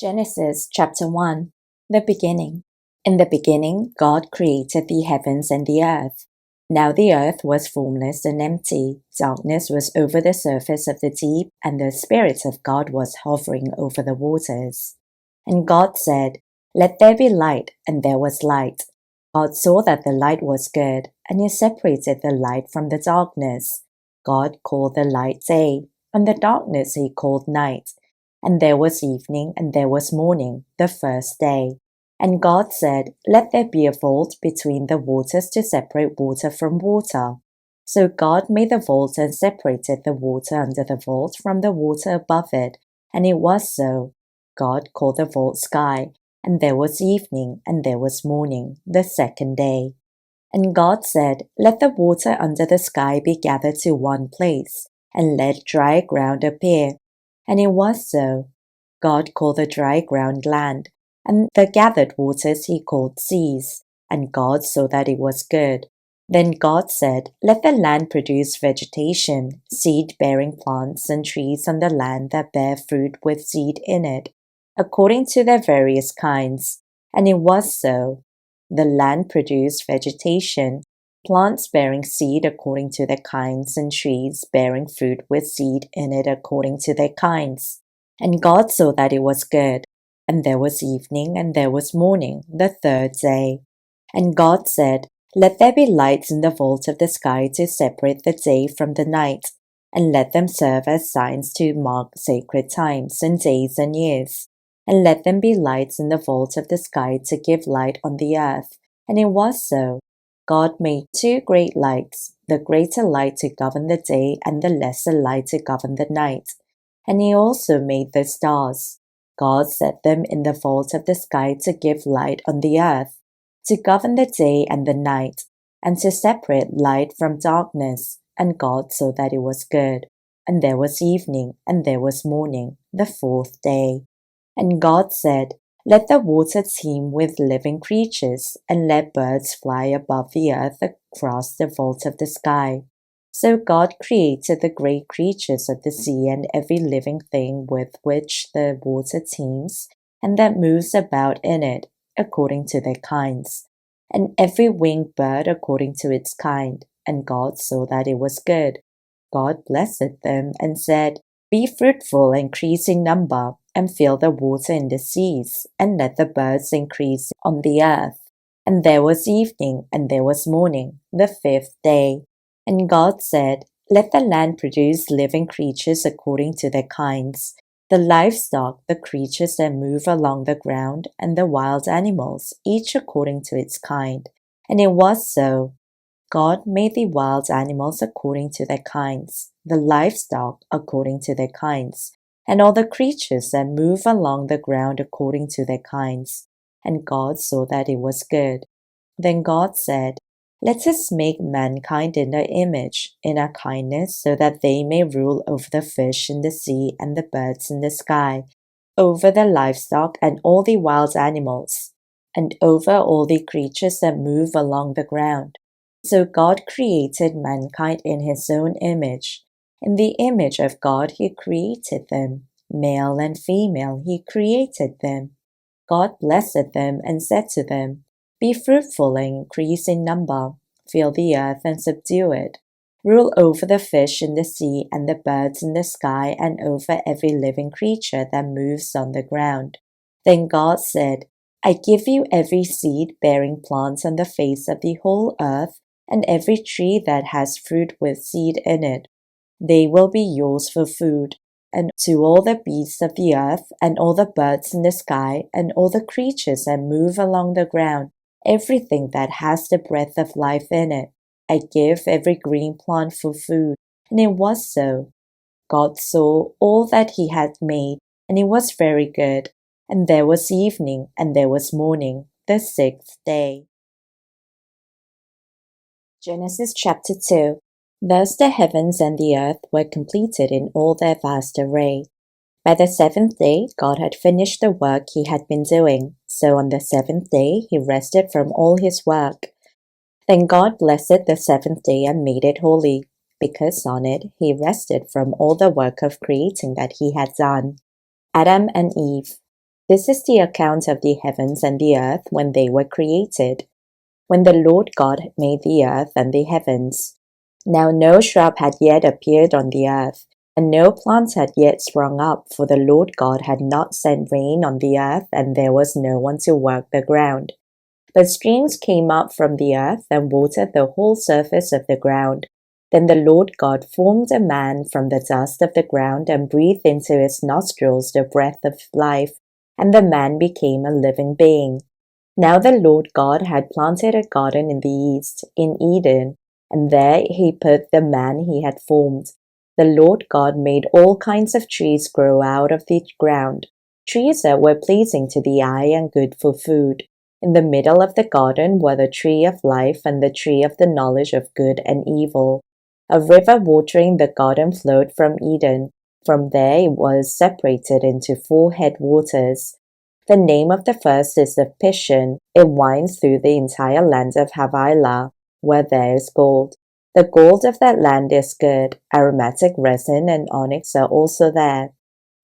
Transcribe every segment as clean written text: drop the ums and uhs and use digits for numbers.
Genesis chapter 1. The beginning. In the beginning, God created the heavens and the earth. Now the earth was formless and empty. Darkness was over the surface of the deep, and the Spirit of God was hovering over the waters. And God said, "Let there be light," and there was light. God saw that the light was good, and He separated the light from the darkness. God called the light day, and the darkness He called night. And there was evening, and there was morning, the first day. And God said, "Let there be a vault between the waters to separate water from water." So God made the vault and separated the water under the vault from the water above it, and it was so. God called the vault sky, and there was evening, and there was morning, the second day. And God said, "Let the water under the sky be gathered to one place, and let dry ground appear." And it was so. God called the dry ground land, and the gathered waters He called seas. And God saw that it was good. Then God said, "Let the land produce vegetation, seed-bearing plants and trees on the land that bear fruit with seed in it, according to their various kinds." And it was so. The land produced vegetation, plants bearing seed according to their kinds, and trees bearing fruit with seed in it according to their kinds. And God saw that it was good. And there was evening, and there was morning, the third day. And God said, "Let there be lights in the vault of the sky to separate the day from the night, and let them serve as signs to mark sacred times, and days and years. And let them be lights in the vault of the sky to give light on the earth." And it was so. God made two great lights, the greater light to govern the day, and the lesser light to govern the night. And He also made the stars. God set them in the vault of the sky to give light on the earth, to govern the day and the night, and to separate light from darkness. And God saw that it was good. And there was evening, and there was morning, the fourth day. And God said, "Let the water teem with living creatures, and let birds fly above the earth across the vault of the sky." So God created the great creatures of the sea and every living thing with which the water teems, and that moves about in it, according to their kinds, and every winged bird according to its kind. And God saw that it was good. God blessed them and said, "Be fruitful and increase in number, and fill the water in the seas, and let the birds increase on the earth." And there was evening, and there was morning, the fifth day. And God said, "Let the land produce living creatures according to their kinds, the livestock, the creatures that move along the ground, and the wild animals, each according to its kind." And it was so. God made the wild animals according to their kinds, the livestock according to their kinds, and all the creatures that move along the ground according to their kinds. And God saw that it was good. Then God said, "Let us make mankind in our image, in our kindness, so that they may rule over the fish in the sea and the birds in the sky, over the livestock and all the wild animals, and over all the creatures that move along the ground." So God created mankind in His own image. In the image of God He created them. Male and female He created them. God blessed them and said to them, "Be fruitful and increase in number. Fill the earth and subdue it. Rule over the fish in the sea and the birds in the sky, and over every living creature that moves on the ground." Then God said, "I give you every seed-bearing plant on the face of the whole earth, and every tree that has fruit with seed in it. They will be yours for food. And to all the beasts of the earth, and all the birds in the sky, and all the creatures that move along the ground, everything that has the breath of life in it, I give every green plant for food." And it was so. God saw all that He had made, and it was very good. And there was evening, and there was morning, the sixth day. Genesis chapter 2. Thus the heavens and the earth were completed in all their vast array. By the seventh day God had finished the work He had been doing, so on the seventh day He rested from all His work. Then God blessed the seventh day and made it holy, because on it He rested from all the work of creating that He had done. Adam and Eve. This is the account of the heavens and the earth when they were created, when the Lord God made the earth and the heavens. Now no shrub had yet appeared on the earth, and no plant had yet sprung up, for the Lord God had not sent rain on the earth, and there was no one to work the ground. But streams came up from the earth and watered the whole surface of the ground. Then the Lord God formed a man from the dust of the ground and breathed into his nostrils the breath of life, and the man became a living being. Now the Lord God had planted a garden in the east, in Eden, and there he put the man he had formed. The Lord God made all kinds of trees grow out of the ground, trees that were pleasing to the eye and good for food. In the middle of the garden were the tree of life and the tree of the knowledge of good and evil. A river watering the garden flowed from Eden. From there it was separated into 4 headwaters. The name of the first is the Pishon. It winds through the entire land of Havilah, where there is gold. The gold of that land is good. Aromatic resin and onyx are also there.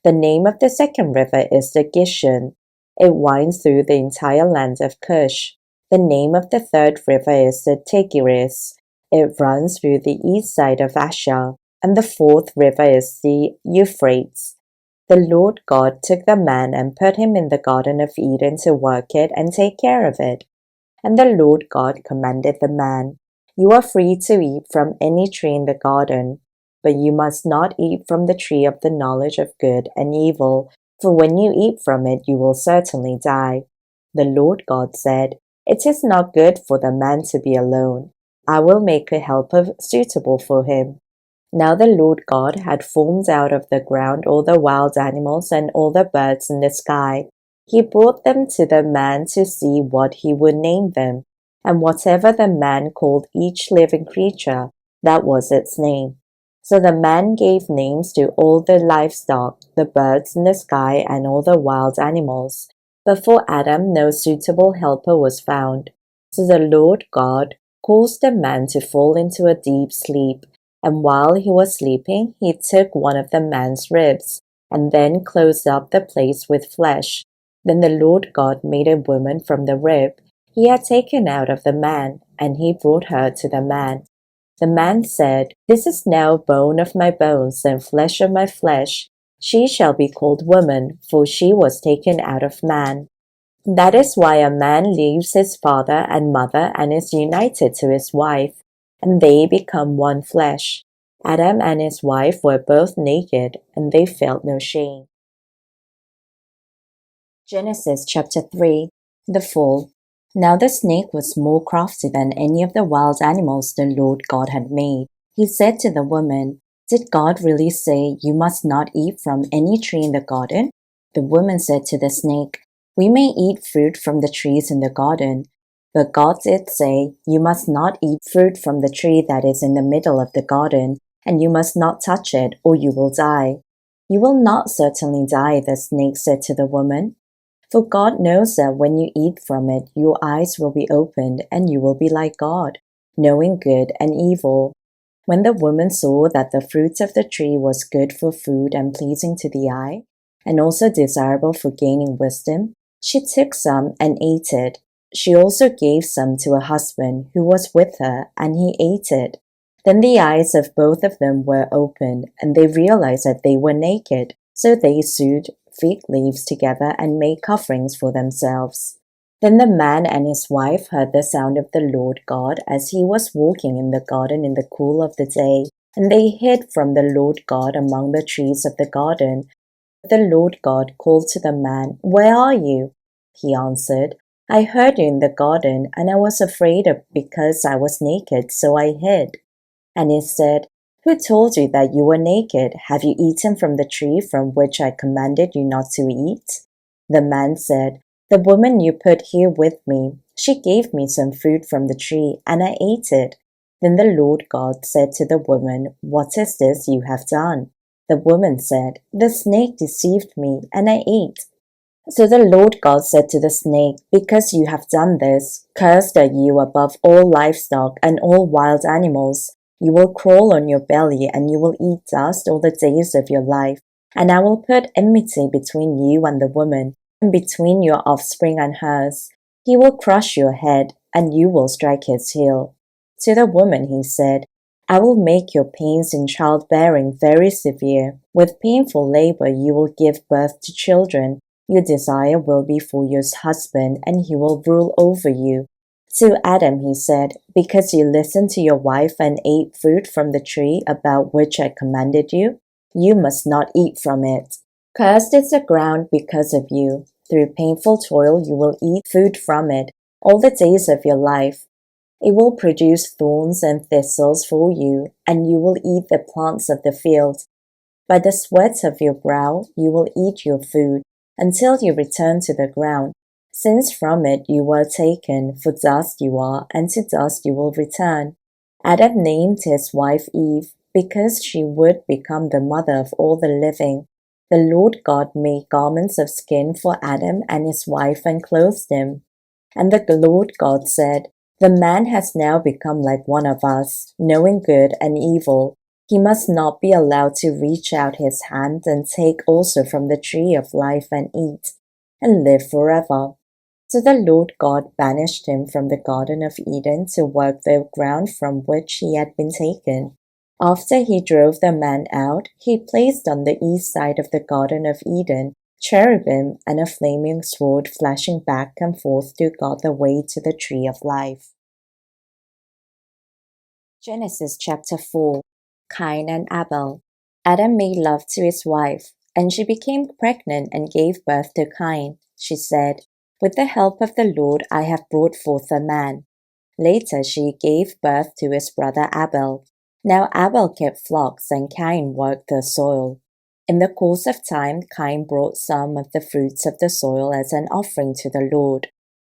The name of the second river is the Gishon. It winds through the entire land of Cush. The name of the third river is the Tigris. It runs through the east side of Asher. And the fourth river is the Euphrates. The Lord God took the man and put him in the Garden of Eden to work it and take care of it. And the Lord God commanded the man, "You are free to eat from any tree in the garden, but you must not eat from the tree of the knowledge of good and evil, for when you eat from it you will certainly die." The Lord God said, "It is not good for the man to be alone. I will make a helper suitable for him." Now the Lord God had formed out of the ground all the wild animals and all the birds in the sky. He brought them to the man to see what he would name them, and whatever the man called each living creature, that was its name. So the man gave names to all the livestock, the birds in the sky, and all the wild animals. But for Adam no suitable helper was found. So the Lord God caused the man to fall into a deep sleep. And while he was sleeping, he took one of the man's ribs, and then closed up the place with flesh. Then the Lord God made a woman from the rib he had taken out of the man, and he brought her to the man. The man said, "This is now bone of my bones and flesh of my flesh. She shall be called woman, for she was taken out of man." That is why a man leaves his father and mother and is united to his wife, and they become one flesh. Adam and his wife were both naked, and they felt no shame. Genesis chapter 3. The Fall. Now the snake was more crafty than any of the wild animals the Lord God had made. He said to the woman, "Did God really say you must not eat from any tree in the garden?" The woman said to the snake, "We may eat fruit from the trees in the garden, but God did say, you must not eat fruit from the tree that is in the middle of the garden, and you must not touch it, or you will die." "You will not certainly die," the snake said to the woman. "For God knows that when you eat from it, your eyes will be opened, and you will be like God, knowing good and evil." When the woman saw that the fruit of the tree was good for food and pleasing to the eye, and also desirable for gaining wisdom, she took some and ate it. She also gave some to her husband, who was with her, and he ate it. Then the eyes of both of them were opened, and they realized that they were naked. So they sewed fig leaves together and made coverings for themselves. Then the man and his wife heard the sound of the Lord God as he was walking in the garden in the cool of the day, and they hid from the Lord God among the trees of the garden. The Lord God called to the man, "Where are you?" He answered, "I heard you in the garden, and I was afraid because I was naked, so I hid." And he said, "Who told you that you were naked? Have you eaten from the tree from which I commanded you not to eat?" The man said, "The woman you put here with me, she gave me some fruit from the tree, and I ate it." Then the Lord God said to the woman, "What is this you have done?" The woman said, "The snake deceived me, and I ate." So the Lord God said to the snake, "Because you have done this, cursed are you above all livestock and all wild animals. You will crawl on your belly, and you will eat dust all the days of your life. And I will put enmity between you and the woman, and between your offspring and hers. He will crush your head, and you will strike his heel. To the woman he said, I will make your pains in childbearing very severe. With painful labor you will give birth to children. Your desire will be for your husband, and he will rule over you. To Adam he said, because you listened to your wife and ate fruit from the tree about which I commanded you, you must not eat from it. Cursed is the ground because of you. Through painful toil you will eat food from it all the days of your life. It will produce thorns and thistles for you, and you will eat the plants of the field. By the sweat of your brow you will eat your food, until you return to the ground, since from it you were taken, for dust you are, and to dust you will return. Adam named his wife Eve, because she would become the mother of all the living. The Lord God made garments of skin for Adam and his wife and clothed them. And the Lord God said, the man has now become like one of us, knowing good and evil. He must not be allowed to reach out his hand and take also from the tree of life and eat, and live forever. So the Lord God banished him from the Garden of Eden to work the ground from which he had been taken. After he drove the man out, he placed on the east side of the Garden of Eden cherubim and a flaming sword flashing back and forth to guard the way to the tree of life. Genesis chapter 4. Cain and Abel. Adam made love to his wife, and she became pregnant and gave birth to Cain. She said, with the help of the Lord I have brought forth a man. Later she gave birth to his brother Abel. Now Abel kept flocks and Cain worked the soil. In the course of time, Cain brought some of the fruits of the soil as an offering to the Lord.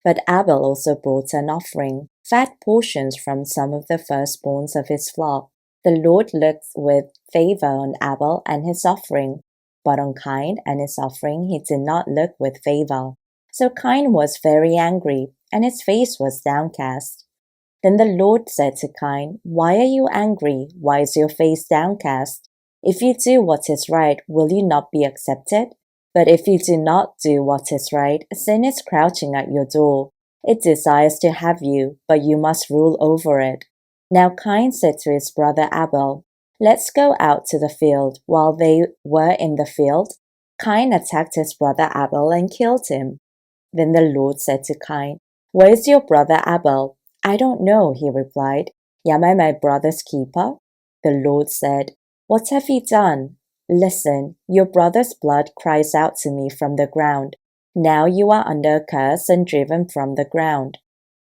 But Abel also brought an offering, fat portions from some of the firstborns of his flock. The Lord looked with favor on Abel and his offering, but on Cain and his offering he did not look with favor. So Cain was very angry, and his face was downcast. Then the Lord said to Cain, why are you angry? Why is your face downcast? If you do what is right, will you not be accepted? But if you do not do what is right, sin is crouching at your door. It desires to have you, but you must rule over it. Now Cain said to his brother Abel, let's go out to the field. While they were in the field, Cain attacked his brother Abel and killed him. Then the Lord said to Cain, where is your brother Abel? I don't know, he replied. Am I my brother's keeper? The Lord said, what have you done? Listen, your brother's blood cries out to me from the ground. Now you are under a curse and driven from the ground,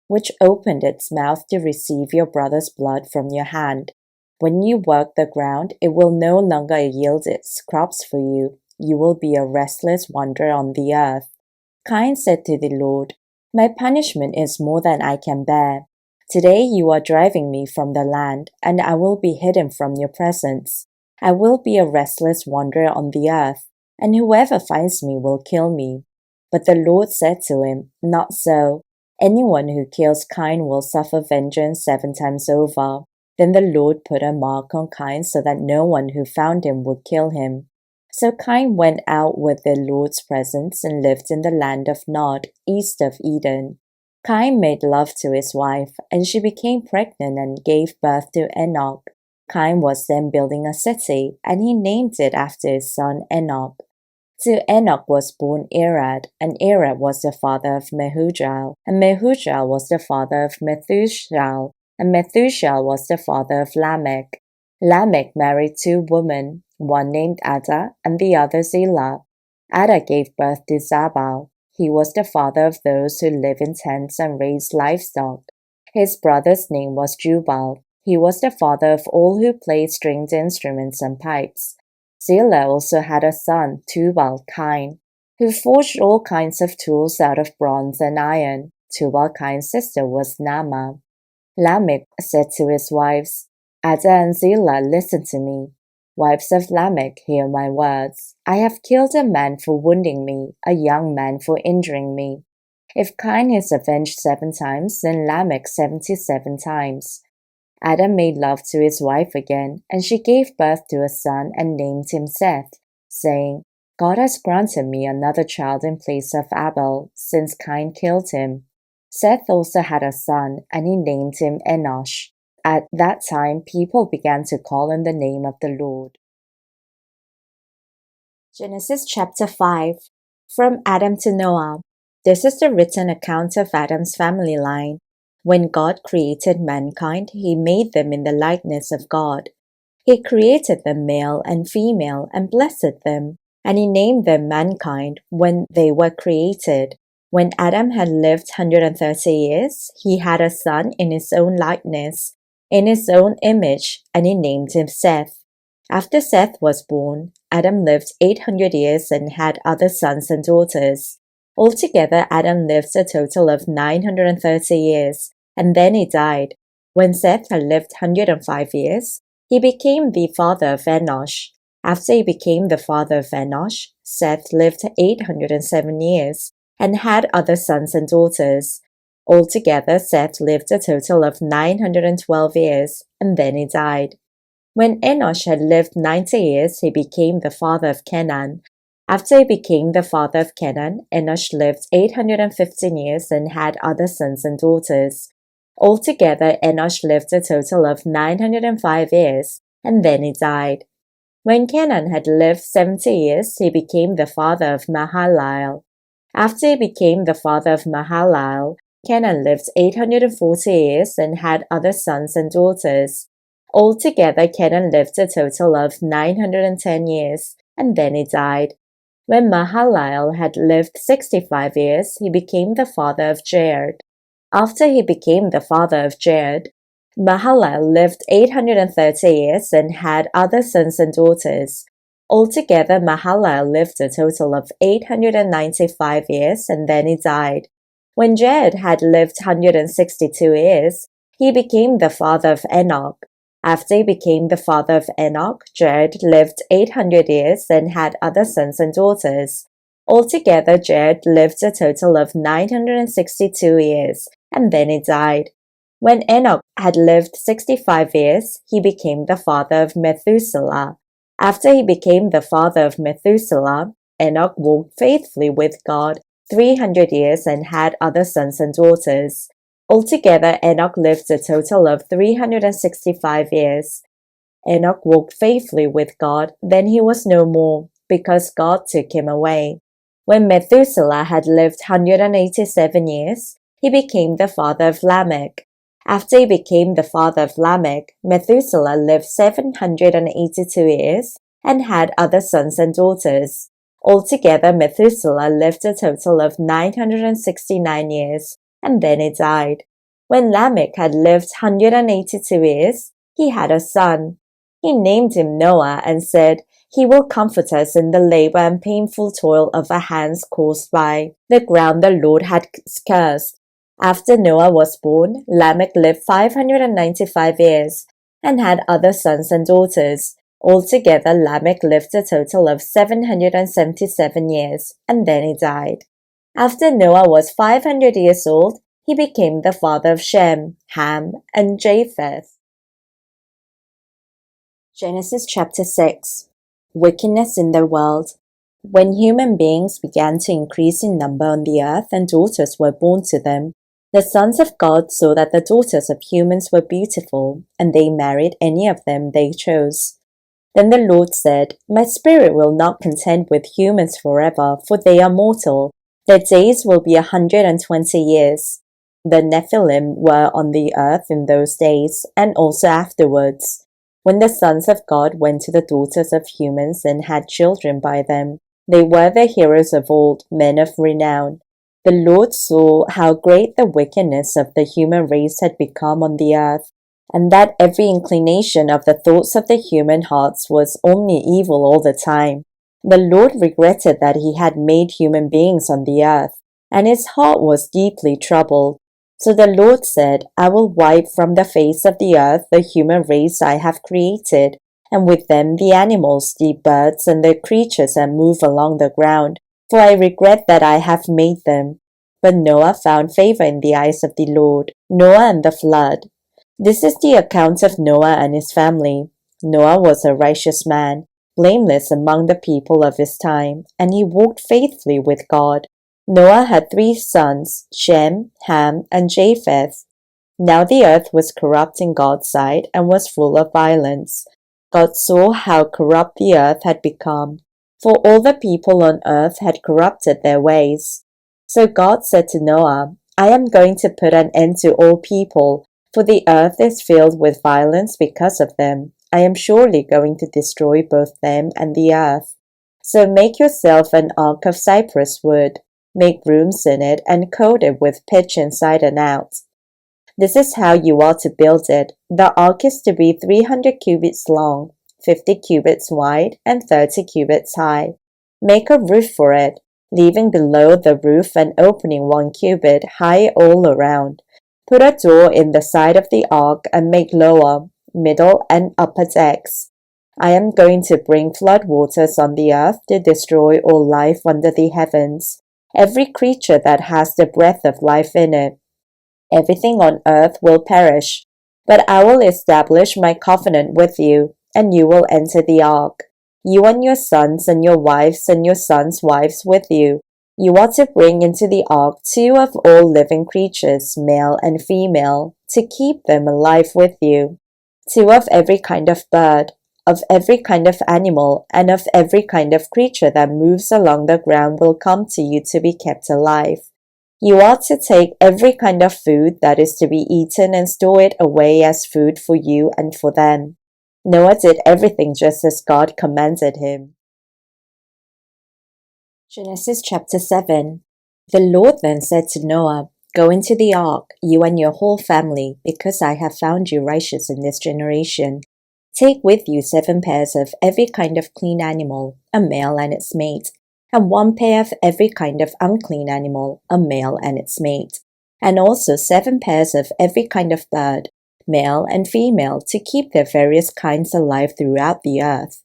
which opened its mouth to receive your brother's blood from your hand. When you work the ground, it will no longer yield its crops for you. You will be a restless wanderer on the earth. Cain said to the Lord, my punishment is more than I can bear. Today you are driving me from the land, and I will be hidden from your presence. I will be a restless wanderer on the earth, and whoever finds me will kill me. But the Lord said to him, not so. Anyone who kills Cain will suffer vengeance 7 times over. Then the Lord put a mark on Cain so that no one who found him would kill him. So Cain went out with the Lord's presence and lived in the land of Nod, east of Eden. Cain made love to his wife, and she became pregnant and gave birth to Enoch. Cain was then building a city, and he named it after his son Enoch. To Enoch was born Irad, and Irad was the father of Mehujael, and Mehujael was the father of Methuselah, and Methuselah was the father of Lamech. Lamech married 2 women, one named Ada and the other Zillah. Ada gave birth to Zabal. He was the father of those who live in tents and raise livestock. His brother's name was Jubal. He was the father of all who played stringed instruments and pipes. Zillah also had a son, Tubal-Cain, who forged all kinds of tools out of bronze and iron. Tubal-Cain's sister was Naamah. Lamech said to his wives, Ada and Zillah, listen to me. Wives of Lamech, hear my words. I have killed a man for wounding me, a young man for injuring me. If Cain is avenged 7 times, then Lamech 77 times. Adam made love to his wife again, and she gave birth to a son and named him Seth, saying, God has granted me another child in place of Abel, since Cain killed him. Seth also had a son, and he named him Enosh. At that time, people began to call on the name of the Lord. Genesis chapter 5. From Adam to Noah. This is the written account of Adam's family line. When God created mankind, he made them in the likeness of God. He created them male and female and blessed them, and he named them mankind when they were created. When Adam had lived 130 years, he had a son in his own likeness, in his own image, and he named him Seth. After Seth was born, Adam lived 800 years and had other sons and daughters. Altogether, Adam lived a total of 930 years, and then he died. When Seth had lived 105 years, he became the father of Enosh. After he became the father of Enosh, Seth lived 807 years and had other sons and daughters. Altogether, Seth lived a total of 912 years, and then he died. When Enosh had lived 90 years, he became the father of Kenan. After he became the father of Kenan, Enosh lived 815 years and had other sons and daughters. Altogether, Enosh lived a total of 905 years, and then he died. When Kenan had lived 70 years, he became the father of Mahalalel. After he became the father of Mahalalel, Kenan lived 840 years and had other sons and daughters. Altogether, Kenan lived a total of 910 years, and then he died. When Mahalalel had lived 65 years, he became the father of Jared. After he became the father of Jared, Mahalalel lived 830 years and had other sons and daughters. Altogether, Mahalalel lived a total of 895 years, and then he died. When Jared had lived 162 years, he became the father of Enoch. After he became the father of Enoch, Jared lived 800 years and had other sons and daughters. Altogether, Jared lived a total of 962 years, and then he died. When Enoch had lived 65 years, he became the father of Methuselah. After he became the father of Methuselah, Enoch walked faithfully with God 300 years and had other sons and daughters. Altogether, Enoch lived a total of 365 years. Enoch walked faithfully with God, then he was no more, because God took him away. When Methuselah had lived 187 years, he became the father of Lamech. After he became the father of Lamech, Methuselah lived 782 years and had other sons and daughters. Altogether, Methuselah lived a total of 969 years, and then he died. When Lamech had lived 182 years, he had a son. He named him Noah and said, "He will comfort us in the labor and painful toil of our hands caused by the ground the Lord had cursed." After Noah was born, Lamech lived 595 years and had other sons and daughters. Altogether, Lamech lived a total of 777 years, and then he died. After Noah was 500 years old, he became the father of Shem, Ham, and Japheth. Genesis chapter 6. Wickedness in the world. When human beings began to increase in number on the earth and daughters were born to them, the sons of God saw that the daughters of humans were beautiful, and they married any of them they chose. Then the Lord said, "My spirit will not contend with humans forever, for they are mortal. Their days will be 120 years. The Nephilim were on the earth in those days, and also afterwards. When the sons of God went to the daughters of humans and had children by them, they were the heroes of old, men of renown. The Lord saw how great the wickedness of the human race had become on the earth, and that every inclination of the thoughts of the human hearts was only evil all the time. The Lord regretted that he had made human beings on the earth, and his heart was deeply troubled. So the Lord said, "I will wipe from the face of the earth the human race I have created, and with them the animals, the birds, and the creatures that move along the ground, for I regret that I have made them." But Noah found favor in the eyes of the Lord. Noah and the flood. This is the account of Noah and his family. Noah was a righteous man. blameless among the people of his time, and he walked faithfully with God. Noah had 3 sons, Shem, Ham, and Japheth. Now the earth was corrupt in God's sight and was full of violence. God saw how corrupt the earth had become, for all the people on earth had corrupted their ways. So God said to Noah, I am going to put an end to all people, for the earth is filled with violence because of them. I am surely going to destroy both them and the earth. So make yourself an ark of cypress wood. Make rooms in it and coat it with pitch inside and out. This is how you are to build it. The ark is to be 300 cubits long, 50 cubits wide, and 30 cubits high. Make a roof for it, leaving below the roof an opening 1 cubit high all around. Put a door in the side of the ark and make lower, middle, and upper decks. I am going to bring flood waters on the earth to destroy all life under the heavens, every creature that has the breath of life in it. Everything on earth will perish, but I will establish my covenant with you, and you will enter the ark, you and your sons and your wives and your sons' wives with you. You are to bring into the ark 2 of all living creatures, male and female, to keep them alive with you. 2 of every kind of bird, of every kind of animal, and of every kind of creature that moves along the ground will come to you to be kept alive. You are to take every kind of food that is to be eaten and store it away as food for you and for them. Noah did everything just as God commanded him. Genesis chapter 7. The Lord then said to Noah, Go into the ark, you and your whole family, because I have found you righteous in this generation. Take with you 7 pairs of every kind of clean animal, a male and its mate, and 1 pair of every kind of unclean animal, a male and its mate, and also 7 pairs of every kind of bird, male and female, to keep their various kinds alive throughout the earth.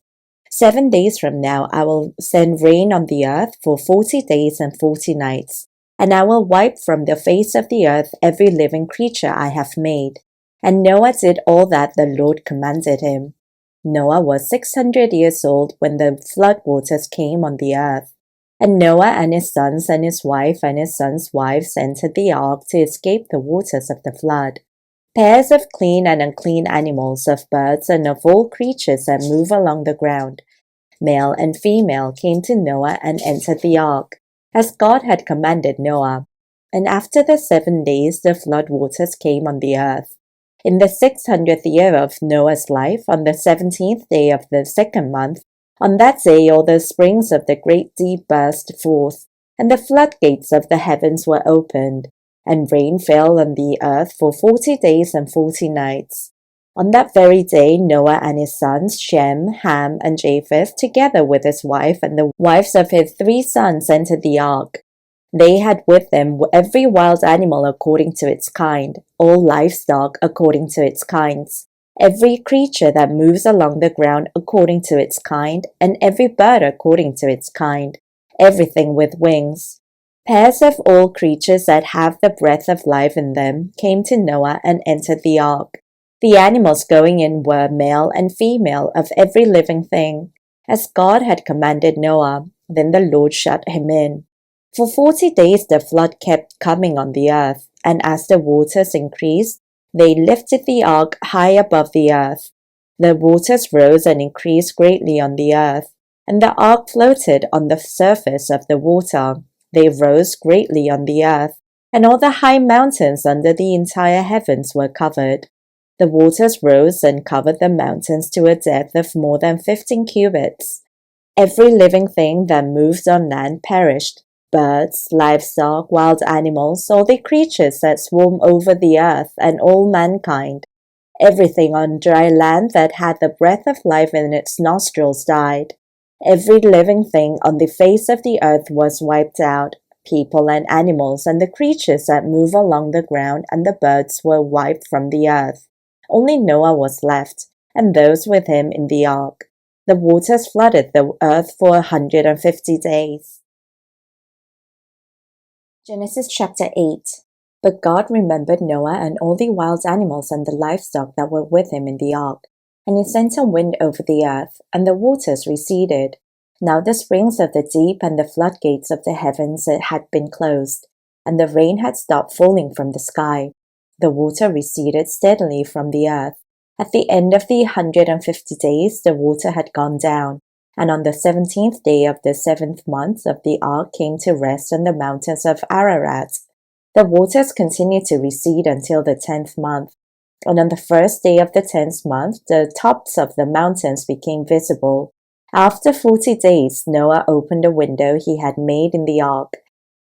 7 days from now I will send rain on the earth for 40 days and 40 nights, and I will wipe from the face of the earth every living creature I have made. And Noah did all that the Lord commanded him. Noah was 600 years old when the flood waters came on the earth. And Noah and his sons and his wife and his sons' wives entered the ark to escape the waters of the flood. Pairs of clean and unclean animals, of birds, and of all creatures that move along the ground, male and female, came to Noah and entered the ark, as God had commanded Noah. And after the 7 days the flood waters came on the earth. In the 600th year of Noah's life, on the 17th day of the 2nd month, on that day all the springs of the great deep burst forth, and the floodgates of the heavens were opened, and rain fell on the earth for 40 days and 40 nights. On that very day Noah and his sons Shem, Ham, and Japheth, together with his wife and the wives of his 3 sons, entered the ark. They had with them every wild animal according to its kind, all livestock according to its kinds, every creature that moves along the ground according to its kind, and every bird according to its kind, everything with wings. Pairs of all creatures that have the breath of life in them came to Noah and entered the ark. The animals going in were male and female of every living thing, as God had commanded Noah. Then the Lord shut him in. For 40 days the flood kept coming on the earth, and as the waters increased, they lifted the ark high above the earth. The waters rose and increased greatly on the earth, and the ark floated on the surface of the water. They rose greatly on the earth, and all the high mountains under the entire heavens were covered. The waters rose and covered the mountains to a depth of more than 15 cubits. Every living thing that moved on land perished. Birds, livestock, wild animals, all the creatures that swarm over the earth, and all mankind. Everything on dry land that had the breath of life in its nostrils died. Every living thing on the face of the earth was wiped out. People and animals and the creatures that move along the ground and the birds were wiped from the earth. Only Noah was left, and those with him in the ark. The waters flooded the earth for 150 days. Genesis chapter 8. But God remembered Noah and all the wild animals and the livestock that were with him in the ark. And he sent a wind over the earth, and the waters receded. Now the springs of the deep and the floodgates of the heavens had been closed, and the rain had stopped falling from the sky. The water receded steadily from the earth. At the end of the 150 days, the water had gone down, and on the 17th day of the 7th month of the ark came to rest on the mountains of Ararat. The waters continued to recede until the 10th month. And on the first day of the 10th month, the tops of the mountains became visible. After 40 days, Noah opened a window he had made in the ark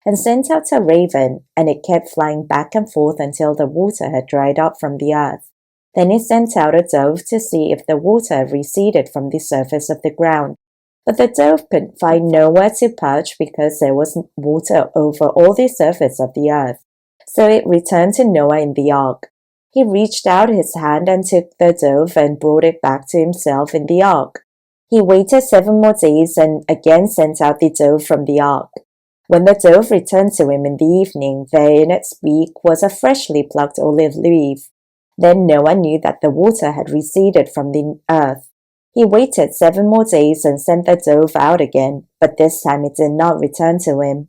and sent out a raven, and it kept flying back and forth until the water had dried up from the earth. Then he sent out a dove to see if the water had receded from the surface of the ground. But the dove could find nowhere to perch because there was water over all the surface of the earth. So it returned to Noah in the ark. He reached out his hand and took the dove and brought it back to himself in the ark. He waited 7 more days and again sent out the dove from the ark. When the dove returned to him in the evening, there in its beak was a freshly plucked olive leaf. Then Noah knew that the water had receded from the earth. He waited 7 more days and sent the dove out again, but this time it did not return to him.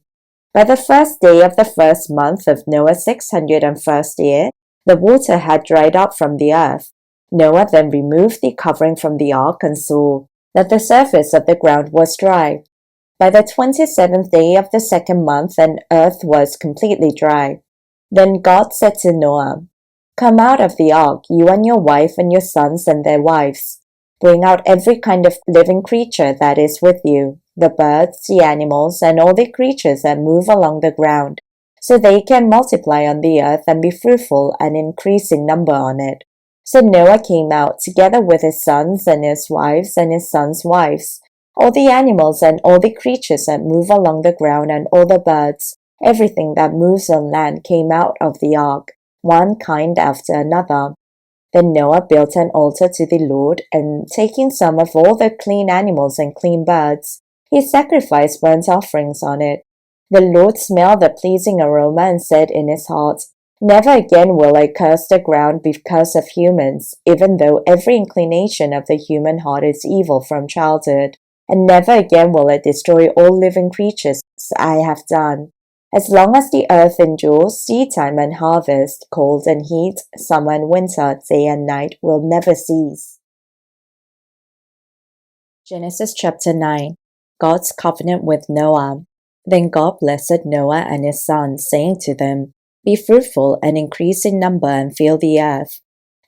By the first day of the 1st month of Noah's 601st year, the water had dried up from the earth. Noah then removed the covering from the ark and saw that the surface of the ground was dry. By the 27th day of the 2nd month, the earth was completely dry. Then God said to Noah, "Come out of the ark, you and your wife and your sons and their wives. Bring out every kind of living creature that is with you, the birds, the animals, and all the creatures that move along the ground, so they can multiply on the earth and be fruitful and increase in number on it." So Noah came out, together with his sons and his wives and his sons' wives. All the animals and all the creatures that move along the ground and all the birds, everything that moves on land came out of the ark, one kind after another. Then Noah built an altar to the Lord, and taking some of all the clean animals and clean birds, he sacrificed burnt offerings on it. The Lord smelled the pleasing aroma and said in his heart, "Never again will I curse the ground because of humans, even though every inclination of the human heart is evil from childhood. And never again will I destroy all living creatures as I have done. As long as the earth endures, seedtime and harvest, cold and heat, summer and winter, day and night will never cease." Genesis chapter 9. God's covenant with Noah. Then God blessed Noah and his sons, saying to them, "Be fruitful and increase in number and fill the earth.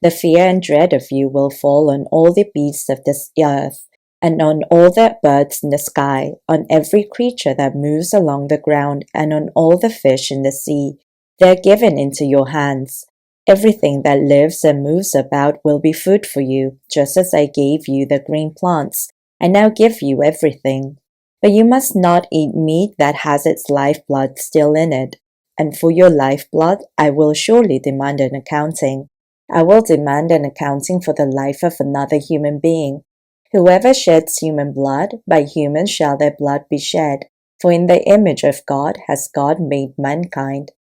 The fear and dread of you will fall on all the beasts of the earth, and on all the birds in the sky, on every creature that moves along the ground, and on all the fish in the sea. They are given into your hands. Everything that lives and moves about will be food for you, just as I gave you the green plants. I now give you everything. But you must not eat meat that has its lifeblood still in it. And for your lifeblood, I will surely demand an accounting. I will demand an accounting for the life of another human being. Whoever sheds human blood, by humans shall their blood be shed, for in the image of God has God made mankind.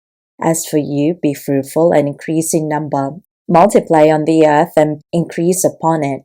As for you, be fruitful and increase in number. Multiply on the earth and increase upon it."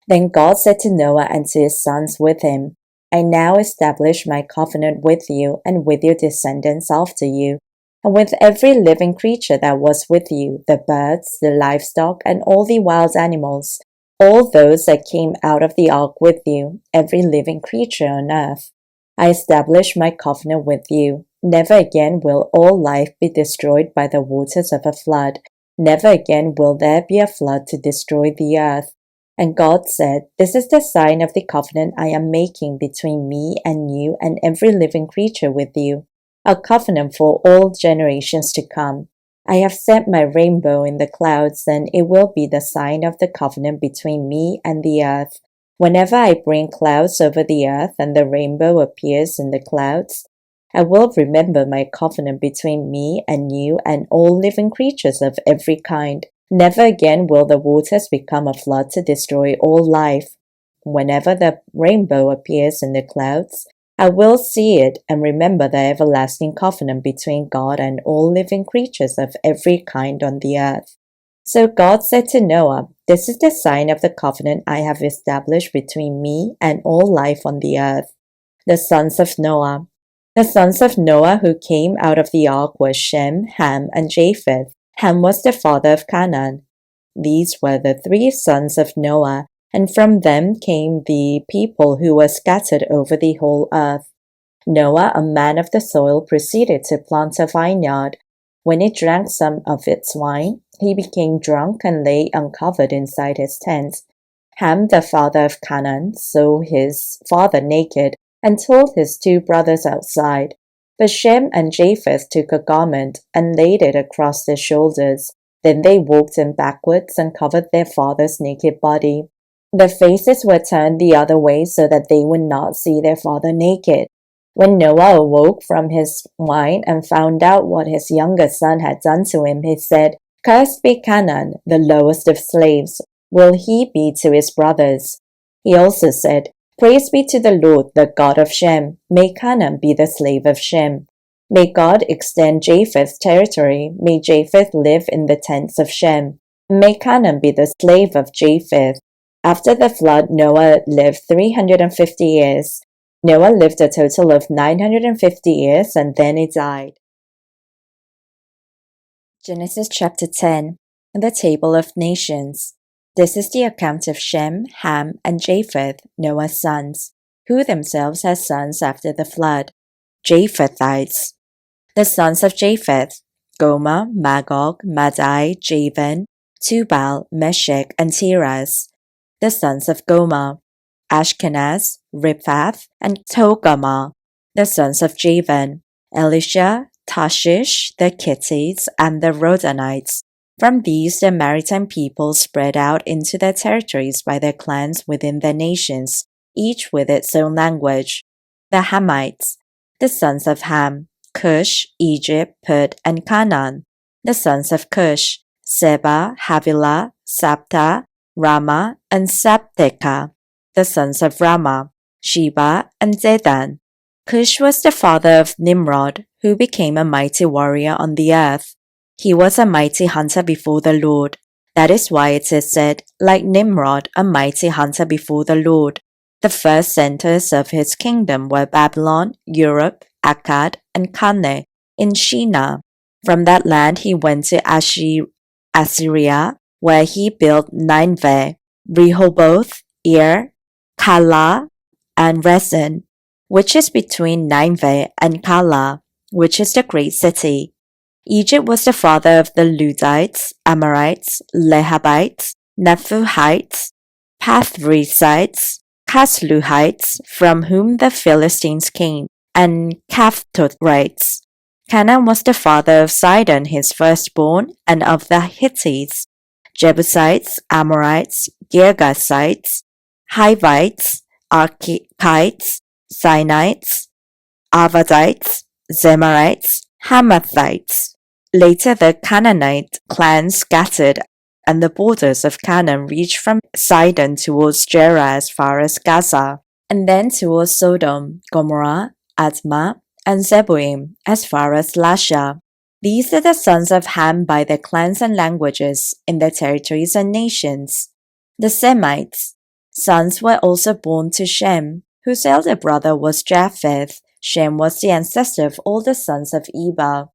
Then God said to Noah and to his sons with him, "I now establish my covenant with you and with your descendants after you, and with every living creature that was with you, the birds, the livestock, and all the wild animals, all those that came out of the ark with you, every living creature on earth. I establish my covenant with you. Never again will all life be destroyed by the waters of a flood. Never again will there be a flood to destroy the earth." And God said, "This is the sign of the covenant I am making between me and you and every living creature with you, a covenant for all generations to come. I have set my rainbow in the clouds, and it will be the sign of the covenant between me and the earth. Whenever I bring clouds over the earth and the rainbow appears in the clouds, I will remember my covenant between me and you and all living creatures of every kind. Never again will the waters become a flood to destroy all life. Whenever the rainbow appears in the clouds, I will see it and remember the everlasting covenant between God and all living creatures of every kind on the earth." So God said to Noah, This is the sign of the covenant I have established between me and all life on the earth. The sons of Noah. The sons of Noah who came out of the ark were Shem, Ham, and Japheth. Ham was the father of Canaan. These were the three sons of Noah, and from them came the people who were scattered over the whole earth. Noah, a man of the soil, proceeded to plant a vineyard. When he drank some of its wine, he became drunk and lay uncovered inside his tent. Ham, the father of Canaan, saw his father naked and told his two brothers outside. But Shem and Japheth took a garment and laid it across their shoulders. Then they walked in backwards and covered their father's naked body. Their faces were turned the other way so that they would not see their father naked. When Noah awoke from his wine and found out what his younger son had done to him, he said, "Cursed be Canaan, the lowest of slaves. Will he be to his brothers?" He also said, "Praise be to the Lord, the God of Shem. May Canaan be the slave of Shem. May God extend Japheth's territory. May Japheth live in the tents of Shem. May Canaan be the slave of Japheth." After the flood, Noah lived 350 years. Noah lived a total of 950 years and then he died. Genesis chapter 10. The Table of Nations. This is the account of Shem, Ham, and Japheth, Noah's sons, who themselves had sons after the flood. Japhethites. The sons of Japheth: Gomer, Magog, Madai, Javan, Tubal, Meshech, and Tiras. The sons of Gomer: Ashkenaz, Riphath, and Togarmah. The sons of Javan: Elisha, Tarshish, the Kittites, and the Rodanites. From these the maritime people spread out into their territories by their clans within their nations, each with its own language. The Hamites. The sons of Ham: Cush, Egypt, Put, and Canaan. The sons of Cush: Seba, Havilah, Sabta, Rama, and Sabteka. The sons of Rama: Sheba and Dedan. Cush was the father of Nimrod, who became a mighty warrior on the earth. He was a mighty hunter before the Lord. That is why it is said, like Nimrod, a mighty hunter before the Lord. The first centers of his kingdom were Babylon, Europe, Akkad, and Calneh in Shinar. From that land he went to Assyria, where he built Nineveh, Rehoboth, Ir, Calah, and Resen, which is between Nineveh and Calah, which is the great city. Egypt was the father of the Ludites, Amorites, Lehabites, Nephuhites, Pathrizites, Casluhites, from whom the Philistines came, and Caphtorites. Canaan was the father of Sidon, his firstborn, and of the Hittites, Jebusites, Amorites, Girgashites, Hivites, Archites, Sinites, Arvadites, Zemarites, Hamathites. Later the Canaanite clans scattered, and the borders of Canaan reached from Sidon towards Gerar as far as Gaza, and then towards Sodom, Gomorrah, Admah, and Zeboim as far as Lasha. These are the sons of Ham by their clans and languages, in their territories and nations. The Semites. Sons were also born to Shem, whose elder brother was Japheth. Shem was the ancestor of all the sons of Eber.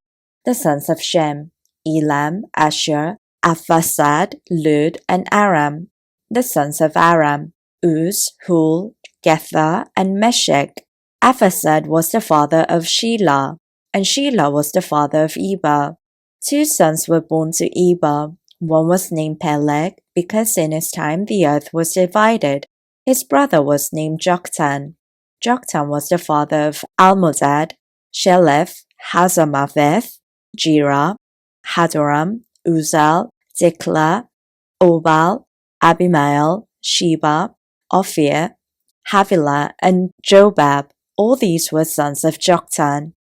The sons of Shem: Elam, Ashur, Arphaxad, Lud, and Aram. The sons of Aram: Uz, Hul, Gether, and Meshech. Arphaxad was the father of Shelah, and Shelah was the father of Eber. Two sons were born to Eber. One was named Peleg, because in his time the earth was divided. His brother was named Joktan. Joktan was the father of Almodad, Sheleph, Hazarmaveth, Jirah, Hadoram, Uzal, Diklah, Obal, Abimael, Sheba, Ophir, Havilah, and Jobab. All these were sons of Joktan.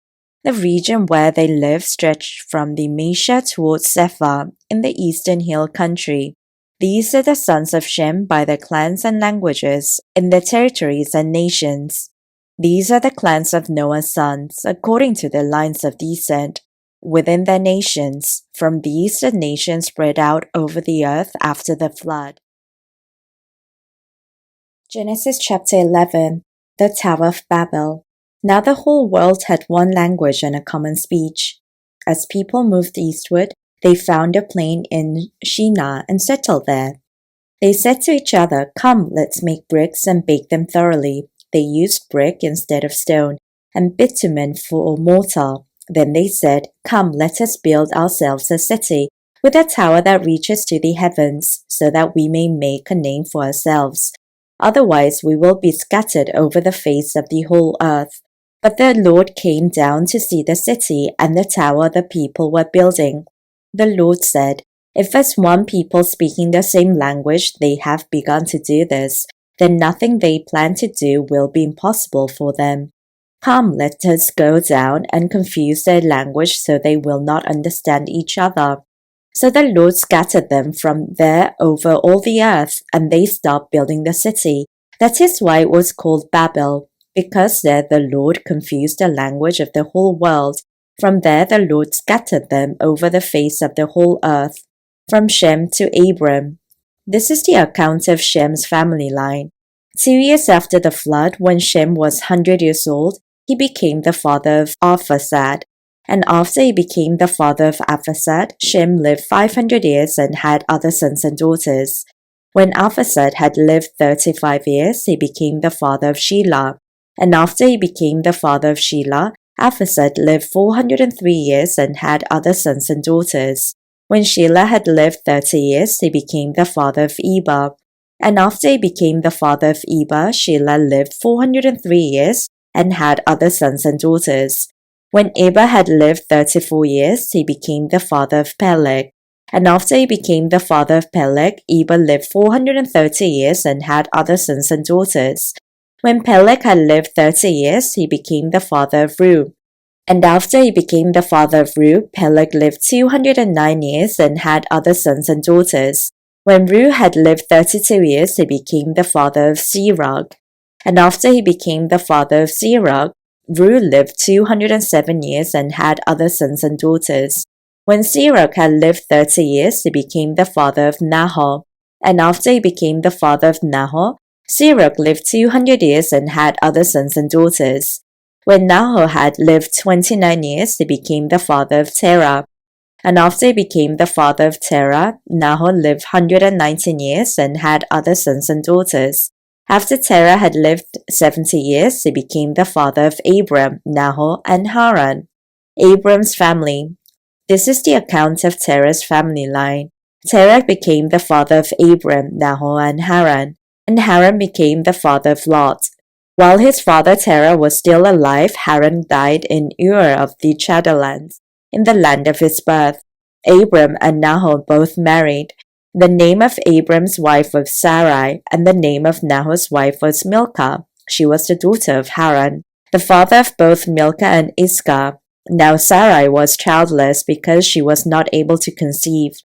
The region where they lived stretched from the Mesha towards Sephar in the eastern hill country. These are the sons of Shem by their clans and languages, in their territories and nations. These are the clans of Noah's sons, according to their lines of descent, within their nations. From these the nations spread out over the earth after the flood. Genesis chapter 11. The Tower of Babel. Now the whole world had one language and a common speech. As people moved eastward, they found a plain in Shinar and settled there. They said to each other, "Come, let's make bricks and bake them thoroughly." They used brick instead of stone, and bitumen for mortar. Then they said, "Come, let us build ourselves a city, with a tower that reaches to the heavens, so that we may make a name for ourselves. Otherwise we will be scattered over the face of the whole earth." But the Lord came down to see the city and the tower the people were building. The Lord said, "If as one people speaking the same language they have begun to do this, then nothing they plan to do will be impossible for them. Come, let us go down and confuse their language so they will not understand each other." So the Lord scattered them from there over all the earth, and they stopped building the city. That is why it was called Babel, because there the Lord confused the language of the whole world. From there the Lord scattered them over the face of the whole earth. From Shem to Abram. This is the account of Shem's family line. 2 years after the flood, when Shem was 100 years old, he became the father of Arphaxad. And after he became the father of Arphaxad, Shem lived 500 years and had other sons and daughters. When Arphaxad had lived 35 years, he became the father of Shelah. And after he became the father of Shelah, Arphaxad lived 403 years and had other sons and daughters. When Shelah had lived 30 years, he became the father of Eber. And after he became the father of Eber, Shelah lived 403 years and had other sons and daughters. When Eber had lived 34 years, he became the father of Peleg. And after he became the father of Peleg, Eber lived 430 years and had other sons and daughters. When Peleg had lived 30 years, he became the father of Reu. And after he became the father of Reu, Peleg lived 209 years and had other sons and daughters. When Reu had lived 32 years, he became the father of Serug. And after he became the father of Serug, Reu lived 207 years and had other sons and daughters. When Serug had lived 30 years, he became the father of Nahor. And after he became the father of Nahor, Serug lived 200 years and had other sons and daughters. When Nahor had lived 29 years, he became the father of Terah. And after he became the father of Terah, Nahor lived 119 years and had other sons and daughters. After Terah had lived 70 years, he became the father of Abram, Nahor, and Haran. Abram's family. This is the account of Terah's family line. Terah became the father of Abram, Nahor, and Haran became the father of Lot. While his father Terah was still alive, Haran died in Ur of the Chaldeans, in the land of his birth. Abram and Nahor both married. The name of Abram's wife was Sarai, and the name of Nahor's wife was Milcah. She was the daughter of Haran, the father of both Milcah and Iscah. Now Sarai was childless because she was not able to conceive.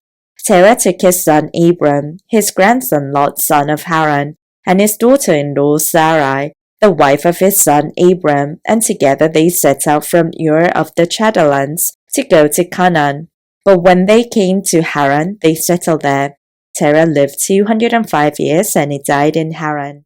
Terah took his son Abram, his grandson Lot son of Haran, and his daughter-in-law Sarai, the wife of his son Abram, and together they set out from Ur of the Chaldeans to go to Canaan. But when they came to Haran, they settled there. Terah lived 205 years and he died in Haran.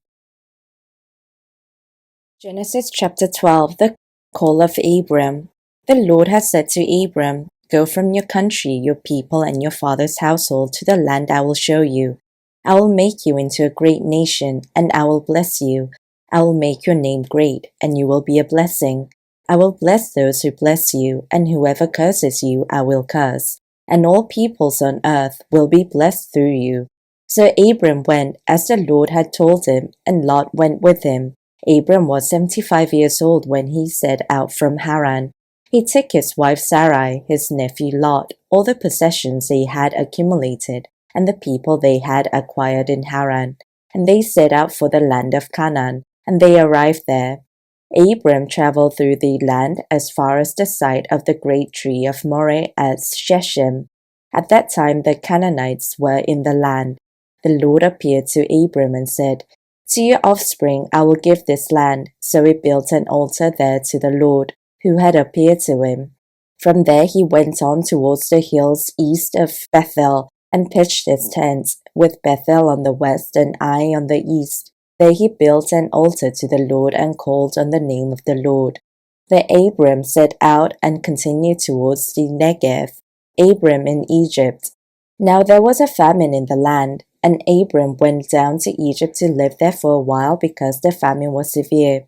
Genesis chapter 12. The call of Abram. The Lord had said to Abram, "Go from your country, your people, and your father's household to the land I will show you. I will make you into a great nation, and I will bless you. I will make your name great, and you will be a blessing. I will bless those who bless you, and whoever curses you I will curse. And all peoples on earth will be blessed through you." So Abram went as the Lord had told him, and Lot went with him. Abram was 75 years old when he set out from Haran. He took his wife Sarai, his nephew Lot, all the possessions they had accumulated, and the people they had acquired in Haran, and they set out for the land of Canaan, and they arrived there. Abram traveled through the land as far as the site of the great tree of Moreh at Shechem. At that time the Canaanites were in the land. The Lord appeared to Abram and said, "To your offspring I will give this land." So he built an altar there to the Lord, who had appeared to him. From there he went on towards the hills east of Bethel, and pitched his tent, with Bethel on the west and Ai on the east. There he built an altar to the Lord and called on the name of the Lord. Then Abram set out and continued towards the Negev, Abram in Egypt. Now there was a famine in the land, and Abram went down to Egypt to live there for a while because the famine was severe.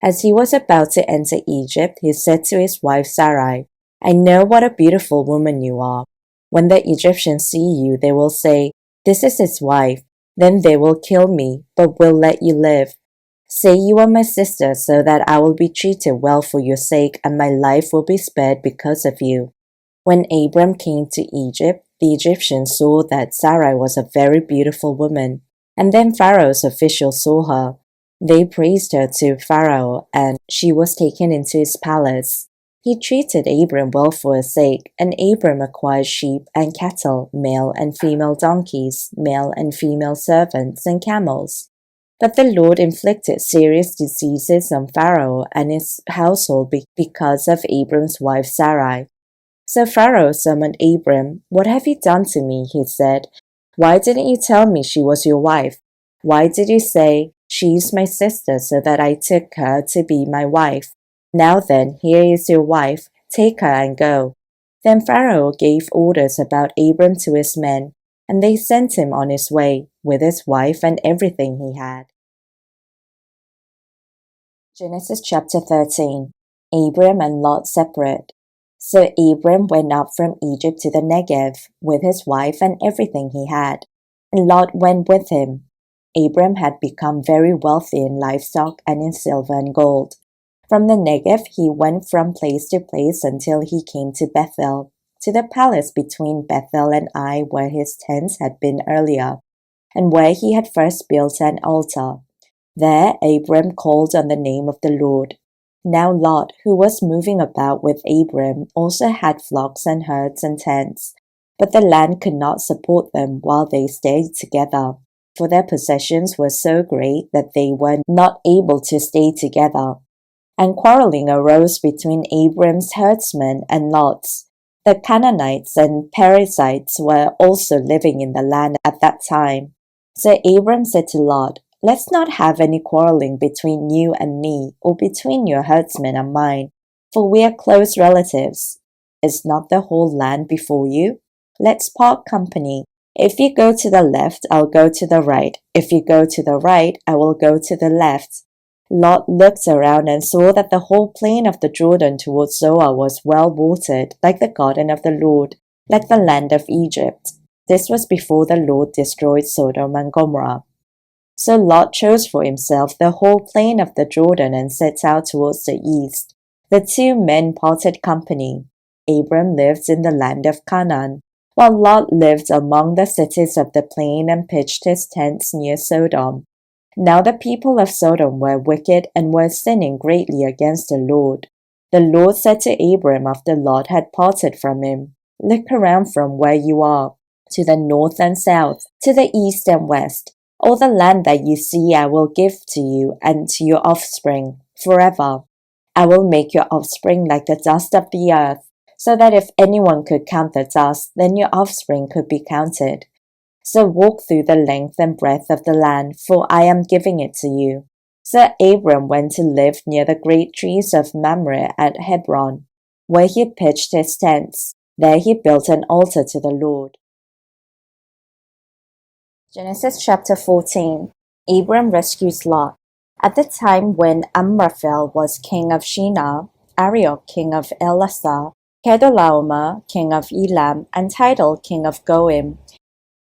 As he was about to enter Egypt, he said to his wife Sarai, "I know what a beautiful woman you are. When the Egyptians see you, they will say, 'This is his wife.' Then they will kill me, but will let you live. Say you are my sister, so that I will be treated well for your sake, and my life will be spared because of you." When Abram came to Egypt, the Egyptians saw that Sarai was a very beautiful woman, and then Pharaoh's officials saw her. They praised her to Pharaoh, and she was taken into his palace. He treated Abram well for her sake, and Abram acquired sheep and cattle, male and female donkeys, male and female servants, and camels. But the Lord inflicted serious diseases on Pharaoh and his household because of Abram's wife Sarai. So Pharaoh summoned Abram. "What have you done to me?" he said. "Why didn't you tell me she was your wife? Why did you say, 'She's my sister,' so that I took her to be my wife? Now then, here is your wife. Take her and go." Then Pharaoh gave orders about Abram to his men, and they sent him on his way, with his wife and everything he had. Genesis chapter 13. Abram and Lot separate. So Abram went up from Egypt to the Negev, with his wife and everything he had, and Lot went with him. Abram had become very wealthy in livestock and in silver and gold. From the Negev he went from place to place until he came to Bethel, to the palace between Bethel and Ai, where his tents had been earlier, and where he had first built an altar. There Abram called on the name of the Lord. Now Lot, who was moving about with Abram, also had flocks and herds and tents, but the land could not support them while they stayed together, for their possessions were so great that they were not able to stay together. And quarreling arose between Abram's herdsmen and Lot's. The Canaanites and Perizzites were also living in the land at that time. So Abram said to Lot, "Let's not have any quarreling between you and me, or between your herdsmen and mine, for we are close relatives. Is not the whole land before you? Let's part company. If you go to the left, I'll go to the right. If you go to the right, I will go to the left." Lot looked around and saw that the whole plain of the Jordan towards Zoar was well watered, like the garden of the Lord, like the land of Egypt. This was before the Lord destroyed Sodom and Gomorrah. So Lot chose for himself the whole plain of the Jordan and set out towards the east. The two men parted company. Abram lived in the land of Canaan, while Lot lived among the cities of the plain and pitched his tents near Sodom. Now the people of Sodom were wicked and were sinning greatly against the Lord. The Lord said to Abram after Lot had parted from him, "Look around from where you are, to the north and south, to the east and west. All the land that you see I will give to you and to your offspring forever. I will make your offspring like the dust of the earth, so that if anyone could count the dust, then your offspring could be counted. So walk through the length and breadth of the land, for I am giving it to you." So Abram went to live near the great trees of Mamre at Hebron, where he pitched his tents. There he built an altar to the Lord. Genesis chapter 14. Abram rescues Lot. At the time when Amraphel was king of Shinar, Arioch king of Elasar, Kedorlaomer king of Elam, and Tidal king of Goim,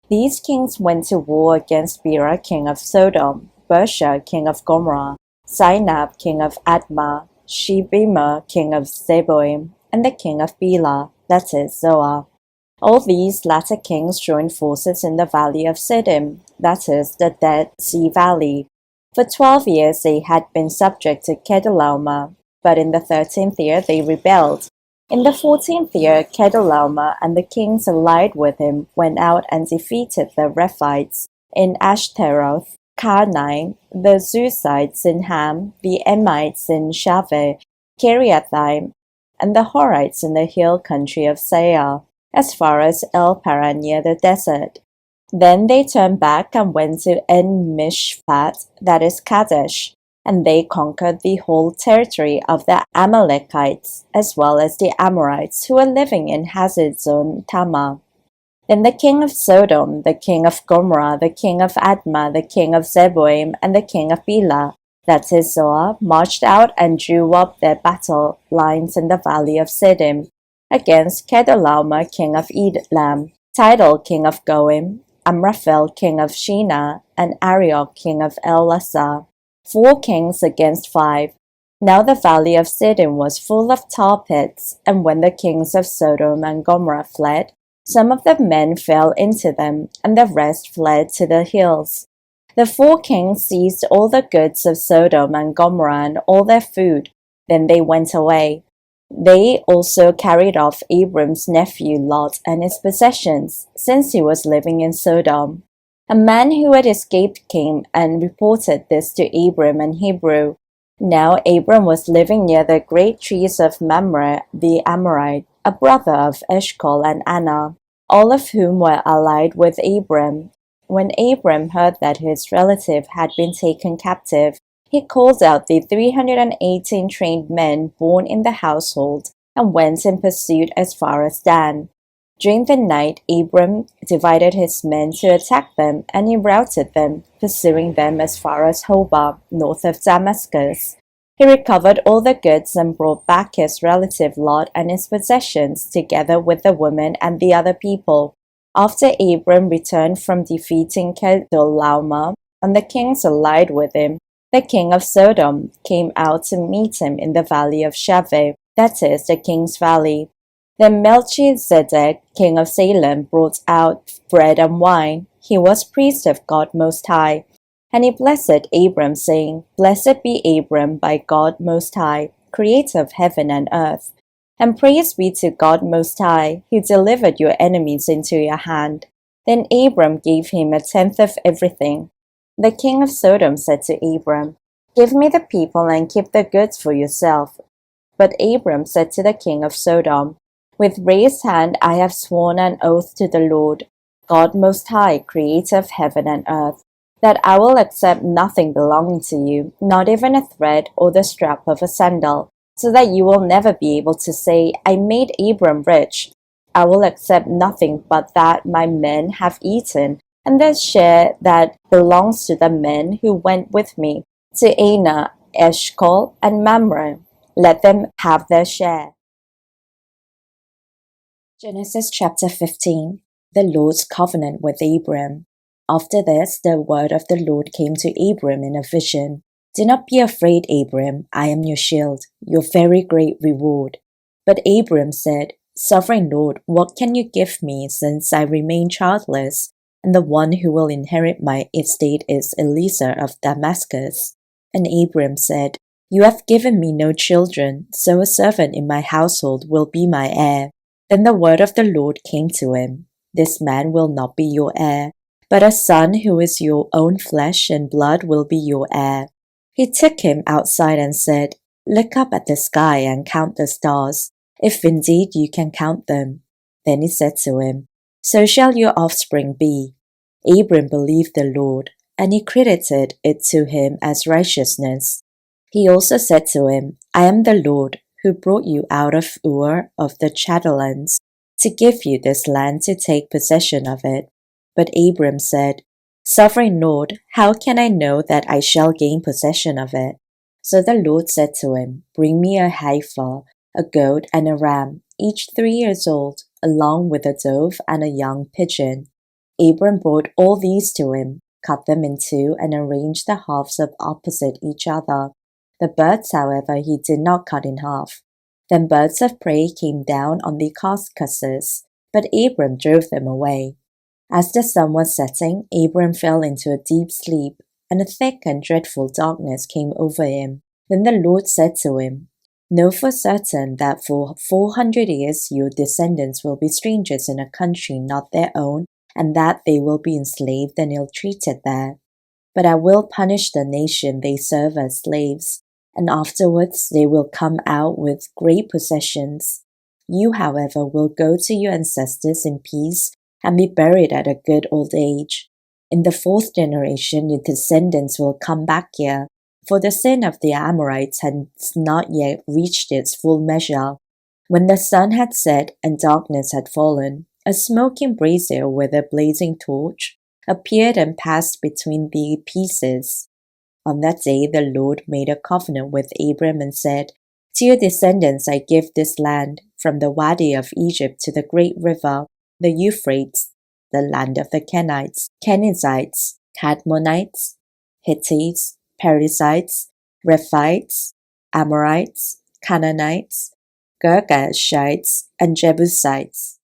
these kings went to war against Bera king of Sodom, Bersha king of Gomorrah, Sinab king of Admah, Shebemer king of Zeboim, and the king of Bela, that is, Zoar. All these latter kings joined forces in the valley of Siddim, that is, the Dead Sea Valley. For 12 years they had been subject to Kedorlaomer, but in the 13th year they rebelled. In the 14th year, Kedorlaomer and the kings allied with him went out and defeated the Rephites in Ashtaroth, Karnaim, the Zuzites in Ham, the Emites in Shaveh, Kiriathaim, and the Horites in the hill country of Seir, as far as El Paran near the desert. Then they turned back and went to En-Mishpat, that is Kadesh, and they conquered the whole territory of the Amalekites, as well as the Amorites who were living in Hazezon Tamar. Then the king of Sodom, the king of Gomorrah, the king of Admah, the king of Zeboim, and the king of Bela, that is Zoar, marched out and drew up their battle lines in the valley of Siddim, against Kedorlaomer king of Elam, Tidal king of Goim, Amraphel king of Shinar, and Arioch king of Elasar, 4 kings against 5. Now the valley of Siddim was full of tar pits, and when the kings of Sodom and Gomorrah fled, some of the men fell into them, and the rest fled to the hills. The 4 kings seized all the goods of Sodom and Gomorrah and all their food. Then they went away. They also carried off Abram's nephew Lot and his possessions, since he was living in Sodom. A man who had escaped came and reported this to Abram in Hebrew. Now Abram was living near the great trees of Mamre the Amorite, a brother of Eshcol and Anna, all of whom were allied with Abram. When Abram heard that his relative had been taken captive, he called out the 318 trained men born in the household and went in pursuit as far as Dan. During the night, Abram divided his men to attack them, and he routed them, pursuing them as far as Hobah, north of Damascus. He recovered all the goods and brought back his relative Lot and his possessions, together with the women and the other people. After Abram returned from defeating Kedorlaomer and the kings allied with him, the king of Sodom came out to meet him in the valley of Shaveh, that is, the king's valley. Then Melchizedek, king of Salem, brought out bread and wine. He was priest of God Most High. And he blessed Abram, saying, Blessed be Abram by God Most High, creator of heaven and earth. And praise be to God Most High, who delivered your enemies into your hand. Then Abram gave him 1/10 of everything. The king of Sodom said to Abram, Give me the people and keep the goods for yourself. But Abram said to the king of Sodom, With raised hand I have sworn an oath to the Lord, God Most High, creator of heaven and earth, that I will accept nothing belonging to you, not even a thread or the strap of a sandal, so that you will never be able to say, I made Abram rich. I will accept nothing but that my men have eaten, and the share that belongs to the men who went with me, to Anah, Eshcol, and Mamre. Let them have their share. Genesis chapter 15. The Lord's covenant with Abram. After this, the word of the Lord came to Abram in a vision. Do not be afraid, Abram. I am your shield, your very great reward. But Abram said, Sovereign Lord, what can you give me, since I remain childless, and the one who will inherit my estate is Eliezer of Damascus? And Abram said, You have given me no children, so a servant in my household will be my heir. Then the word of the Lord came to him, This man will not be your heir, but a son who is your own flesh and blood will be your heir. He took him outside and said, Look up at the sky and count the stars, if indeed you can count them. Then he said to him, So shall your offspring be. Abram believed the Lord, and he credited it to him as righteousness. He also said to him, I am the Lord, who brought you out of Ur of the Chaldeans, to give you this land to take possession of it. But Abram said, Sovereign Lord, how can I know that I shall gain possession of it? So the Lord said to him, Bring me a heifer, a goat, and a ram, each 3 years old, along with a dove and a young pigeon. Abram brought all these to him, cut them in two, and arranged the halves opposite each other. The birds, however, he did not cut in half. Then birds of prey came down on the carcasses, but Abram drove them away. As the sun was setting, Abram fell into a deep sleep, and a thick and dreadful darkness came over him. Then the Lord said to him, Know for certain that for 400 years your descendants will be strangers in a country not their own, and that they will be enslaved and ill-treated there. But I will punish the nation they serve as slaves, and afterwards they will come out with great possessions. You, however, will go to your ancestors in peace and be buried at a good old age. In the fourth generation, your descendants will come back here, for the sin of the Amorites has not yet reached its full measure. When the sun had set and darkness had fallen, a smoking brazier with a blazing torch appeared and passed between the pieces. On that day the Lord made a covenant with Abram and said, "To your descendants I give this land, from the Wadi of Egypt to the great river, the Euphrates, the land of the Kenites, Kenizzites, Kadmonites, Hittites, Perizzites, Rephites, Amorites, Canaanites, Girgashites, and Jebusites."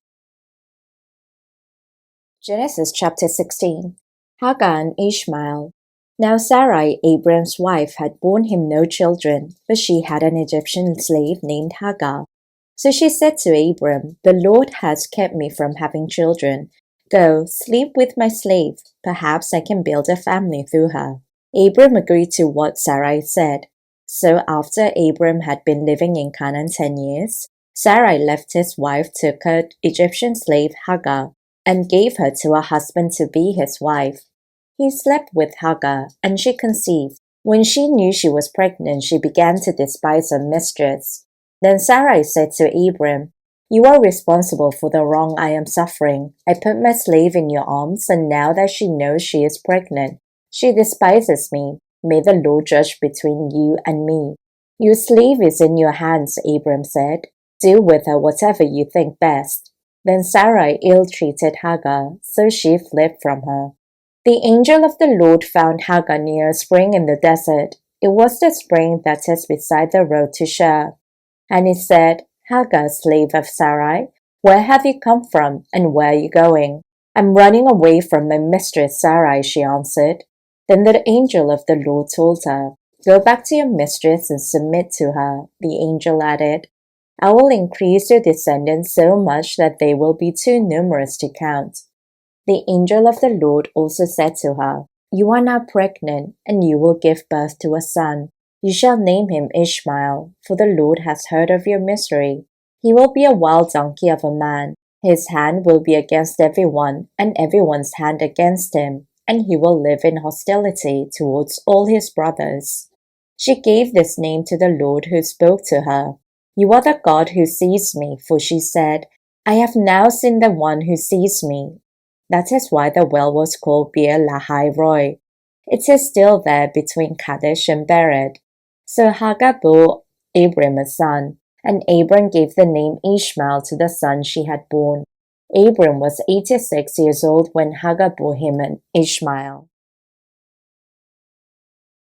Genesis chapter 16. Hagar and Ishmael. Now Sarai, Abram's wife, had borne him no children, but she had an Egyptian slave named Hagar. So she said to Abram, "The Lord has kept me from having children. Go, sleep with my slave. Perhaps I can build a family through her." Abram agreed to what Sarai said. So after Abram had been living in Canaan 10 years, Sarai left his wife, took her Egyptian slave Hagar, and gave her to her husband to be his wife. He slept with Hagar, and she conceived. When she knew she was pregnant, she began to despise her mistress. Then Sarai said to Abram, "You are responsible for the wrong I am suffering. I put my slave in your arms, and now that she knows she is pregnant, she despises me. May the Lord judge between you and me." "Your slave is in your hands," Abram said. "Do with her whatever you think best." Then Sarai ill-treated Hagar, so she fled from her. The angel of the Lord found Hagar near a spring in the desert. It was the spring that is beside the road to Shur. And he said, "Hagar, slave of Sarai, where have you come from, and where are you going?" "I'm running away from my mistress Sarai," she answered. Then the angel of the Lord told her, "Go back to your mistress and submit to her." The angel added, "I will increase your descendants so much that they will be too numerous to count." The angel of the Lord also said to her, "You are now pregnant, and you will give birth to a son. You shall name him Ishmael, for the Lord has heard of your misery. He will be a wild donkey of a man. His hand will be against everyone, and everyone's hand against him, and he will live in hostility towards all his brothers." She gave this name to the Lord who spoke to her. "You are the God who sees me," for she said, "I have now seen the one who sees me." That is why the well was called Beer Lahai Roi. It is still there between Kadesh and Bered. So Hagar bore Abram a son, and Abram gave the name Ishmael to the son she had born. Abram was 86 years old when Hagar bore him an Ishmael.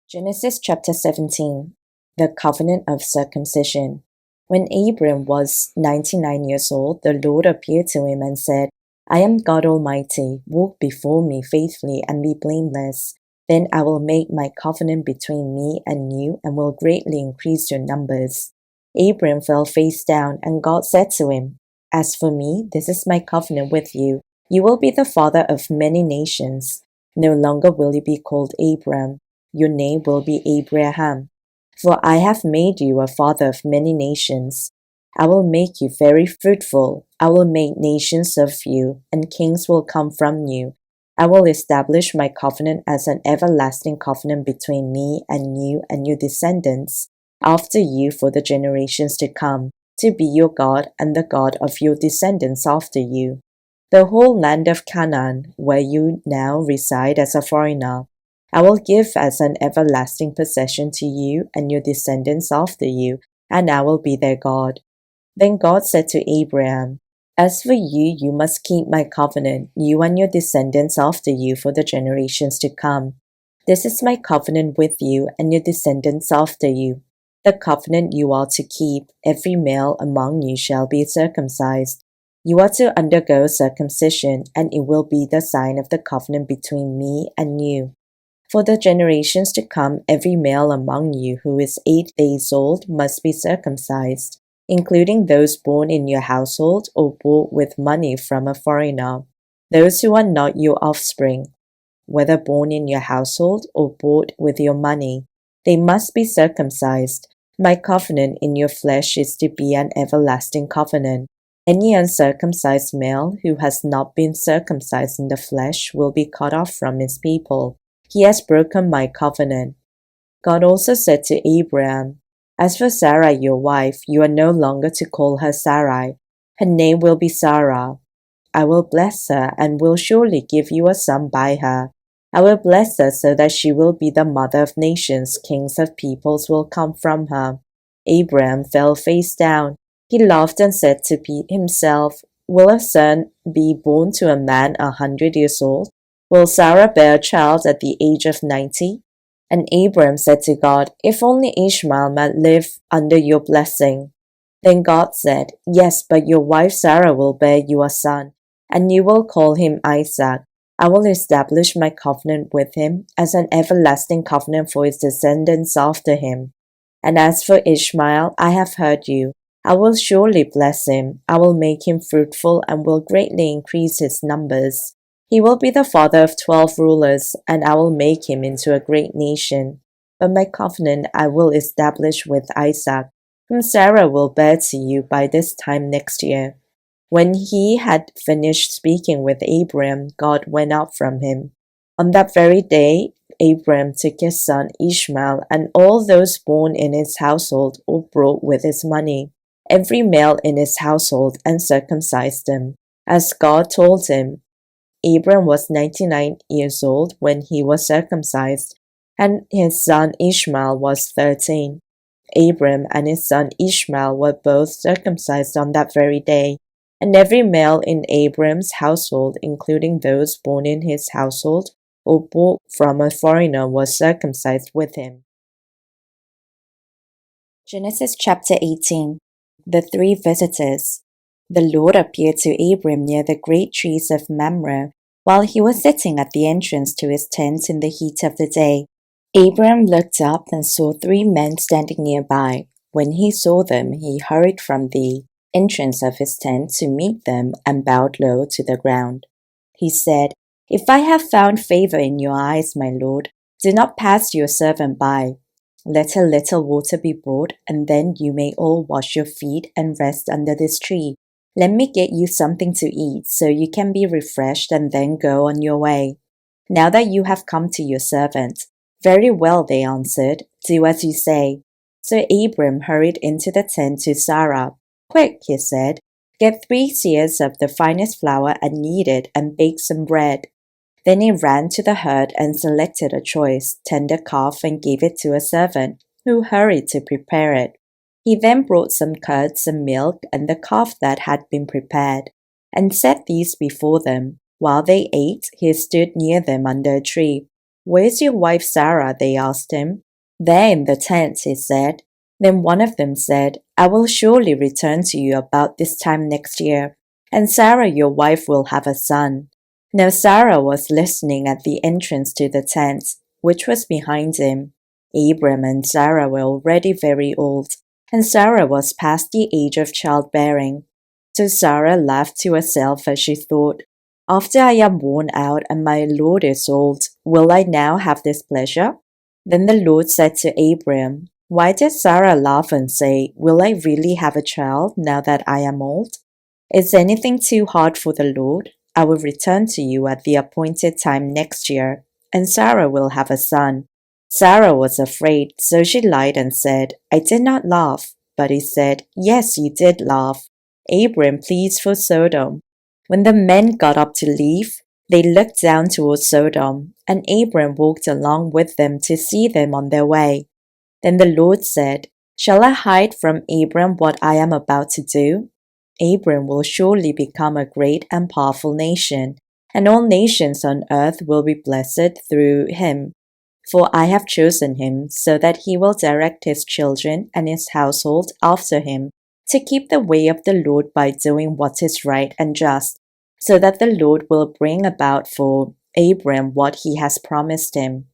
Genesis chapter 17. The covenant of circumcision. When Abram was 99 years old, the Lord appeared to him and said, "I am God Almighty. Walk before me faithfully and be blameless. Then I will make my covenant between me and you and will greatly increase your numbers." Abram fell face down, and God said to him, "As for me, this is my covenant with you. You will be the father of many nations. No longer will you be called Abram. Your name will be Abraham. For I have made you a father of many nations. I will make you very fruitful. I will make nations of you, and kings will come from you. I will establish my covenant as an everlasting covenant between me and your descendants after you for the generations to come, to be your God and the God of your descendants after you. The whole land of Canaan, where you now reside as a foreigner, I will give as an everlasting possession to you and your descendants after you, and I will be their God." Then God said to Abraham, "As for you, you must keep my covenant, you and your descendants after you for the generations to come. This is my covenant with you and your descendants after you. The covenant you are to keep, every male among you shall be circumcised. You are to undergo circumcision, and it will be the sign of the covenant between me and you. For the generations to come, every male among you who is 8 days old must be circumcised, including those born in your household or bought with money from a foreigner, those who are not your offspring, whether born in your household or bought with your money. They must be circumcised. My covenant in your flesh is to be an everlasting covenant. Any uncircumcised male who has not been circumcised in the flesh will be cut off from his people. He has broken my covenant. God also said to Abraham, As for Sarah your wife, you are no longer to call her Sarai. Her name will be Sarah. I will bless her and will surely give you a son by her. I will bless her so that she will be the mother of nations. Kings of peoples will come from her. Abraham fell face down. He laughed and said to himself, Will a son be born to a man 100 years old? Will Sarah bear a child at the age of 90? And Abraham said to God, If only Ishmael might live under your blessing. Then God said, Yes, but your wife Sarah will bear you a son, and you will call him Isaac. I will establish my covenant with him as an everlasting covenant for his descendants after him. And as for Ishmael, I have heard you. I will surely bless him. I will make him fruitful and will greatly increase his numbers. He will be the father of 12 rulers, and I will make him into a great nation. But my covenant I will establish with Isaac, whom Sarah will bear to you by this time next year. When he had finished speaking with Abram, God went out from him. On that very day, Abram took his son Ishmael and all those born in his household or brought with his money, every male in his household, and circumcised them, as God told him. Abram was 99 years old when he was circumcised, and his son Ishmael was 13. Abram and his son Ishmael were both circumcised on that very day, and every male in Abram's household, including those born in his household or bought from a foreigner, was circumcised with him. Genesis chapter 18. The three visitors. The Lord appeared to Abram near the great trees of Mamre, while he was sitting at the entrance to his tent in the heat of the day. Abram looked up and saw 3 men standing nearby. When he saw them, he hurried from the entrance of his tent to meet them and bowed low to the ground. He said, If I have found favor in your eyes, my lord, do not pass your servant by. Let a little water be brought, and then you may all wash your feet and rest under this tree. Let me get you something to eat, so you can be refreshed and then go on your way. Now that you have come to your servant. Very well, they answered. Do as you say. So Abram hurried into the tent to Sarah. Quick, he said. Get 3 seahs of the finest flour and knead it and bake some bread. Then he ran to the herd and selected a choice, tender calf and gave it to a servant, who hurried to prepare it. He then brought some curds and milk and the calf that had been prepared, and set these before them. While they ate, he stood near them under a tree. Where's your wife Sarah? They asked him. There in the tent, he said. Then one of them said, I will surely return to you about this time next year, and Sarah your wife will have a son. Now Sarah was listening at the entrance to the tent, which was behind him. Abram and Sarah were already very old, and Sarah was past the age of childbearing. So Sarah laughed to herself as she thought, After I am worn out and my Lord is old, will I now have this pleasure? Then the Lord said to Abram, Why did Sarah laugh and say, Will I really have a child now that I am old? Is anything too hard for the Lord? I will return to you at the appointed time next year, and Sarah will have a son. Sarah was afraid, so she lied and said, I did not laugh. But he said, Yes, you did laugh. Abram pleads for Sodom. When the men got up to leave, they looked down towards Sodom, and Abram walked along with them to see them on their way. Then the Lord said, Shall I hide from Abram what I am about to do? Abram will surely become a great and powerful nation, and all nations on earth will be blessed through him. For I have chosen him, so that he will direct his children and his household after him, to keep the way of the Lord by doing what is right and just, so that the Lord will bring about for Abram what he has promised him.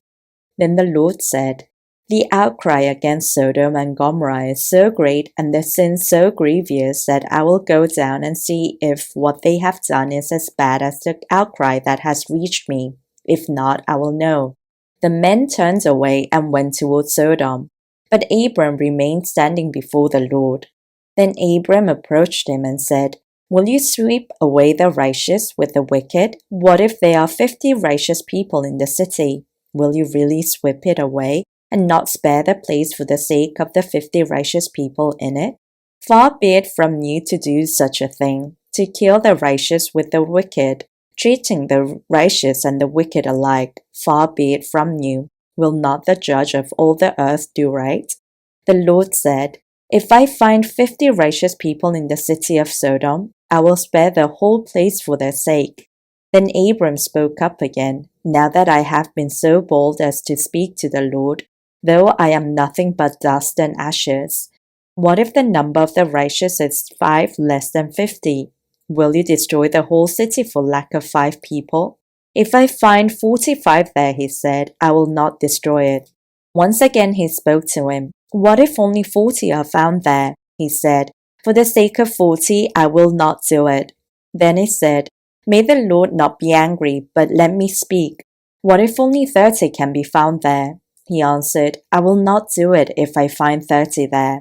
Then the Lord said, The outcry against Sodom and Gomorrah is so great and the sin so grievous that I will go down and see if what they have done is as bad as the outcry that has reached me. If not, I will know. The men turned away and went towards Sodom, but Abram remained standing before the Lord. Then Abram approached him and said, Will you sweep away the righteous with the wicked? What if there are 50 righteous people in the city? Will you really sweep it away and not spare the place for the sake of the 50 righteous people in it? Far be it from you to do such a thing, to kill the righteous with the wicked, treating the righteous and the wicked alike. Far be it from you. Will not the judge of all the earth do right? The Lord said, if I find 50 righteous people in the city of Sodom, I will spare the whole place for their sake. Then Abram spoke up again, now that I have been so bold as to speak to the Lord, though I am nothing but dust and ashes. What if the number of the righteous is 5 less than 50? Will you destroy the whole city for lack of 5 people? If I find 45 there, he said, I will not destroy it. Once again he spoke to him. What if only 40 are found there? He said, for the sake of 40, I will not do it. Then he said, may the Lord not be angry, but let me speak. What if only 30 can be found there? He answered, I will not do it if I find 30 there.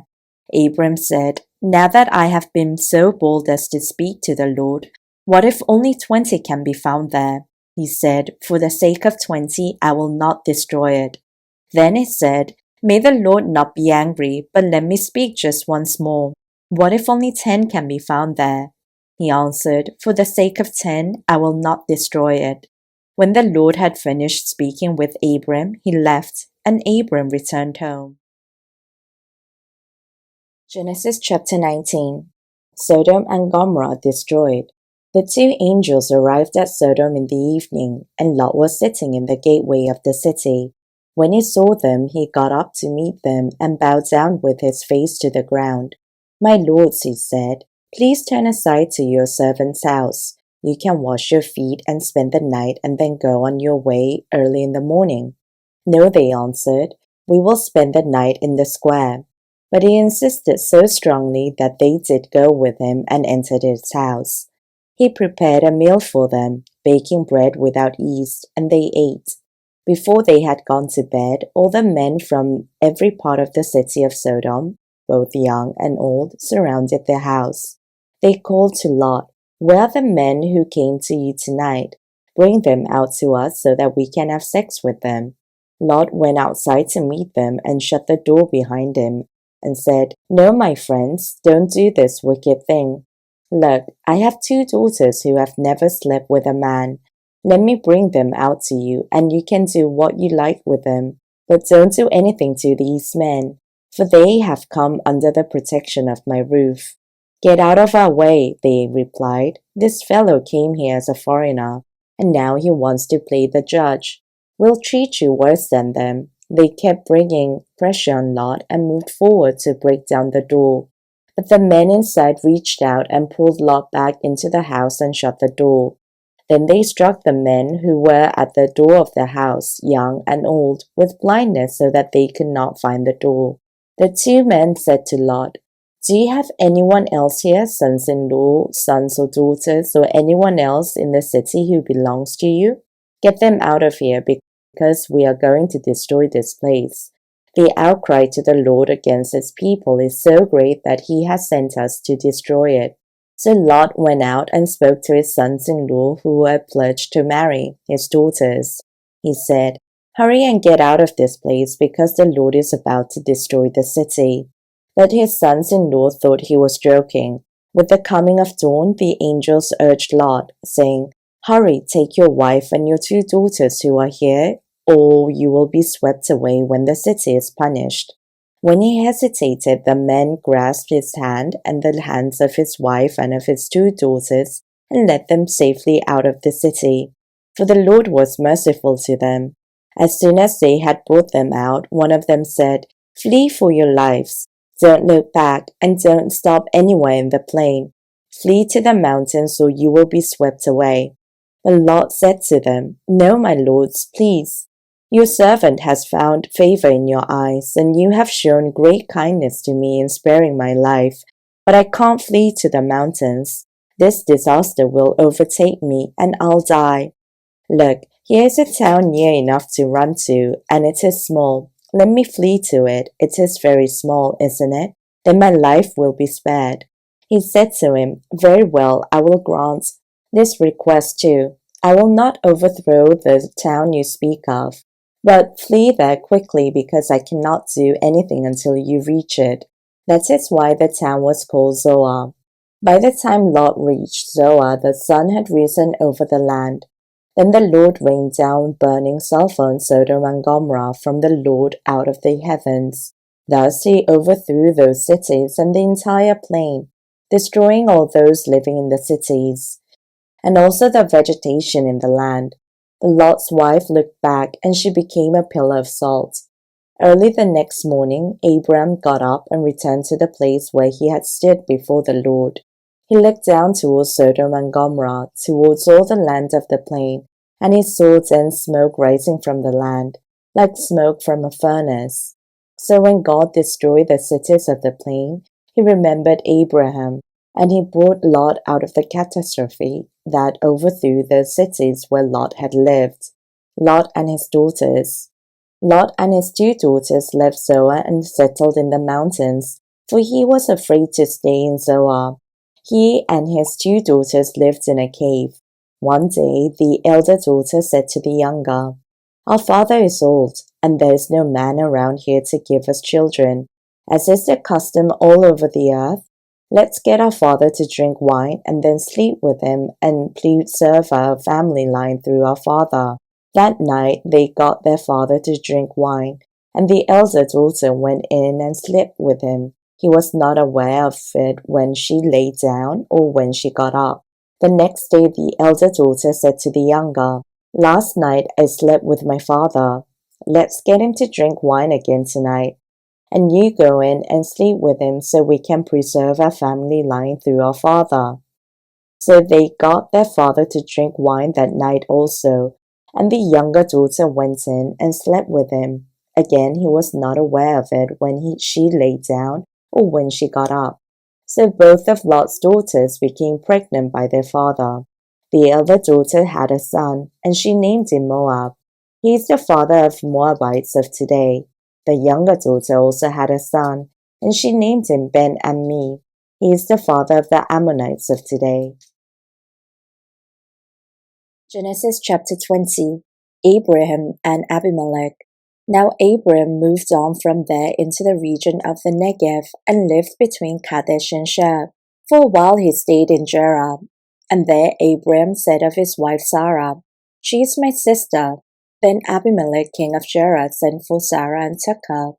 Abram said, now that I have been so bold as to speak to the Lord, what if only 20 can be found there? He said, for the sake of 20, I will not destroy it. Then he said, may the Lord not be angry, but let me speak just once more. What if only 10 can be found there? He answered, for the sake of 10, I will not destroy it. When the Lord had finished speaking with Abram, he left, and Abram returned home. Genesis chapter 19. Sodom and Gomorrah destroyed. The 2 angels arrived at Sodom in the evening, and Lot was sitting in the gateway of the city. When he saw them, he got up to meet them and bowed down with his face to the ground. My lords, he said, please turn aside to your servant's house. You can wash your feet and spend the night and then go on your way early in the morning. No, they answered, we will spend the night in the square. But he insisted so strongly that they did go with him and entered his house. He prepared a meal for them, baking bread without yeast, and they ate. Before they had gone to bed, all the men from every part of the city of Sodom, both young and old, surrounded their house. They called to Lot, where are the men who came to you tonight? Bring them out to us so that we can have sex with them. Lot went outside to meet them and shut the door behind him and said, no, my friends, don't do this wicked thing. Look, I have 2 daughters who have never slept with a man. Let me bring them out to you, and you can do what you like with them. But don't do anything to these men, for they have come under the protection of my roof. Get out of our way, they replied. This fellow came here as a foreigner, and now he wants to play the judge. We'll treat you worse than them. They kept bringing pressure on Lot and moved forward to break down the door. But the men inside reached out and pulled Lot back into the house and shut the door. Then they struck the men who were at the door of the house, young and old, with blindness so that they could not find the door. The 2 men said to Lot, do you have anyone else here, sons-in-law, sons or daughters, or anyone else in the city who belongs to you? Get them out of here, because we are going to destroy this place. The outcry to the Lord against his people is so great that he has sent us to destroy it. So Lot went out and spoke to his sons-in-law who were pledged to marry his daughters. He said, hurry and get out of this place, because the Lord is about to destroy the city. But his sons-in-law thought he was joking. With the coming of dawn, the angels urged Lot, saying, hurry, take your wife and your 2 daughters who are here, or you will be swept away when the city is punished. When he hesitated, the men grasped his hand and the hands of his wife and of his 2 daughters and led them safely out of the city, for the Lord was merciful to them. As soon as they had brought them out, one of them said, flee for your lives. Don't look back and don't stop anywhere in the plain. Flee to the mountains or you will be swept away. But Lot said to them, no, my lords, please. Your servant has found favor in your eyes, and you have shown great kindness to me in sparing my life. But I can't flee to the mountains. This disaster will overtake me, and I'll die. Look, here is a town near enough to run to, and it is small. Let me flee to it. It is very small, isn't it? Then my life will be spared. He said to him, "Very well, I will grant this request too. I will not overthrow the town you speak of, but flee there quickly because I cannot do anything until you reach it." That is why the town was called Zoar. By the time Lot reached Zoar, the sun had risen over the land. Then the Lord rained down burning sulfur on Sodom and Gomorrah from the Lord out of the heavens. Thus he overthrew those cities and the entire plain, destroying all those living in the cities, and also the vegetation in the land. But Lot's wife looked back, and she became a pillar of salt. Early the next morning, Abram got up and returned to the place where he had stood before the Lord. He looked down towards Sodom and Gomorrah, towards all the land of the plain, and he saw dense smoke rising from the land, like smoke from a furnace. So when God destroyed the cities of the plain, he remembered Abraham, and he brought Lot out of the catastrophe that overthrew the cities where Lot had lived. Lot and his daughters. Lot and his 2 daughters left Zoar and settled in the mountains, for he was afraid to stay in Zoar. He and his 2 daughters lived in a cave. One day the elder daughter said to the younger, "Our father is old, and there is no man around here to give us children, as is the custom all over the earth. Let's get our father to drink wine and then sleep with him and preserve our family line through our father." That night they got their father to drink wine, and the elder daughter went in and slept with him. He was not aware of it when she lay down or when she got up. The next day the elder daughter said to the younger, "Last night I slept with my father. Let's get him to drink wine again tonight, and you go in and sleep with him so we can preserve our family line through our father." So they got their father to drink wine that night also, and the younger daughter went in and slept with him. Again he was not aware of it when she lay down or when she got up. So both of Lot's daughters became pregnant by their father. The elder daughter had a son, and she named him Moab. He is the father of Moabites of today. The younger daughter also had a son, and she named him Ben-Ammi. He is the father of the Ammonites of today. Genesis chapter 20. Abraham and Abimelech. Now Abram moved on from there into the region of the Negev and lived between Kadesh and Shur. For a while he stayed in Gerar, and there Abram said of his wife Sarah, "She is my sister." Then Abimelech king of Gerar sent for Sarah and took her.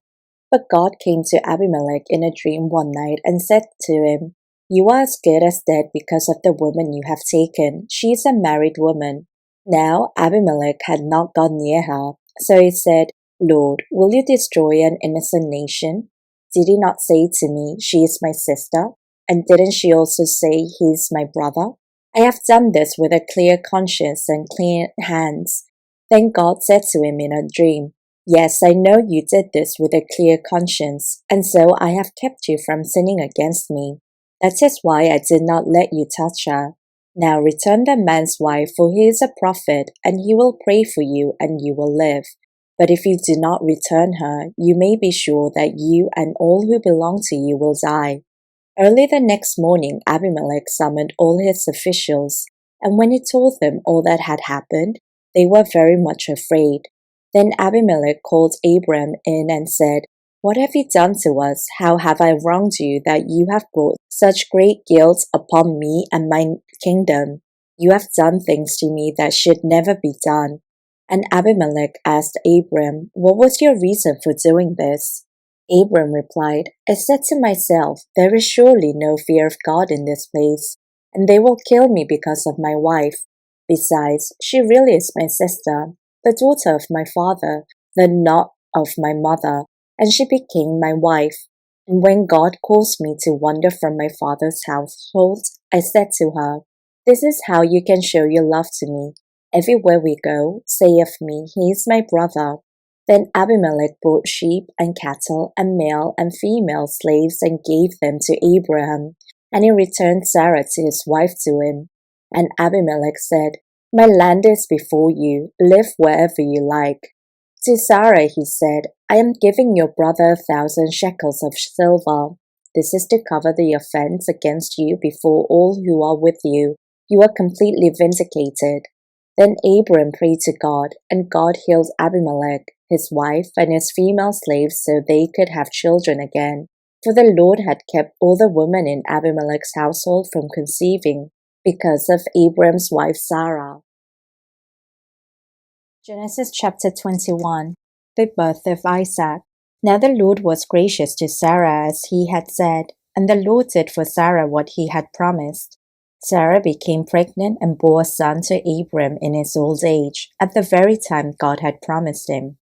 But God came to Abimelech in a dream one night and said to him, "You are as good as dead because of the woman you have taken. She is a married woman." Now Abimelech had not gone near her, so he said, "Lord, will you destroy an innocent nation? Did he not say to me, 'She is my sister'? And didn't she also say, 'He is my brother'? I have done this with a clear conscience and clean hands." Then God said to him in a dream, "Yes, I know you did this with a clear conscience, and so I have kept you from sinning against me. That is why I did not let you touch her. Now return the man's wife, for he is a prophet, and he will pray for you, and you will live. But if you do not return her, you may be sure that you and all who belong to you will die." Early the next morning Abimelech summoned all his officials, and when he told them all that had happened, they were very much afraid. Then Abimelech called Abram in and said, "What have you done to us? How have I wronged you that you have brought such great guilt upon me and my kingdom? You have done things to me that should never be done." And Abimelech asked Abram, "What was your reason for doing this?" Abram replied, "I said to myself, 'There is surely no fear of God in this place, and they will kill me because of my wife. Besides, she really is my sister, the daughter of my father, though not of my mother, and she became my wife.' And when God caused me to wander from my father's household, I said to her, 'This is how you can show your love to me. Everywhere we go, say of me, he is my brother.' Then Abimelech brought sheep and cattle and male and female slaves and gave them to Abraham, and he returned Sarah to his wife to him. And Abimelech said, 'My land is before you, live wherever you like.' To Sarah he said, 'I am giving your brother 1,000 shekels of silver.' This is to cover the offense against you before all who are with you. You are completely vindicated." Then Abram prayed to God, and God healed Abimelech, his wife, and his female slaves so they could have children again. For the Lord had kept all the women in Abimelech's household from conceiving because of Abram's wife Sarah. Genesis chapter 21. The birth of Isaac. Now the Lord was gracious to Sarah as he had said, and the Lord did for Sarah what he had promised. Sarah became pregnant and bore a son to Abram in his old age, at the very time God had promised him.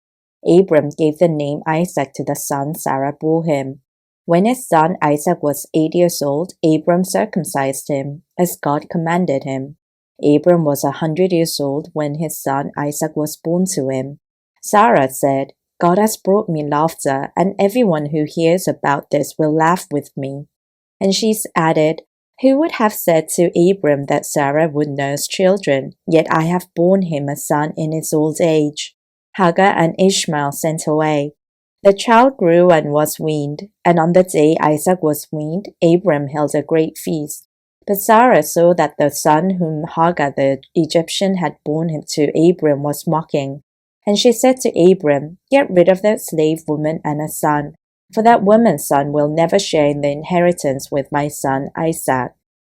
Abram gave the name Isaac to the son Sarah bore him. When his son Isaac was 8 years old, Abram circumcised him, as God commanded him. Abram was 100 years old when his son Isaac was born to him. Sarah said, "God has brought me laughter, and everyone who hears about this will laugh with me." And she added, "Who would have said to Abram that Sarah would nurse children? Yet I have borne him a son in his old age." Hagar and Ishmael sent away. The child grew and was weaned, and on the day Isaac was weaned, Abram held a great feast. But Sarah saw that the son whom Hagar the Egyptian had borne to Abram was mocking. And she said to Abram, "Get rid of that slave woman and her son, for that woman's son will never share in the inheritance with my son Isaac."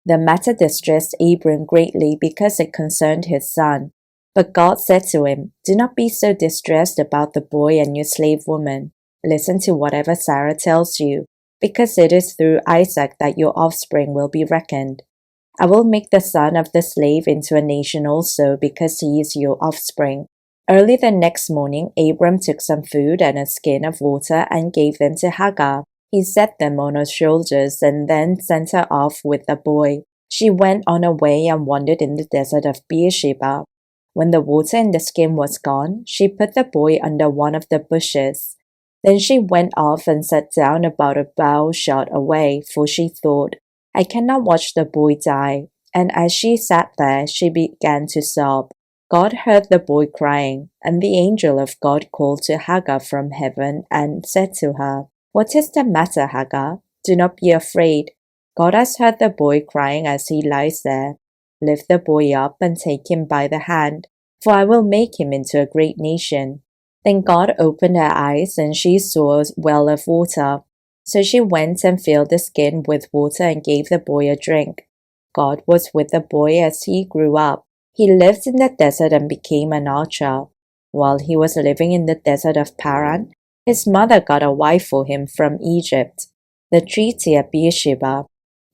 The matter distressed Abram greatly because it concerned his son. But God said to him, "Do not be so distressed about the boy and your slave woman. Listen to whatever Sarah tells you, because it is through Isaac that your offspring will be reckoned. I will make the son of the slave into a nation also, because he is your offspring." Early the next morning, Abram took some food and a skin of water and gave them to Hagar. He set them on her shoulders and then sent her off with the boy. She went on her way and wandered in the desert of Beersheba. When the water in the skin was gone, she put the boy under one of the bushes. Then she went off and sat down about a bow shot away, for she thought, "I cannot watch the boy die." And as she sat there, she began to sob. God heard the boy crying, and the angel of God called to Hagar from heaven and said to her, "What is the matter, Hagar? Do not be afraid. God has heard the boy crying as he lies there. Lift the boy up and take him by the hand, for I will make him into a great nation." Then God opened her eyes, and she saw a well of water. So she went and filled the skin with water and gave the boy a drink. God was with the boy as he grew up. He lived in the desert and became an archer. While he was living in the desert of Paran, his mother got a wife for him from Egypt, the treaty at Beersheba.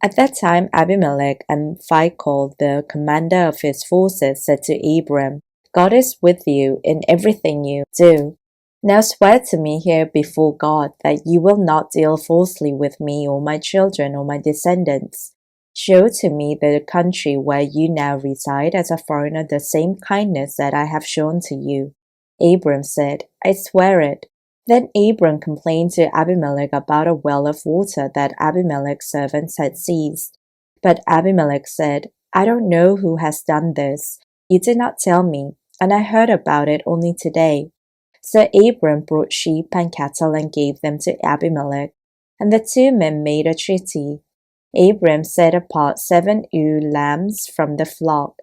At that time Abimelech and Phicol, the commander of his forces, said to Abram, "God is with you in everything you do. Now swear to me here before God that you will not deal falsely with me or my children or my descendants. Show to me the country where you now reside as a foreigner the same kindness that I have shown to you." Abram said, "I swear it." Then Abram complained to Abimelech about a well of water that Abimelech's servants had seized. But Abimelech said, "I don't know who has done this. You did not tell me, and I heard about it only today." So Abram brought sheep and cattle and gave them to Abimelech, and the two men made a treaty. Abram set apart 7 ewe lambs from the flock.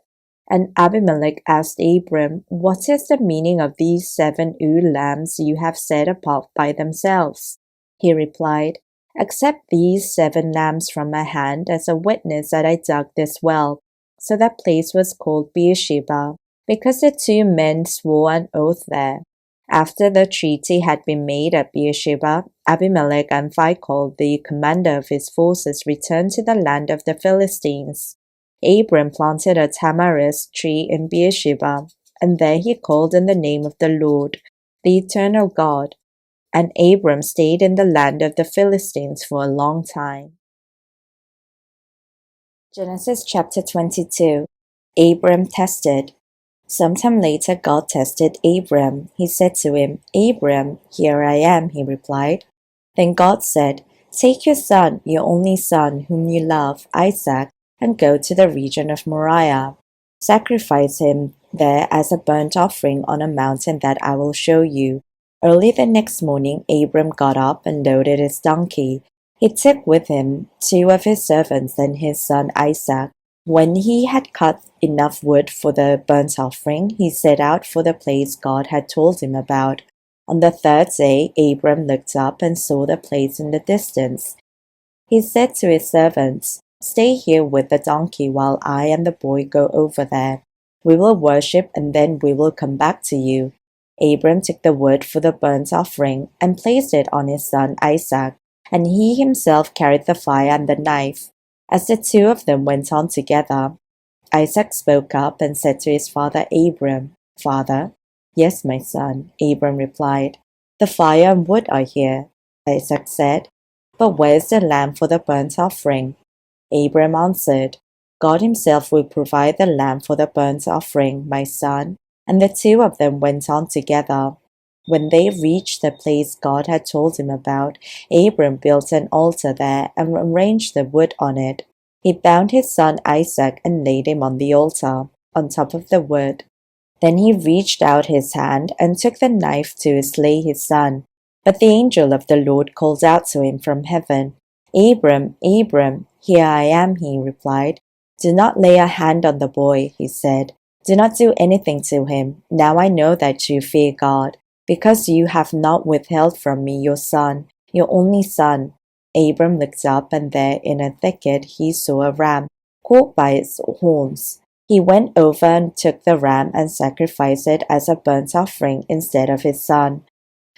And Abimelech asked Abram, "What is the meaning of these 7 ewe lambs you have set apart by themselves?" He replied, "Accept these 7 lambs from my hand as a witness that I dug this well." So that place was called Beersheba, because the two men swore an oath there. After the treaty had been made at Beersheba, Abimelech and Phicol, the commander of his forces, returned to the land of the Philistines. Abram planted a tamarisk tree in Beersheba, and there he called on the name of the Lord, the eternal God. And Abram stayed in the land of the Philistines for a long time. Genesis chapter 22. Abram tested. Sometime later God tested Abram. He said to him, "Abram, here I am," he replied. Then God said, "Take your son, your only son, whom you love, Isaac, and go to the region of Moriah. Sacrifice him there as a burnt offering on a mountain that I will show you." Early the next morning Abram got up and loaded his donkey, He took with him 2 of his servants and his son Isaac. When he had cut enough wood for the burnt offering, he set out for the place God had told him about. On the 3rd day, Abram looked up and saw the place in the distance. He said to his servants, "Stay here with the donkey while I and the boy go over there. We will worship and then we will come back to you." Abram took the wood for the burnt offering and placed it on his son Isaac, and he himself carried the fire and the knife. As the 2 of them went on together, Isaac spoke up and said to his father Abram, "Father?" "Yes, my son," Abram replied. "The fire and wood are here," Isaac said. "But where's the lamb for the burnt offering?" Abram answered, "God himself will provide the lamb for the burnt offering, my son." And the 2 of them went on together. When they reached the place God had told him about, Abram built an altar there and arranged the wood on it. He bound his son Isaac and laid him on the altar, on top of the wood. Then he reached out his hand and took the knife to slay his son. But the angel of the Lord called out to him from heaven, "Abram, Abram." "Here I am," he replied. "Do not lay a hand on the boy," he said. "Do not do anything to him. Now I know that you fear God, because you have not withheld from me your son, your only son." Abram looked up, and there in a thicket he saw a ram, caught by its horns. He went over and took the ram and sacrificed it as a burnt offering instead of his son.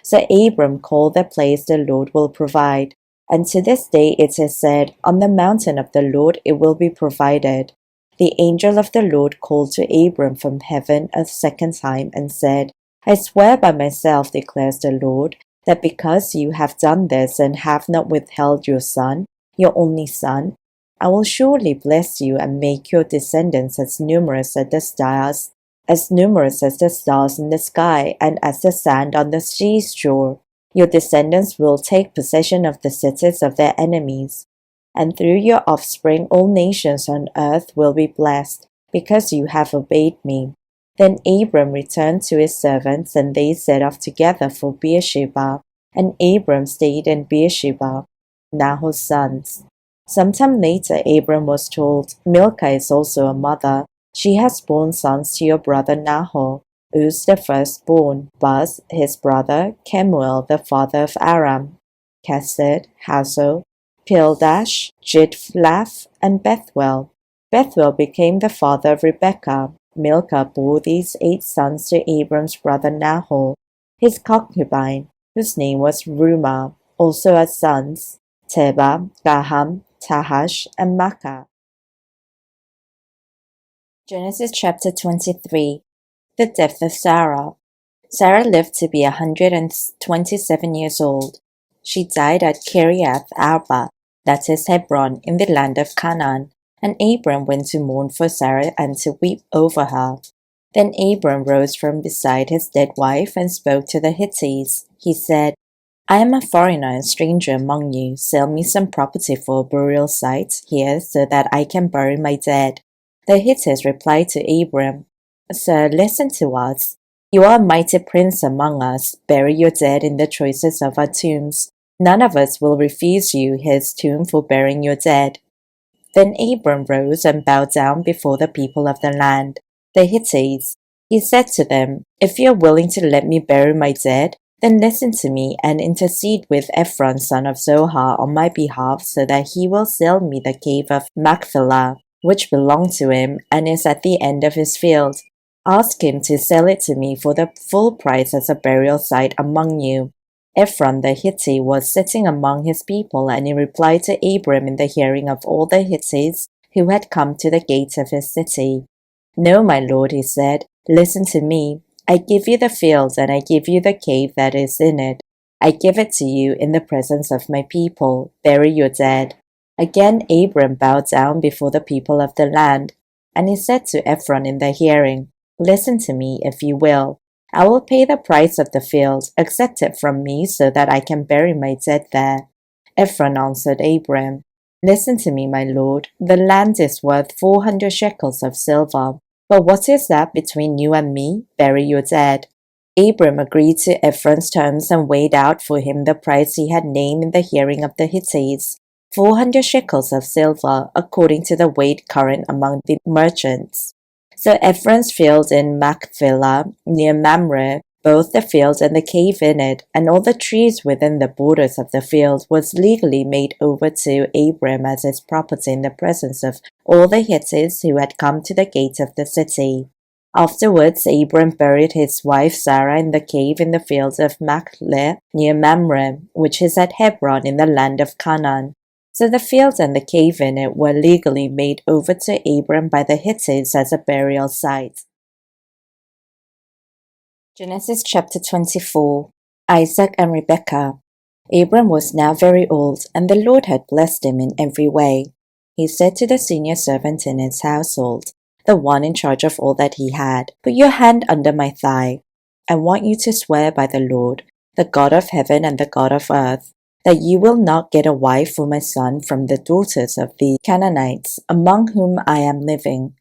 So Abram called the place "The Lord will provide." And to this day it is said, "On the mountain of the Lord it will be provided." The angel of the Lord called to Abram from heaven a second time and said, "I swear by myself, declares the Lord, that because you have done this and have not withheld your son, your only son, I will surely bless you and make your descendants as numerous as the stars, in the sky and as the sand on the seashore. Your descendants will take possession of the cities of their enemies, and through your offspring all nations on earth will be blessed, because you have obeyed me." Then Abram returned to his servants, and they set off together for Beersheba, and Abram stayed in Beersheba. Nahor's sons. Sometime later Abram was told, "Milcah is also a mother. She has borne sons to your brother Nahor, Uz the firstborn, Buz his brother, Kemuel the father of Aram, Kesed, Hazo, Pildash, Jidlaph, and Bethuel." Bethuel became the father of Rebekah. Milcah bore these 8 sons to Abram's brother Nahor, his concubine, whose name was Reumah. Also as sons, Tebah, Gaham, Tahash, and Makkah. Genesis chapter 23. The death of Sarah. Sarah lived to be 127 years old. She died at Kiriath Arba, that is Hebron, in the land of Canaan, and Abram went to mourn for Sarah and to weep over her. Then Abram rose from beside his dead wife and spoke to the Hittites. He said, "I am a foreigner and stranger among you. Sell me some property for a burial site here so that I can bury my dead." The Hittites replied to Abram, "Sir, listen to us. You are a mighty prince among us. Bury your dead in the choicest of our tombs. None of us will refuse you his tomb for burying your dead." Then Abram rose and bowed down before the people of the land, the Hittites. He said to them, "If you are willing to let me bury my dead, then listen to me and intercede with Ephron son of Zohar on my behalf so that he will sell me the cave of Machpelah, which belonged to him and is at the end of his field. Ask him to sell it to me for the full price as a burial site among you." Ephron the Hittite was sitting among his people, and he replied to Abram in the hearing of all the Hittites who had come to the gates of his city. "No, my lord," he said, "listen to me. I give you the field, and I give you the cave that is in it. I give it to you in the presence of my people. Bury your dead." Again Abram bowed down before the people of the land, and he said to Ephron in the hearing, "Listen to me, if you will. I will pay the price of the field. Accept it from me so that I can bury my dead there." Ephron answered Abram, "Listen to me, my lord. The land is worth 400 shekels of silver. But what is that between you and me? Bury your dead." Abram agreed to Ephron's terms and weighed out for him the price he had named in the hearing of the Hittites, 400 shekels of silver, according to the weight current among the merchants. So Ephron's field in Machpelah, near Mamre, both the field and the cave in it, and all the trees within the borders of the field, was legally made over to Abram as his property in the presence of all the Hittites who had come to the gate of the city. Afterwards, Abram buried his wife Sarah in the cave in the fields of Machpelah near Mamre, which is at Hebron in the land of Canaan. So the field and the cave in it were legally made over to Abram by the Hittites as a burial site. Genesis chapter 24. Isaac and Rebekah. Abram was now very old, and the Lord had blessed him in every way. He said to the senior servant in his household, the one in charge of all that he had, "Put your hand under my thigh. I want you to swear by the Lord, the God of heaven and the God of earth, that you will not get a wife for my son from the daughters of the Canaanites, among whom I am living,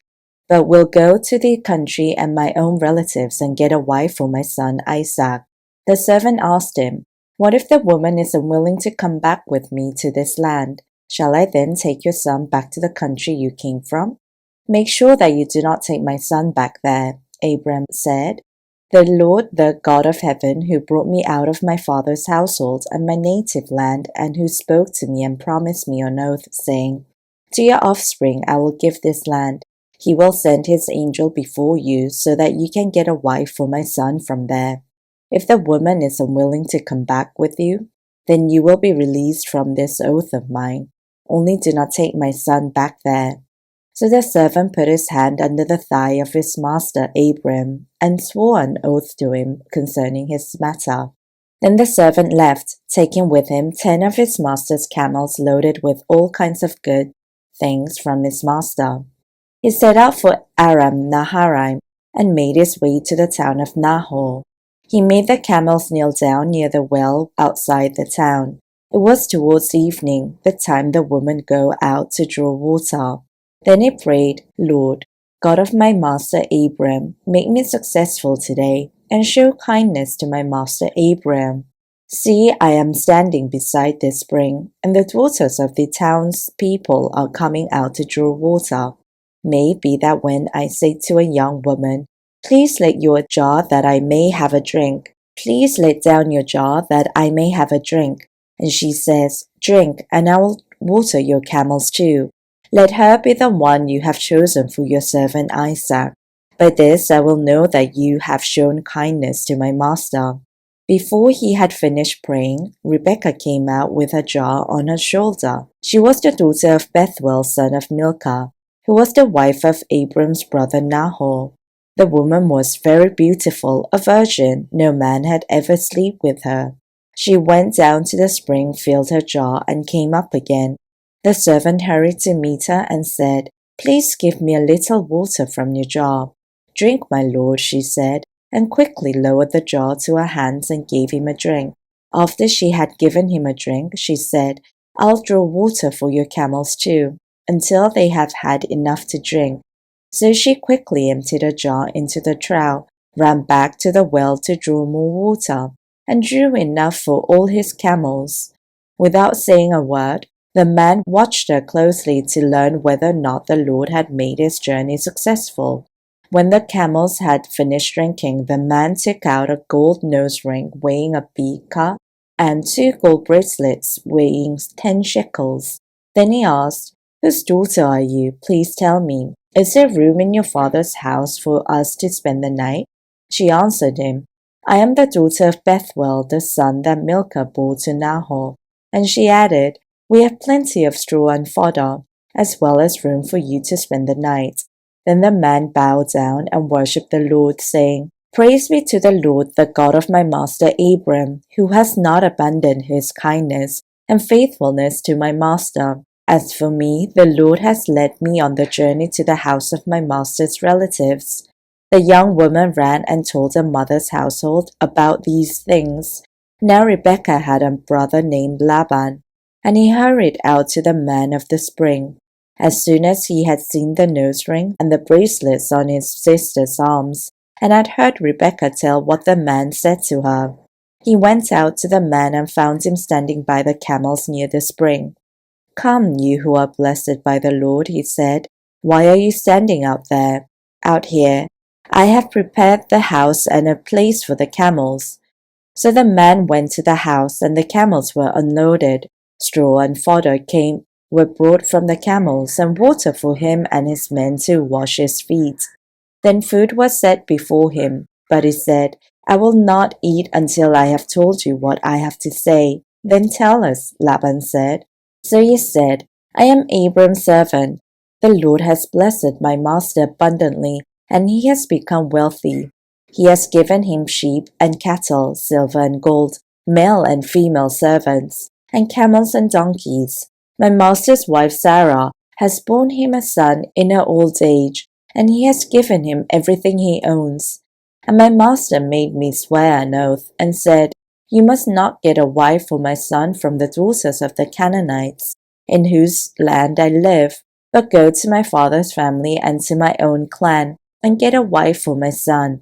but will go to the country and my own relatives and get a wife for my son Isaac." The servant asked him, "What if the woman is unwilling to come back with me to this land? Shall I then take your son back to the country you came from?" "Make sure that you do not take my son back there," Abram said. "The Lord, the God of heaven, who brought me out of my father's household and my native land, and who spoke to me and promised me on oath, saying, 'To your offspring I will give this land,' he will send his angel before you so that you can get a wife for my son from there. If the woman is unwilling to come back with you, then you will be released from this oath of mine. Only do not take my son back there." So the servant put his hand under the thigh of his master Abram, and swore an oath to him concerning his matter. Then the servant left, taking with him 10 of his master's camels loaded with all kinds of good things from his master. He set out for Aram Naharaim, and made his way to the town of Nahor. He made the camels kneel down near the well outside the town. It was towards evening, the time the women go out to draw water. Then he prayed, "Lord, God of my master Abram, make me successful today, and show kindness to my master Abram. See, I am standing beside this spring, and the daughters of the town's people are coming out to draw water. May it be that when I say to a young woman, 'Please let your jar that I may have a drink. Please let down your jar that I may have a drink,' and she says, 'Drink, and I will water your camels too,' let her be the one you have chosen for your servant Isaac. By this I will know that you have shown kindness to my master." Before he had finished praying, Rebekah came out with her jar on her shoulder. She was the daughter of Bethuel, son of Milcah, who was the wife of Abram's brother Nahor. The woman was very beautiful, a virgin. No man had ever slept with her. She went down to the spring, filled her jar, and came up again. The servant hurried to meet her and said, "Please give me a little water from your jar." "Drink, my lord," she said, and quickly lowered the jar to her hands and gave him a drink. After she had given him a drink, she said, "I'll draw water for your camels too, until they have had enough to drink." So she quickly emptied her jar into the trough, ran back to the well to draw more water, and drew enough for all his camels. Without saying a word, the man watched her closely to learn whether or not the Lord had made his journey successful. When the camels had finished drinking, the man took out a gold nose ring weighing a beka and 2 gold bracelets weighing 10 shekels. Then he asked, "Whose daughter are you? Please tell me. Is there room in your father's house for us to spend the night?" She answered him, "I am the daughter of Bethuel, the son that Milcah bore to Nahor." And she added, "We have plenty of straw and fodder, as well as room for you to spend the night." Then the man bowed down and worshipped the Lord, saying, "Praise be to the Lord, the God of my master Abram, who has not abandoned his kindness and faithfulness to my master. As for me, the Lord has led me on the journey to the house of my master's relatives." The young woman ran and told her mother's household about these things. Now Rebekah had a brother named Laban, and he hurried out to the man of the spring. As soon as he had seen the nose ring and the bracelets on his sister's arms, and had heard Rebekah tell what the man said to her. He went out to the man and found him standing by the camels near the spring. "Come, you who are blessed by the Lord," he said. "Why are you standing out there? Out here. I have prepared the house and a place for the camels." So the man went to the house, and the camels were unloaded. Straw and fodder were brought from the camels, and water for him and his men to wash his feet. Then food was set before him, but he said, "I will not eat until I have told you what I have to say." "Then tell us," Laban said. So he said, "I am Abram's servant. The Lord has blessed my master abundantly, and he has become wealthy. He has given him sheep and cattle, silver and gold, male and female servants, and camels and donkeys. My master's wife Sarah has borne him a son in her old age, and he has given him everything he owns. And my master made me swear an oath, and said, 'You must not get a wife for my son from the daughters of the Canaanites, in whose land I live, but go to my father's family and to my own clan, and get a wife for my son.'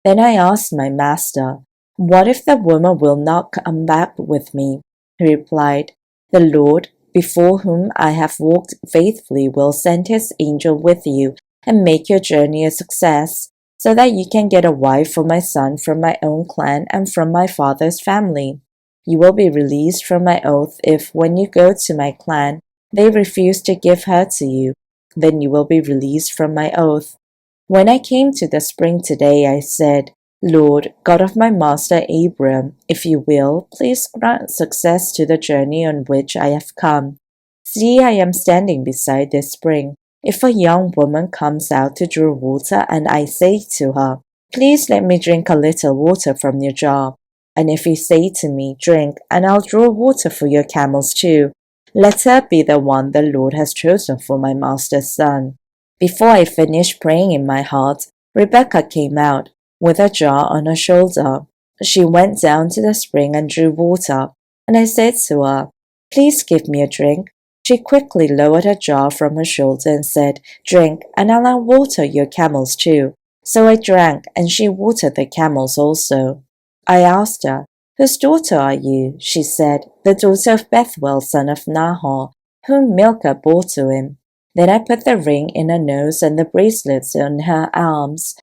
Then I asked my master, 'What if the woman will not come back with me?' He replied, 'The Lord, before whom I have walked faithfully, will send his angel with you and make your journey a success, so that you can get a wife for my son from my own clan and from my father's family. You will be released from my oath if, when you go to my clan, they refuse to give her to you. Then you will be released from my oath.' When I came to the spring today, I said, 'Lord, God of my master Abram, if you will, please grant success to the journey on which I have come. See, I am standing beside this spring. If a young woman comes out to draw water, and I say to her, "Please let me drink a little water from your jar," and if you say to me, "Drink, and I'll draw water for your camels too," let her be the one the Lord has chosen for my master's son.' Before I finished praying in my heart, Rebekah came out, with a jar on her shoulder. She went down to the spring and drew water, and I said to her, 'Please give me a drink.' She quickly lowered her jar from her shoulder and said, 'Drink, and I'll water your camels too.' So I drank, and she watered the camels also. I asked her, 'Whose daughter are you?' She said, 'The daughter of Bethuel, son of Nahor, whom Milcah bore to him.' Then I put the ring in her nose and the bracelets on her arms,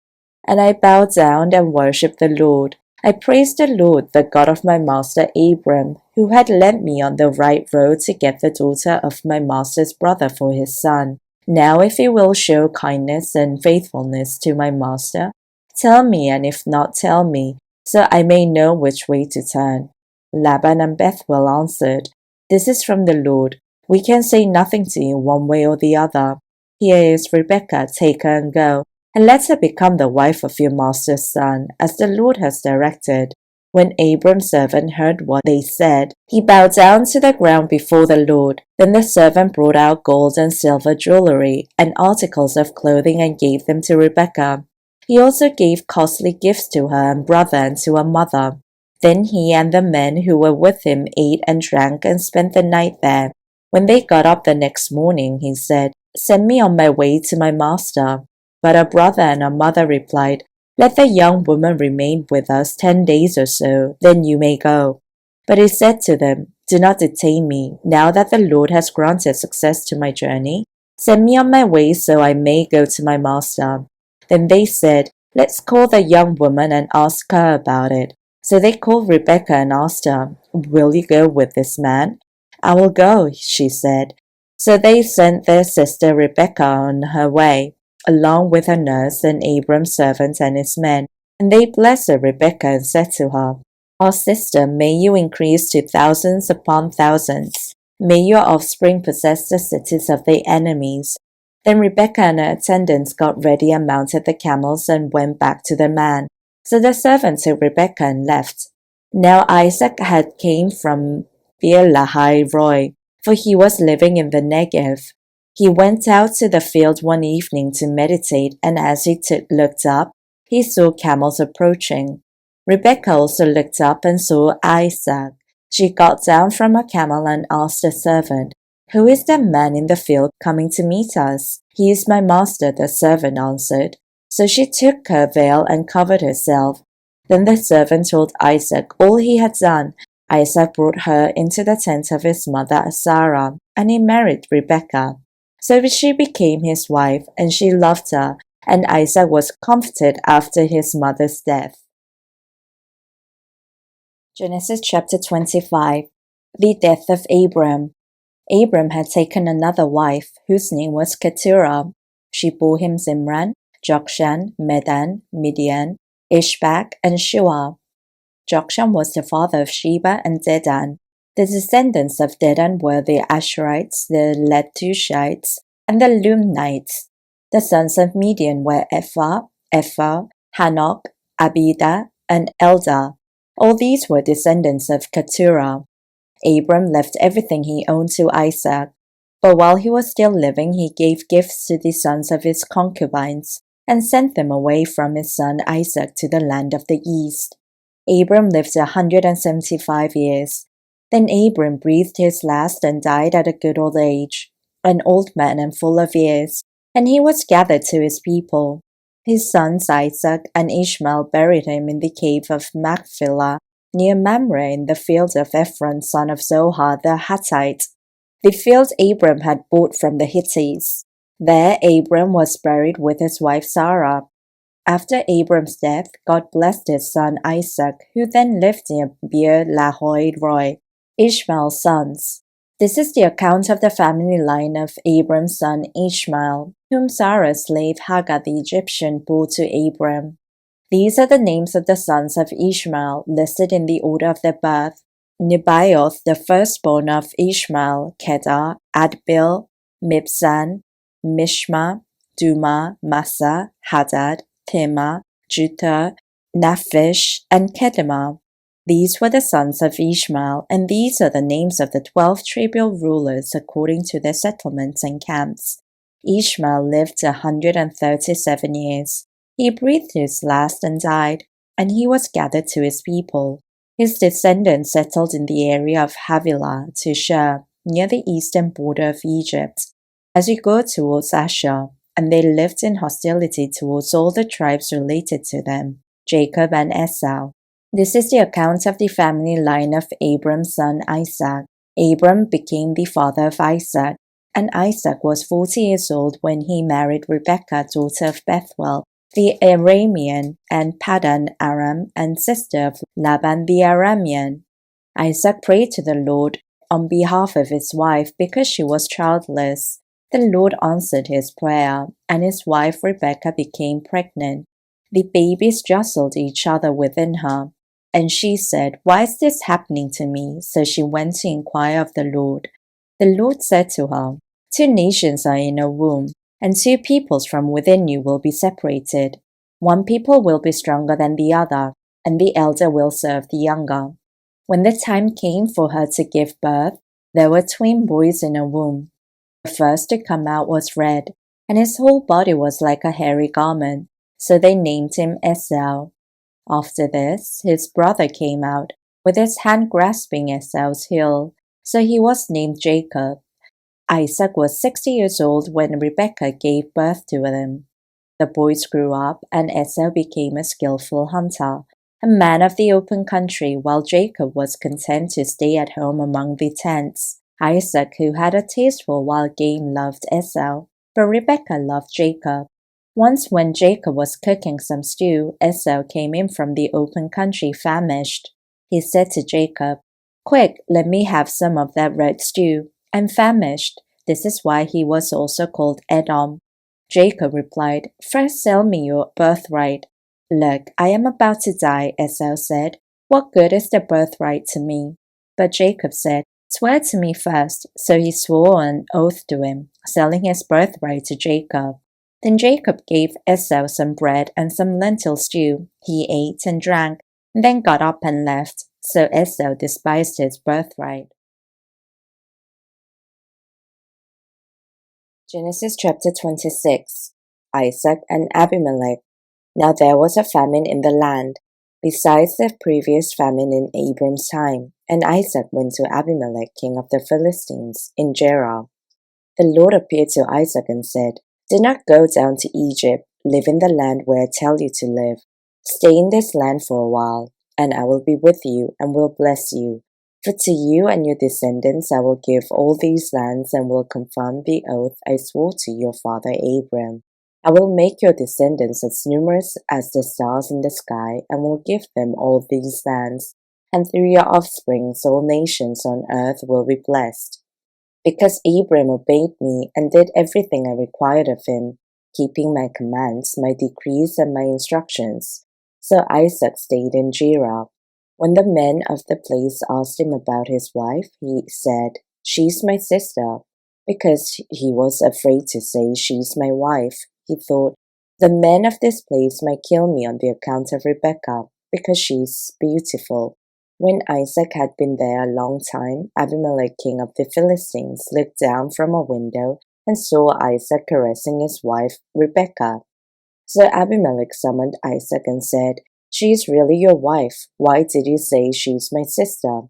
and I bowed down and worshipped the Lord. I praised the Lord, the God of my master Abram, who had led me on the right road to get the daughter of my master's brother for his son. Now if he will show kindness and faithfulness to my master, tell me, and if not, tell me, so I may know which way to turn." Laban and Bethuel answered, "This is from the Lord. We can say nothing to you one way or the other. Here is Rebekah, take her and go, and let her become the wife of your master's son, as the Lord has directed." When Abram's servant heard what they said, he bowed down to the ground before the Lord. Then the servant brought out gold and silver jewelry and articles of clothing and gave them to Rebekah. He also gave costly gifts to her and brother and to her mother. Then he and the men who were with him ate and drank and spent the night there. When they got up the next morning, he said, "Send me on my way to my master." But her brother and her mother replied, "Let the young woman remain with us 10 days or so, then you may go." But he said to them, "Do not detain me, now that the Lord has granted success to my journey. Send me on my way so I may go to my master." Then they said, "Let's call the young woman and ask her about it." So they called Rebekah and asked her, "Will you go with this man?" "I will go," she said. So they sent their sister Rebekah on her way, along with her nurse and Abram's servant and his men. And they blessed Rebekah and said to her, "Our sister, may you increase to thousands upon thousands. May your offspring possess the cities of their enemies." Then Rebekah and her attendants got ready and mounted the camels and went back to their man. So the servant took Rebekah and left. Now Isaac had came from Beer-lahai-roi, for he was living in the Negev. He went out to the field one evening to meditate, and as he looked up, he saw camels approaching. Rebekah also looked up and saw Isaac. She got down from her camel and asked the servant, "Who is that man in the field coming to meet us?" "He is my master," the servant answered. So she took her veil and covered herself. Then the servant told Isaac all he had done. Isaac brought her into the tent of his mother Sarah, and he married Rebekah. So she became his wife, and she loved her, and Isaac was comforted after his mother's death. Genesis chapter 25. The death of Abram. Abram had taken another wife, whose name was Keturah. She bore him Zimran, Jokshan, Medan, Midian, Ishbak, and Shua. Jokshan was the father of Sheba and Dedan. The descendants of Dedan were the Asherites, the Letushites, and the Lumnites. The sons of Midian were Ephah, Hanok, Abida, and Eldah. All these were descendants of Keturah. Abram left everything he owned to Isaac. But while he was still living, he gave gifts to the sons of his concubines, and sent them away from his son Isaac to the land of the east. Abram lived 175 years. Then Abram breathed his last and died at a good old age, an old man and full of years, and he was gathered to his people. His sons Isaac and Ishmael buried him in the cave of Machpelah, near Mamre in the field of Ephron son of Zohar the Hittite, the field Abram had bought from the Hittites. There Abram was buried with his wife Sarah. After Abram's death, God blessed his son Isaac, who then lived near Beer Lahai Roi, Ishmael's sons. This is the account of the family line of Abram's son Ishmael, whom Sarah's slave Hagar the Egyptian bore to Abram. These are the names of the sons of Ishmael, listed in the order of their birth. Nebaioth, the firstborn of Ishmael, Kedar, Adbil, Mibzan, Mishma, Duma, Massa, Hadad, Tema, Judah, Naphish, and Kedemah. These were the sons of Ishmael, and these are the names of the 12 tribal rulers according to their settlements and camps. Ishmael lived 137 years. He breathed his last and died, and he was gathered to his people. His descendants settled in the area of Havilah to Shur, near the eastern border of Egypt, as you go towards Asher, and they lived in hostility towards all the tribes related to them, Jacob and Esau. This is the account of the family line of Abram's son Isaac. Abram became the father of Isaac, and Isaac was 40 years old when he married Rebekah, daughter of Bethuel, the Aramean, and Paddan Aram, and sister of Laban the Aramean. Isaac prayed to the Lord on behalf of his wife because she was childless. The Lord answered his prayer, and his wife Rebekah became pregnant. The babies jostled each other within her, and she said, "Why is this happening to me?" So she went to inquire of the Lord. The Lord said to her, "Two nations are in a womb, and two peoples from within you will be separated. One people will be stronger than the other, and the elder will serve the younger." When the time came for her to give birth, there were twin boys in her womb. The first to come out was red, and his whole body was like a hairy garment, so they named him Esau. After this, his brother came out, with his hand grasping Esau's heel, so he was named Jacob. Isaac was 60 years old when Rebekah gave birth to him. The boys grew up, and Esau became a skillful hunter, a man of the open country, while Jacob was content to stay at home among the tents. Isaac, who had a taste for wild game, loved Esau, but Rebekah loved Jacob. Once when Jacob was cooking some stew, Esau came in from the open country famished. He said to Jacob, "Quick, let me have some of that red stew. I'm famished." This is why he was also called Edom. Jacob replied, "First sell me your birthright." "Look, I am about to die," Esau said. "What good is the birthright to me?" But Jacob said, "Swear to me first." So he swore an oath to him, selling his birthright to Jacob. Then Jacob gave Esau some bread and some lentil stew. He ate and drank, and then got up and left. So Esau despised his birthright. Genesis chapter 26. Isaac and Abimelech. Now there was a famine in the land, besides the previous famine in Abram's time, and Isaac went to Abimelech, king of the Philistines, in Gerar. The Lord appeared to Isaac and said, "Do not go down to Egypt. live in the land where I tell you to live. Stay in this land for a while, and I will be with you and will bless you. For to you and your descendants I will give all these lands and will confirm the oath I swore to your father Abram. I will make your descendants as numerous as the stars in the sky and will give them all these lands, and through your offspring all nations on earth will be blessed. Because Abram obeyed me and did everything I required of him, keeping my commands, my decrees, and my instructions. So Isaac stayed in Gerar. When the men of the place asked him about his wife, he said, "She's my sister." Because he was afraid to say, "She's my wife," he thought, "The men of this place might kill me on the account of Rebekah, because she's beautiful." When Isaac had been there a long time, Abimelech, king of the Philistines, looked down from a window and saw Isaac caressing his wife Rebekah. So Abimelech summoned Isaac and said, "She is really your wife. Why did you say she's my sister?"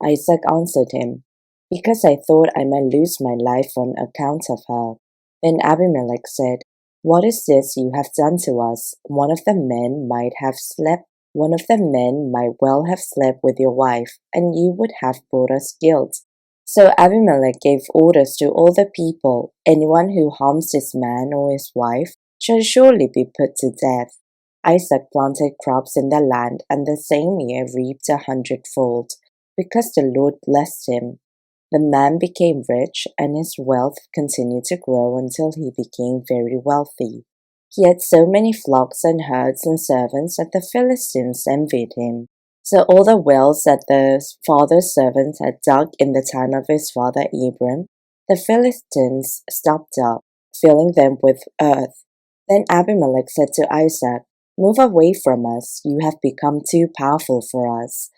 Isaac answered him, "Because I thought I might lose my life on account of her." Then Abimelech said, "What is this you have done to us? One of the men might well have slept with your wife, and you would have brought us guilt." So Abimelech gave orders to all the people, "Anyone who harms this man or his wife shall surely be put to death." Isaac planted crops in the land, and the same year reaped 100-fold, because the Lord blessed him. The man became rich, and his wealth continued to grow until he became very wealthy. He had so many flocks and herds and servants that the Philistines envied him. So all the wells that the father's servants had dug in the time of his father Abram, the Philistines stopped up, filling them with earth. Then Abimelech said to Isaac, "Move away from us, you have become too powerful for us."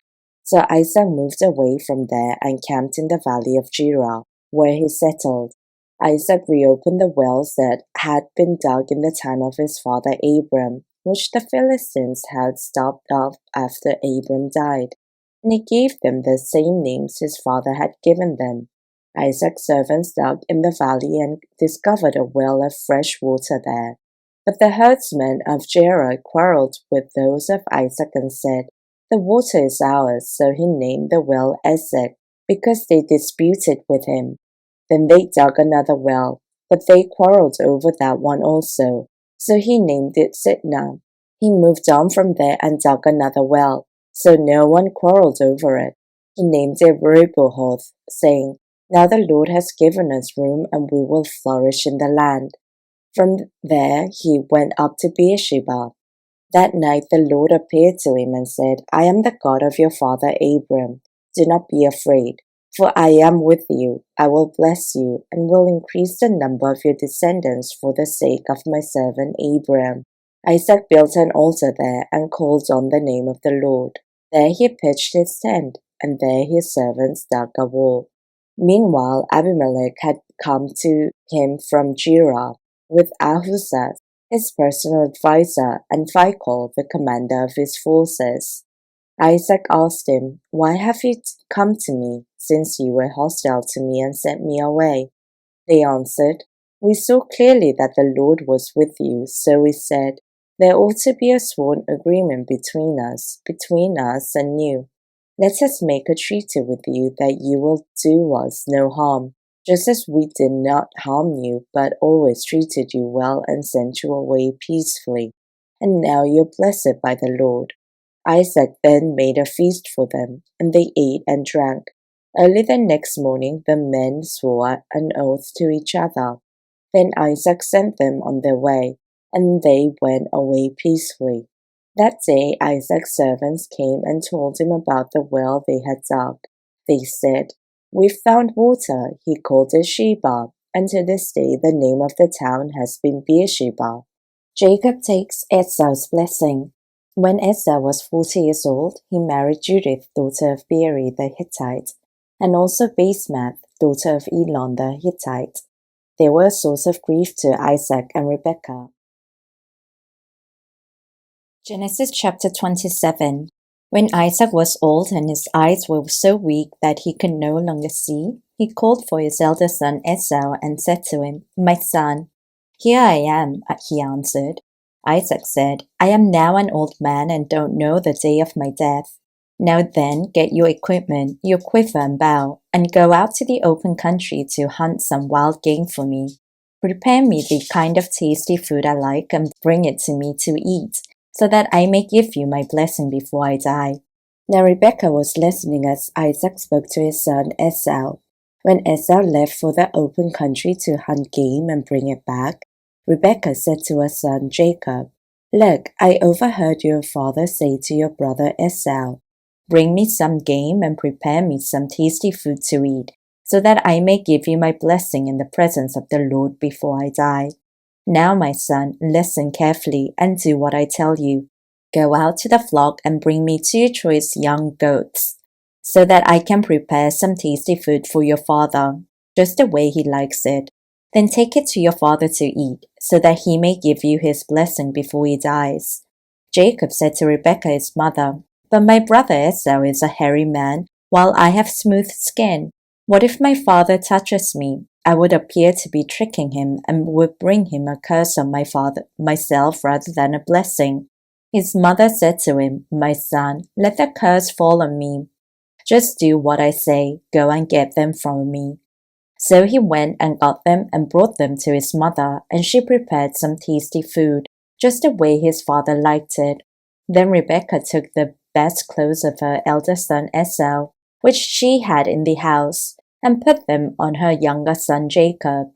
So Isaac moved away from there and camped in the valley of Gerar, where he settled. Isaac reopened the wells that had been dug in the time of his father Abram, which the Philistines had stopped up after Abram died, and he gave them the same names his father had given them. Isaac's servants dug in the valley and discovered a well of fresh water there. But the herdsmen of Gerar quarreled with those of Isaac and said, "The water is ours," so he named the well Esek, because they disputed with him. Then they dug another well, but they quarreled over that one also, so he named it Sitnah. He moved on from there and dug another well, so no one quarreled over it. He named it Rehoboth, saying, "Now the Lord has given us room and we will flourish in the land." From there he went up to Beersheba. That night the Lord appeared to him and said, "I am the God of your father Abram. Do not be afraid, for I am with you. I will bless you and will increase the number of your descendants for the sake of my servant Abram." Isaac built an altar there and called on the name of the Lord. There he pitched his tent, and there his servants dug a wall. Meanwhile Abimelech had come to him from Gerar with Ahuzat, his personal advisor, and Phicol, the commander of his forces. Isaac asked him, "Why have you come to me, since you were hostile to me and sent me away?" They answered, "We saw clearly that the Lord was with you, so we said, there ought to be a sworn agreement between us and you. Let us make a treaty with you that you will do us no harm, just as we did not harm you, but always treated you well and sent you away peacefully. And now you're blessed by the Lord." Isaac then made a feast for them, and they ate and drank. Early the next morning the men swore an oath to each other. Then Isaac sent them on their way, and they went away peacefully. That day Isaac's servants came and told him about the well they had dug. They said, "We've found water." He called it Sheba, and to this day the name of the town has been Beersheba. Jacob takes Esau's blessing. When Esau was 40 years old, he married Judith, daughter of Beeri the Hittite, and also Basemath, daughter of Elon the Hittite. They were a source of grief to Isaac and Rebekah. Genesis chapter 27. When Isaac was old and his eyes were so weak that he could no longer see, he called for his elder son Esau and said to him, "My son." "Here I am," he answered. Isaac said, I am now an old man and don't know the day of my death. Now then, get your equipment, your quiver and bow, and go out to the open country to hunt some wild game for me. Prepare me the kind of tasty food I like and bring it to me to eat, so that I may give you my blessing before I die. Now Rebekah was listening as Isaac spoke to his son Esau. When Esau left for the open country to hunt game and bring it back, Rebekah said to her son Jacob, Look, I overheard your father say to your brother Esau, Bring me some game and prepare me some tasty food to eat, so that I may give you my blessing in the presence of the Lord before I die. Now, my son, listen carefully and do what I tell you. Go out to the flock and bring me 2 choice young goats, so that I can prepare some tasty food for your father, just the way he likes it. Then take it to your father to eat, so that he may give you his blessing before he dies. Jacob said to Rebekah his mother, But my brother Esau is a hairy man, while I have smooth skin. What if my father touches me? I would appear to be tricking him and would bring him a curse on myself rather than a blessing. His mother said to him, My son, let the curse fall on me. Just do what I say. Go and get them from me. So he went and got them and brought them to his mother, and she prepared some tasty food, just the way his father liked it. Then Rebekah took the best clothes of her elder son Esau, which she had in the house, and put them on her younger son Jacob.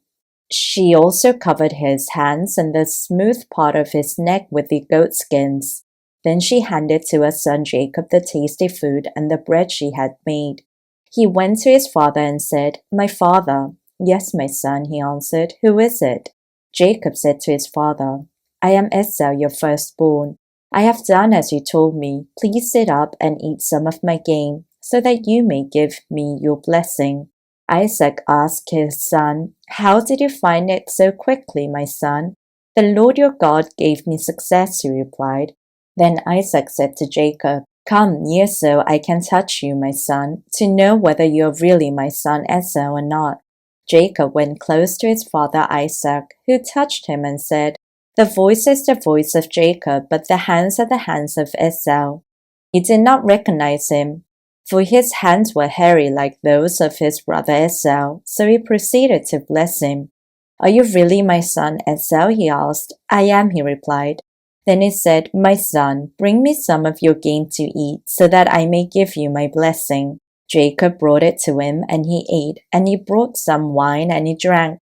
She also covered his hands and the smooth part of his neck with the goat skins. Then she handed to her son Jacob the tasty food and the bread she had made. He went to his father and said, My father. Yes, my son, he answered. Who is it? Jacob said to his father, I am Esau, your firstborn. I have done as you told me. Please sit up and eat some of my game, so that you may give me your blessing. Isaac asked his son, How did you find it so quickly, my son? The Lord your God gave me success, he replied. Then Isaac said to Jacob, Come near so I can touch you, my son, to know whether you are really my son Esau or not. Jacob went close to his father Isaac, who touched him and said, The voice is the voice of Jacob, but the hands are the hands of Esau. He did not recognize him, for his hands were hairy like those of his brother Esau, so he proceeded to bless him. Are you really my son Esau? He asked. I am, he replied. Then he said, My son, bring me some of your game to eat, so that I may give you my blessing. Jacob brought it to him, and he ate, and he brought some wine, and he drank.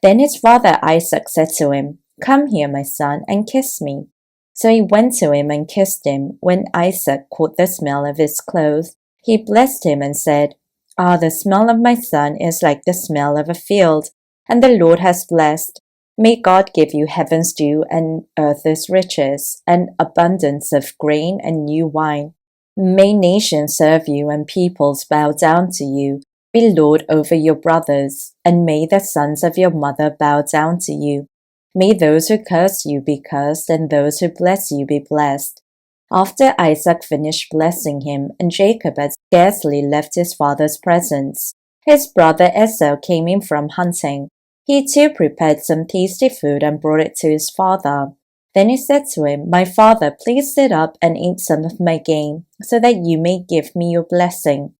Then his father Isaac said to him, Come here, my son, and kiss me. So he went to him and kissed him. When Isaac caught the smell of his clothes, he blessed him and said, the smell of my son is like the smell of a field, and the Lord has blessed. May God give you heaven's dew and earth's riches, and abundance of grain and new wine. May nations serve you and peoples bow down to you. Be Lord over your brothers, and may the sons of your mother bow down to you. May those who curse you be cursed, and those who bless you be blessed. After Isaac finished blessing him, and Jacob had scarcely left his father's presence, his brother Esau came in from hunting. He too prepared some tasty food and brought it to his father. Then he said to him, My father, please sit up and eat some of my game, so that you may give me your blessing.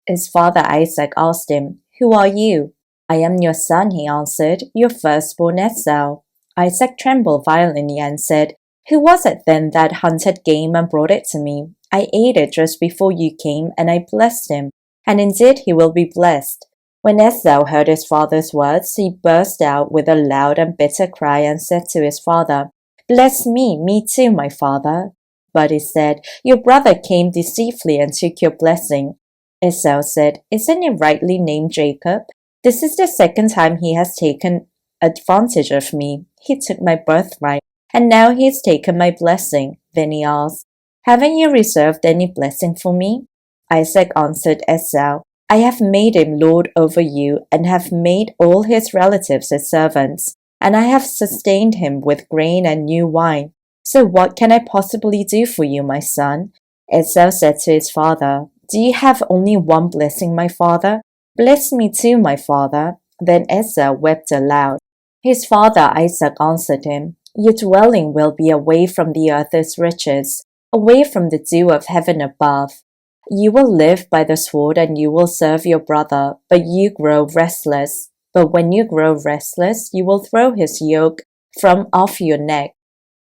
His father Isaac asked him, Who are you? I am your son, he answered, your firstborn Esau. Isaac trembled violently and said, Who was it then that hunted game and brought it to me? I ate it just before you came, and I blessed him, and indeed he will be blessed. When Esau heard his father's words, he burst out with a loud and bitter cry and said to his father, Bless me too, my father. But he said, Your brother came deceitfully and took your blessing. Esau said, Isn't he rightly named Jacob? This is the second time he has taken advantage of me. He took my birthright, and now he has taken my blessing. Then he asked, Haven't you reserved any blessing for me? Isaac answered Esau, I have made him lord over you, and have made all his relatives his servants, and I have sustained him with grain and new wine. So what can I possibly do for you, my son? Esau said to his father, Do you have only one blessing, my father? Bless me too, my father. Then Esau wept aloud. His father Isaac answered him, Your dwelling will be away from the earth's riches, away from the dew of heaven above. You will live by the sword and you will serve your brother, but you grow restless. But when you grow restless, you will throw his yoke from off your neck.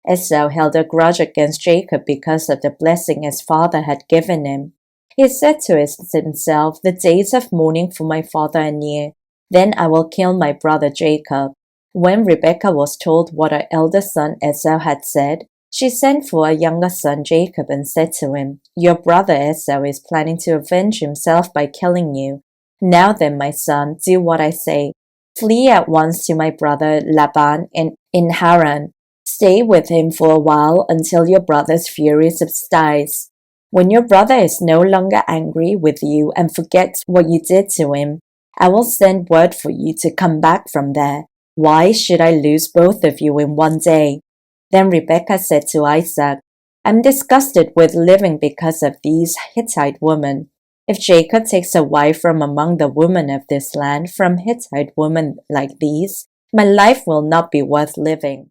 Esau held a grudge against Jacob because of the blessing his father had given him. He said to himself, "The days of mourning for my father are near. Then I will kill my brother Jacob." When Rebekah was told what her eldest son Esau had said, she sent for her younger son Jacob and said to him, "Your brother Esau is planning to avenge himself by killing you. Now then, my son, do what I say. Flee at once to my brother Laban in Haran. Stay with him for a while until your brother's fury subsides. When your brother is no longer angry with you and forgets what you did to him, I will send word for you to come back from there. Why should I lose both of you in one day?" Then Rebekah said to Isaac, "I'm disgusted with living because of these Hittite women. If Jacob takes a wife from among the women of this land, from Hittite women like these, my life will not be worth living."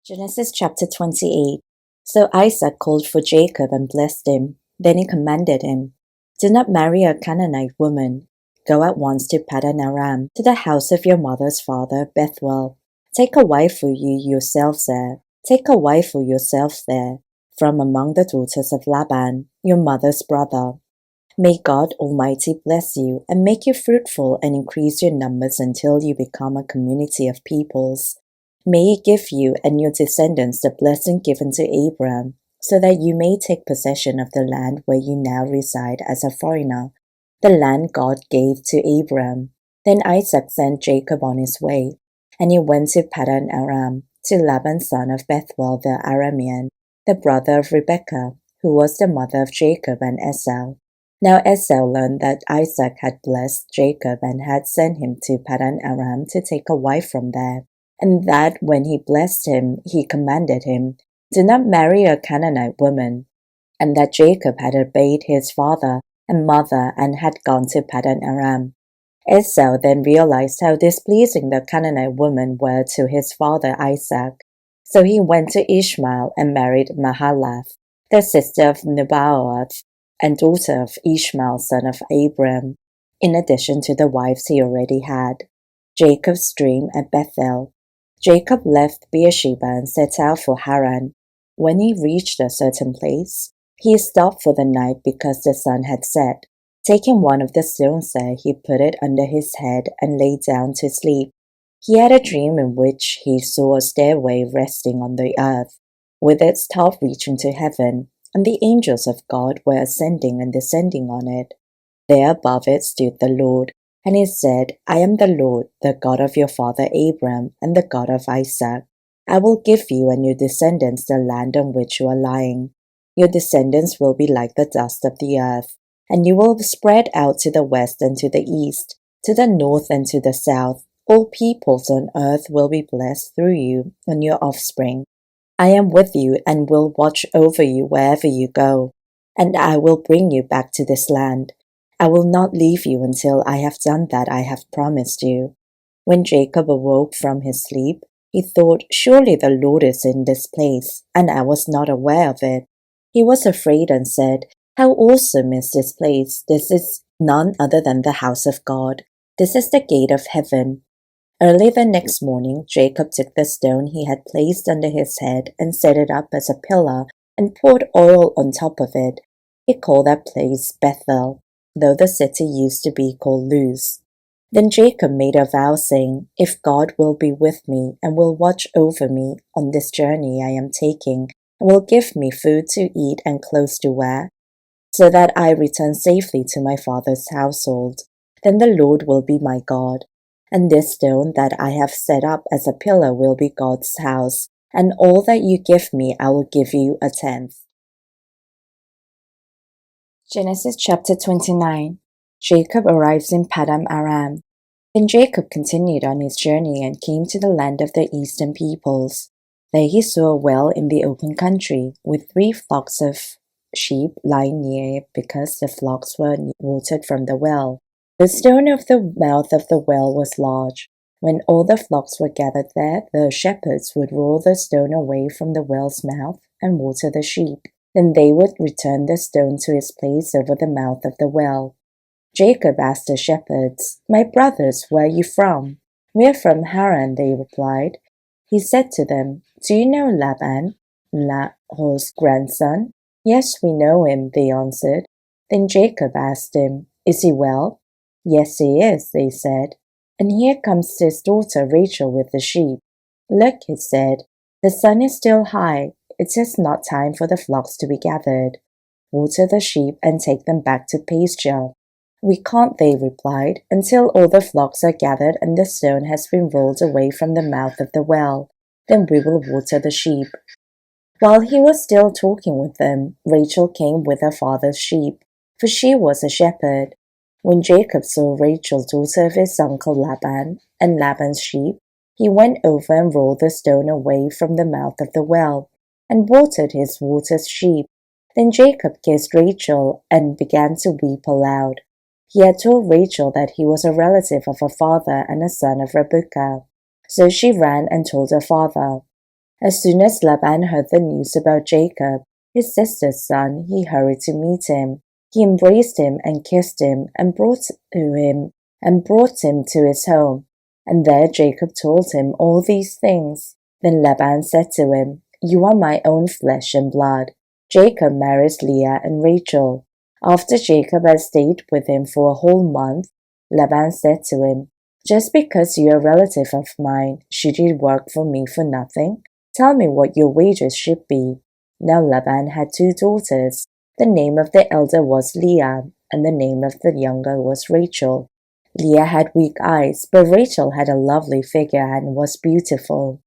Genesis chapter 28. So Isaac called for Jacob and blessed him. Then he commanded him, "Do not marry a Canaanite woman. Go at once to Paddan Aram, to the house of your mother's father, Bethuel. Take a wife for you yourselves there. Take a wife for yourself there, from among the daughters of Laban, your mother's brother. May God Almighty bless you and make you fruitful and increase your numbers until you become a community of peoples. May He give you and your descendants the blessing given to Abraham, so that you may take possession of the land where you now reside as a foreigner, the land God gave to Abraham." Then Isaac sent Jacob on his way, and he went to Paddan Aram, to Laban son of Bethuel the Aramean, the brother of Rebekah, who was the mother of Jacob and Esau. Now Esau learned that Isaac had blessed Jacob and had sent him to Paddan Aram to take a wife from there, and that when he blessed him, he commanded him, "Do not marry a Canaanite woman," and that Jacob had obeyed his father and mother and had gone to Paddan Aram. Esau then realized how displeasing the Canaanite women were to his father Isaac. So he went to Ishmael and married Mahalath, the sister of Nebaioth, and daughter of Ishmael son of Abraham, in addition to the wives he already had. Jacob's dream at Bethel. Jacob left Beersheba and set out for Haran. When he reached a certain place, he stopped for the night because the sun had set. Taking one of the stones there, he put it under his head and lay down to sleep. He had a dream in which he saw a stairway resting on the earth, with its top reaching to heaven, and the angels of God were ascending and descending on it. There above it stood the Lord, and he said, "I am the Lord, the God of your father Abraham, and the God of Isaac. I will give you and your descendants the land on which you are lying. Your descendants will be like the dust of the earth, and you will spread out to the west and to the east, to the north and to the south. All peoples on earth will be blessed through you and your offspring. I am with you and will watch over you wherever you go, and I will bring you back to this land. I will not leave you until I have done that I have promised you." When Jacob awoke from his sleep, he thought, "Surely the Lord is in this place, and I was not aware of it." He was afraid and said, "How awesome is this place! This is none other than the house of God. This is the gate of heaven." Early the next morning, Jacob took the stone he had placed under his head and set it up as a pillar and poured oil on top of it. He called that place Bethel, though the city used to be called Luz. Then Jacob made a vow, saying, "If God will be with me and will watch over me on this journey I am taking, and will give me food to eat and clothes to wear, so that I return safely to my father's household, then the Lord will be my God. And this stone that I have set up as a pillar will be God's house, and all that you give me I will give you a tenth." Genesis chapter 29. Jacob arrives in Paddan Aram. Then Jacob continued on his journey and came to the land of the eastern peoples. There he saw a well in the open country, with 3 flocks of sheep lying near it because the flocks were watered from the well. The stone of the mouth of the well was large. When all the flocks were gathered there, the shepherds would roll the stone away from the well's mouth and water the sheep. Then they would return the stone to its place over the mouth of the well. Jacob asked the shepherds, "My brothers, where are you from?" "We are from Haran," they replied. He said to them, "Do you know Laban, Nahor's grandson?" "Yes, we know him," they answered. Then Jacob asked him, "Is he well?" "Yes, he is," they said. "And here comes his daughter Rachel with the sheep." "Look," he said, "the sun is still high. It is not time for the flocks to be gathered. Water the sheep and take them back to pasture." "We can't," they replied, "until all the flocks are gathered and the stone has been rolled away from the mouth of the well. Then we will water the sheep." While he was still talking with them, Rachel came with her father's sheep, for she was a shepherd. When Jacob saw Rachel, daughter of his uncle Laban, and Laban's sheep, he went over and rolled the stone away from the mouth of the well, and watered his water's sheep. Then Jacob kissed Rachel and began to weep aloud. He had told Rachel that he was a relative of her father and a son of Rebekah. So she ran and told her father. As soon as Laban heard the news about Jacob, his sister's son, he hurried to meet him. He embraced him and kissed him and brought him to his home. And there Jacob told him all these things. Then Laban said to him, "You are my own flesh and blood." Jacob marries Leah and Rachel. After Jacob had stayed with him for a whole month, Laban said to him, "Just because you are a relative of mine, should you work for me for nothing? Tell me what your wages should be." Now Laban had 2 daughters. The name of the elder was Leah, and the name of the younger was Rachel. Leah had weak eyes, but Rachel had a lovely figure and was beautiful.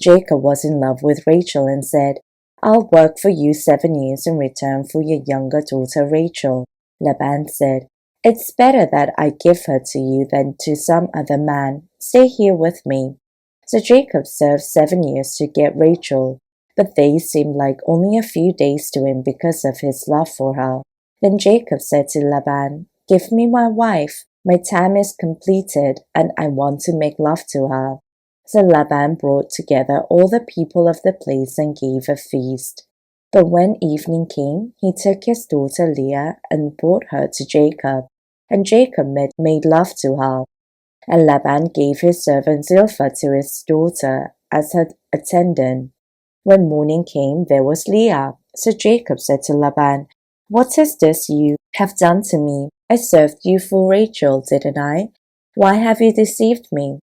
Jacob was in love with Rachel and said, "I'll work for you 7 years in return for your younger daughter Rachel." Laban said, "It's better that I give her to you than to some other man. Stay here with me." So Jacob served 7 years to get Rachel, but they seemed like only a few days to him because of his love for her. Then Jacob said to Laban, "Give me my wife. My time is completed, and I want to make love to her." So Laban brought together all the people of the place and gave a feast. But when evening came, he took his daughter Leah and brought her to Jacob, and Jacob made love to her. And Laban gave his servant Zilpah to his daughter as her attendant. When morning came, there was Leah. So Jacob said to Laban, "What is this you have done to me? I served you for Rachel, didn't I? Why have you deceived me?"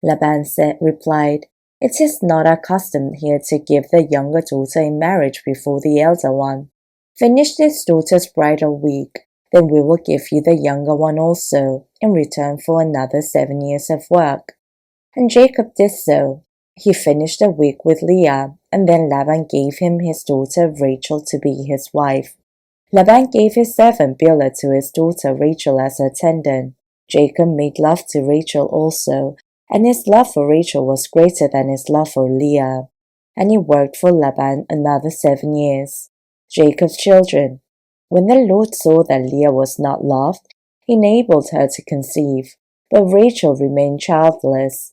Laban replied, "It is not our custom here to give the younger daughter in marriage before the elder one. Finish this daughter's bridal week, then we will give you the younger one also, in return for another 7 years of work." And Jacob did so. He finished the week with Leah, and then Laban gave him his daughter Rachel to be his wife. Laban gave his servant Bilhah to his daughter Rachel as her attendant. Jacob made love to Rachel also, and his love for Rachel was greater than his love for Leah. And he worked for Laban another 7 years. Jacob's children. When the Lord saw that Leah was not loved, he enabled her to conceive, but Rachel remained childless.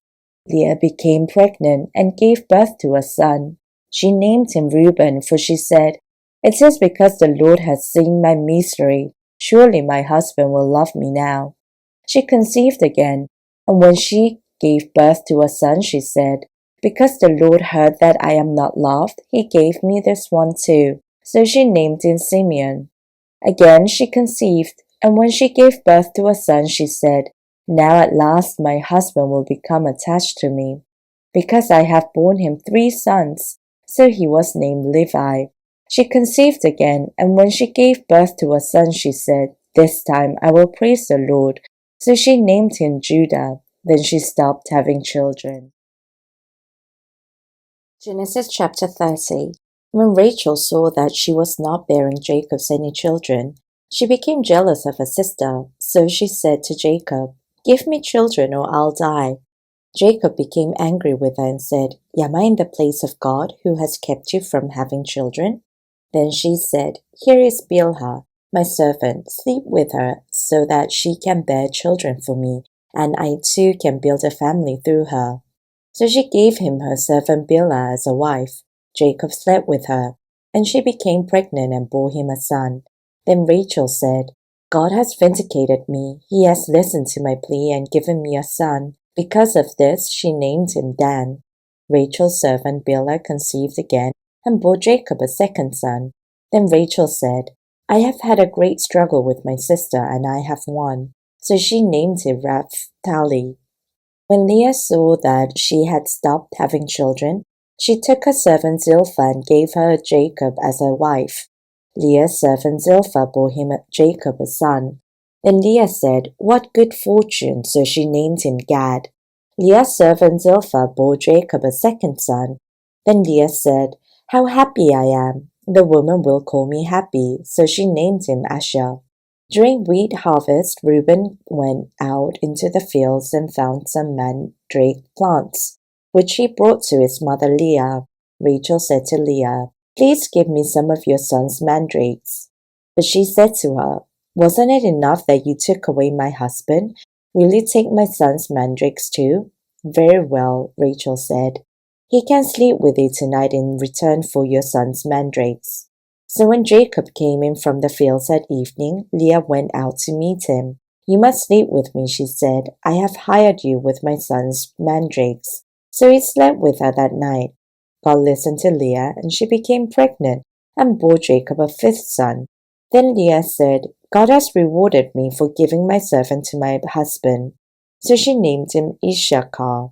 Leah became pregnant and gave birth to a son. She named him Reuben, for she said, "It is because the Lord has seen my misery. Surely my husband will love me now." She conceived again, and when she gave birth to a son, she said, "Because the Lord heard that I am not loved, he gave me this one too." So she named him Simeon. Again she conceived, and when she gave birth to a son, she said, "Now at last my husband will become attached to me, because I have borne him 3 sons." So he was named Levi. She conceived again, and when she gave birth to a son, she said, "This time I will praise the Lord." So she named him Judah. Then she stopped having children. Genesis chapter 30. When Rachel saw that she was not bearing Jacob any children, she became jealous of her sister. So she said to Jacob, "Give me children or I'll die." Jacob became angry with her and said, "Am I in the place of God, who has kept you from having children?" Then she said, "Here is Bilhah, my servant. Sleep with her, so that she can bear children for me, and I too can build a family through her." So she gave him her servant Bilhah as a wife. Jacob slept with her, and she became pregnant and bore him a son. Then Rachel said, "God has vindicated me. He has listened to my plea and given me a son." Because of this, she named him Dan. Rachel's servant Bilhah conceived again and bore Jacob a second son. Then Rachel said, "I have had a great struggle with my sister, and I have won." So she named him Naphtali. When Leah saw that she had stopped having children, she took her servant Zilpah and gave her Jacob as a wife. Leah's servant Zilpah bore Jacob a son. Then Leah said, "What good fortune!" So she named him Gad. Leah's servant Zilpah bore Jacob a second son. Then Leah said, "How happy I am! The woman will call me happy." So she named him Asher. During wheat harvest, Reuben went out into the fields and found some mandrake plants, which he brought to his mother Leah. Rachel said to Leah, "Please give me some of your son's mandrakes." But she said to her, "Wasn't it enough that you took away my husband? Will you take my son's mandrakes too?" "Very well," Rachel said. "He can sleep with you tonight in return for your son's mandrakes." So when Jacob came in from the fields at evening, Leah went out to meet him. "You must sleep with me," she said. "I have hired you with my son's mandrakes." So he slept with her that night. God listened to Leah, and she became pregnant and bore Jacob a fifth son. Then Leah said, "God has rewarded me for giving my servant to my husband." So she named him Issachar.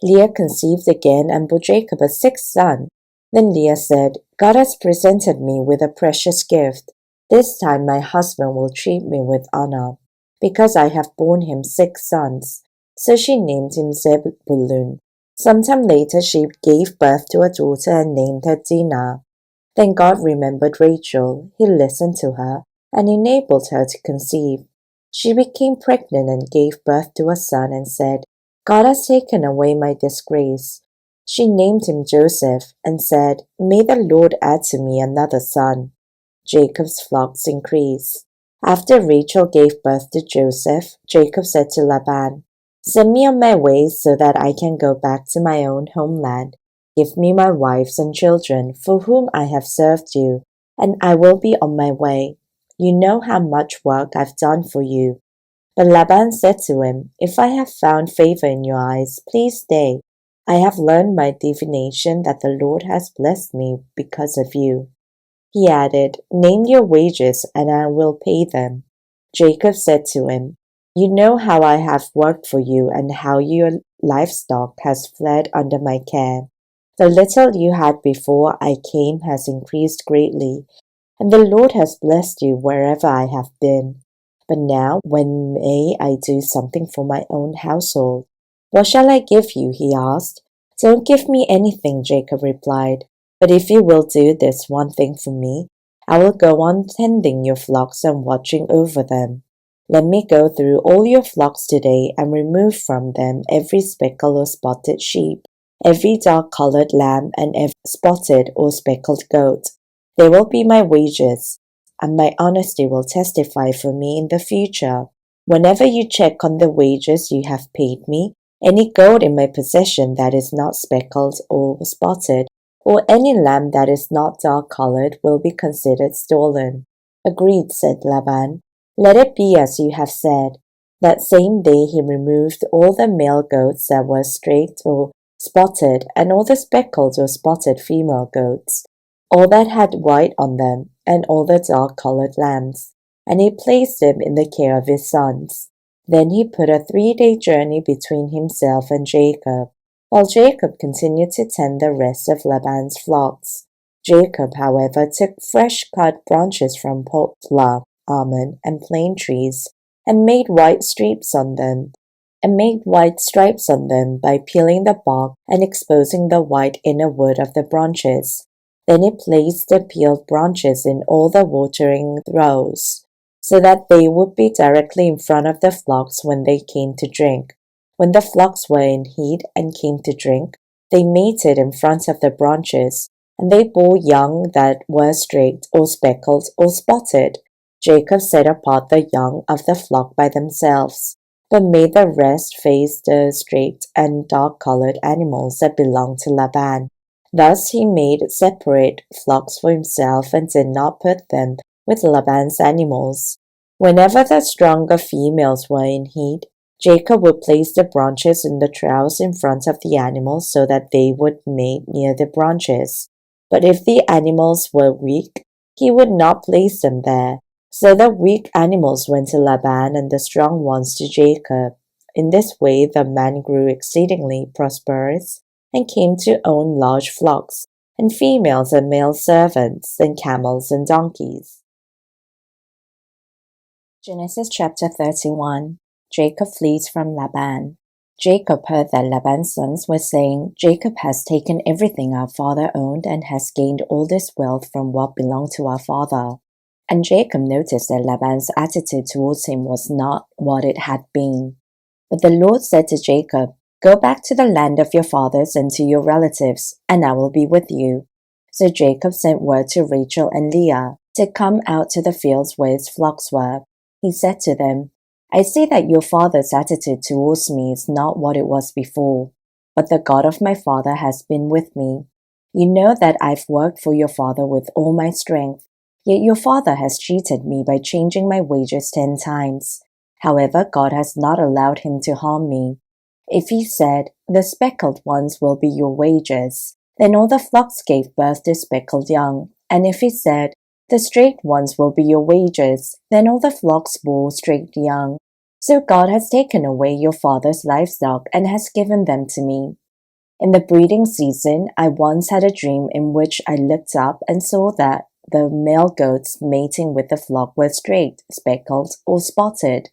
Leah conceived again and bore Jacob a sixth son. Then Leah said, "God has presented me with a precious gift. This time my husband will treat me with honor, because I have borne him six sons." So she named him Zebulun. Sometime later she gave birth to a daughter and named her Dinah. Then God remembered Rachel. He listened to her and enabled her to conceive. She became pregnant and gave birth to a son and said, "God has taken away my disgrace." She named him Joseph and said, "May the Lord add to me another son." Jacob's flocks increased. After Rachel gave birth to Joseph, Jacob said to Laban, "Send me on my way so that I can go back to my own homeland. Give me my wives and children, for whom I have served you, and I will be on my way. You know how much work I've done for you." But Laban said to him, "If I have found favor in your eyes, please stay. I have learned by divination that the Lord has blessed me because of you." He added, "Name your wages, and I will pay them." Jacob said to him, "You know how I have worked for you and how your livestock has fled under my care. The little you had before I came has increased greatly, and the Lord has blessed you wherever I have been. But now, when may I do something for my own household?" "What shall I give you?" he asked. "Don't give me anything," Jacob replied. "But if you will do this one thing for me, I will go on tending your flocks and watching over them. Let me go through all your flocks today and remove from them every speckled or spotted sheep, every dark-colored lamb, and every spotted or speckled goat. They will be my wages, and my honesty will testify for me in the future. Whenever you check on the wages you have paid me, any goat in my possession that is not speckled or spotted, or any lamb that is not dark-colored will be considered stolen." "Agreed," said Laban. "Let it be as you have said." That same day he removed all the male goats that were streaked or spotted, and all the speckled or spotted female goats, all that had white on them, and all the dark-colored lambs, and he placed them in the care of his sons. Then he put a 3-day journey between himself and Jacob, while Jacob continued to tend the rest of Laban's flocks. Jacob, however, took fresh-cut branches from poplar, almond, and plane trees, and made white stripes on them, by peeling the bark and exposing the white inner wood of the branches. Then he placed the peeled branches in all the watering troughs, so that they would be directly in front of the flocks when they came to drink. When the flocks were in heat and came to drink, they mated in front of the branches, and they bore young that were streaked or speckled or spotted. Jacob set apart the young of the flock by themselves, but made the rest face the straight and dark-colored animals that belonged to Laban. Thus he made separate flocks for himself and did not put them with Laban's animals. Whenever the stronger females were in heat, Jacob would place the branches in the troughs in front of the animals so that they would mate near the branches. But if the animals were weak, he would not place them there. So the weak animals went to Laban and the strong ones to Jacob. In this way the man grew exceedingly prosperous and came to own large flocks, and females and male servants, and camels and donkeys. Genesis chapter 31. Jacob flees from Laban. Jacob heard that Laban's sons were saying, "Jacob has taken everything our father owned and has gained all this wealth from what belonged to our father." And Jacob noticed that Laban's attitude towards him was not what it had been. But the Lord said to Jacob, "Go back to the land of your fathers and to your relatives, and I will be with you." So Jacob sent word to Rachel and Leah to come out to the fields where his flocks were. He said to them, "I see that your father's attitude towards me is not what it was before, but the God of my father has been with me. You know that I've worked for your father with all my strength, yet your father has cheated me by changing my wages 10 times. However, God has not allowed him to harm me. If he said, 'The speckled ones will be your wages,' then all the flocks gave birth to speckled young. And if he said, 'The straight ones will be your wages,' then all the flocks bore straight young. So God has taken away your father's livestock and has given them to me. In the breeding season, I once had a dream in which I looked up and saw that the male goats mating with the flock were straight, speckled, or spotted.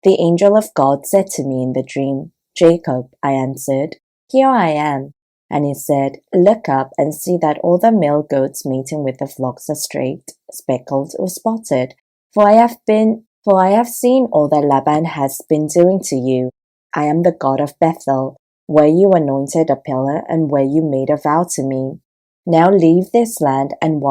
The angel of God said to me in the dream, 'Jacob,' I answered, 'Here I am.' And he said, 'Look up and see that all the male goats mating with the flocks are straight, speckled, or spotted, for I have seen all that Laban has been doing to you. I am the God of Bethel, where you anointed a pillar and where you made a vow to me. Now leave this land and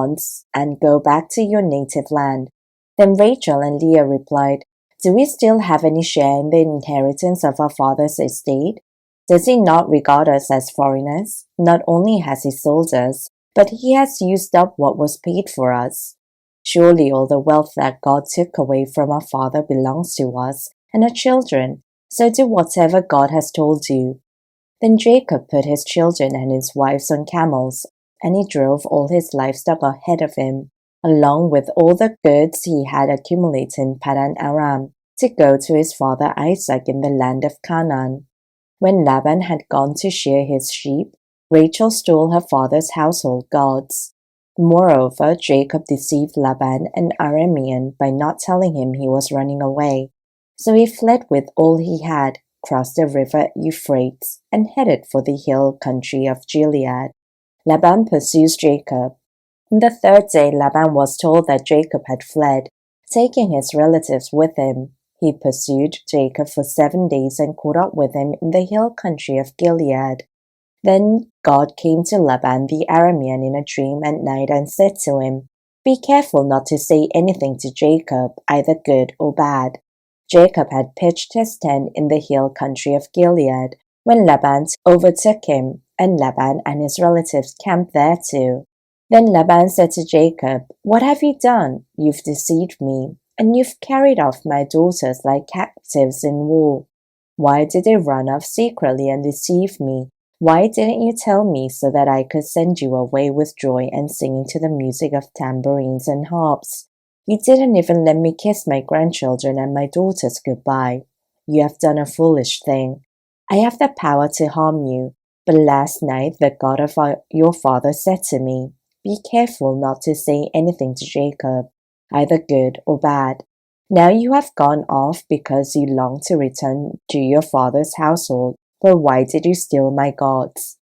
go back to your native land.' Then Rachel and Leah replied, 'Do we still have any share in the inheritance of our father's estate? Does he not regard us as foreigners? Not only has he sold us, but he has used up what was paid for us. Surely all the wealth that God took away from our father belongs to us and our children, so do whatever God has told you.' Then Jacob put his children and his wives on camels, and he drove all his livestock ahead of him, along with all the goods he had accumulated in Paddan Aram, to go to his father Isaac in the land of Canaan. When Laban had gone to shear his sheep, Rachel stole her father's household gods. Moreover, Jacob deceived Laban an Aramean by not telling him he was running away. So he fled with all he had, crossed the river Euphrates, and headed for the hill country of Gilead. Laban pursues Jacob. On the 3rd day, Laban was told that Jacob had fled, taking his relatives with him. He pursued Jacob for 7 days and caught up with him in the hill country of Gilead. Then God came to Laban the Aramean in a dream at night and said to him, "Be careful not to say anything to Jacob, either good or bad." Jacob had pitched his tent in the hill country of Gilead when Laban overtook him, and Laban and his relatives camped there too. Then Laban said to Jacob, "What have you done? You've deceived me, and you've carried off my daughters like captives in war. Why did they run off secretly and deceive me? Why didn't you tell me so that I could send you away with joy and singing to the music of tambourines and harps? You didn't even let me kiss my grandchildren and my daughters goodbye. You have done a foolish thing. I have the power to harm you, but last night the God of your father said to me, 'Be careful not to say anything to Jacob, either good or bad.' Now you have gone off because you long to return to your father's household, but why did you steal my gods?"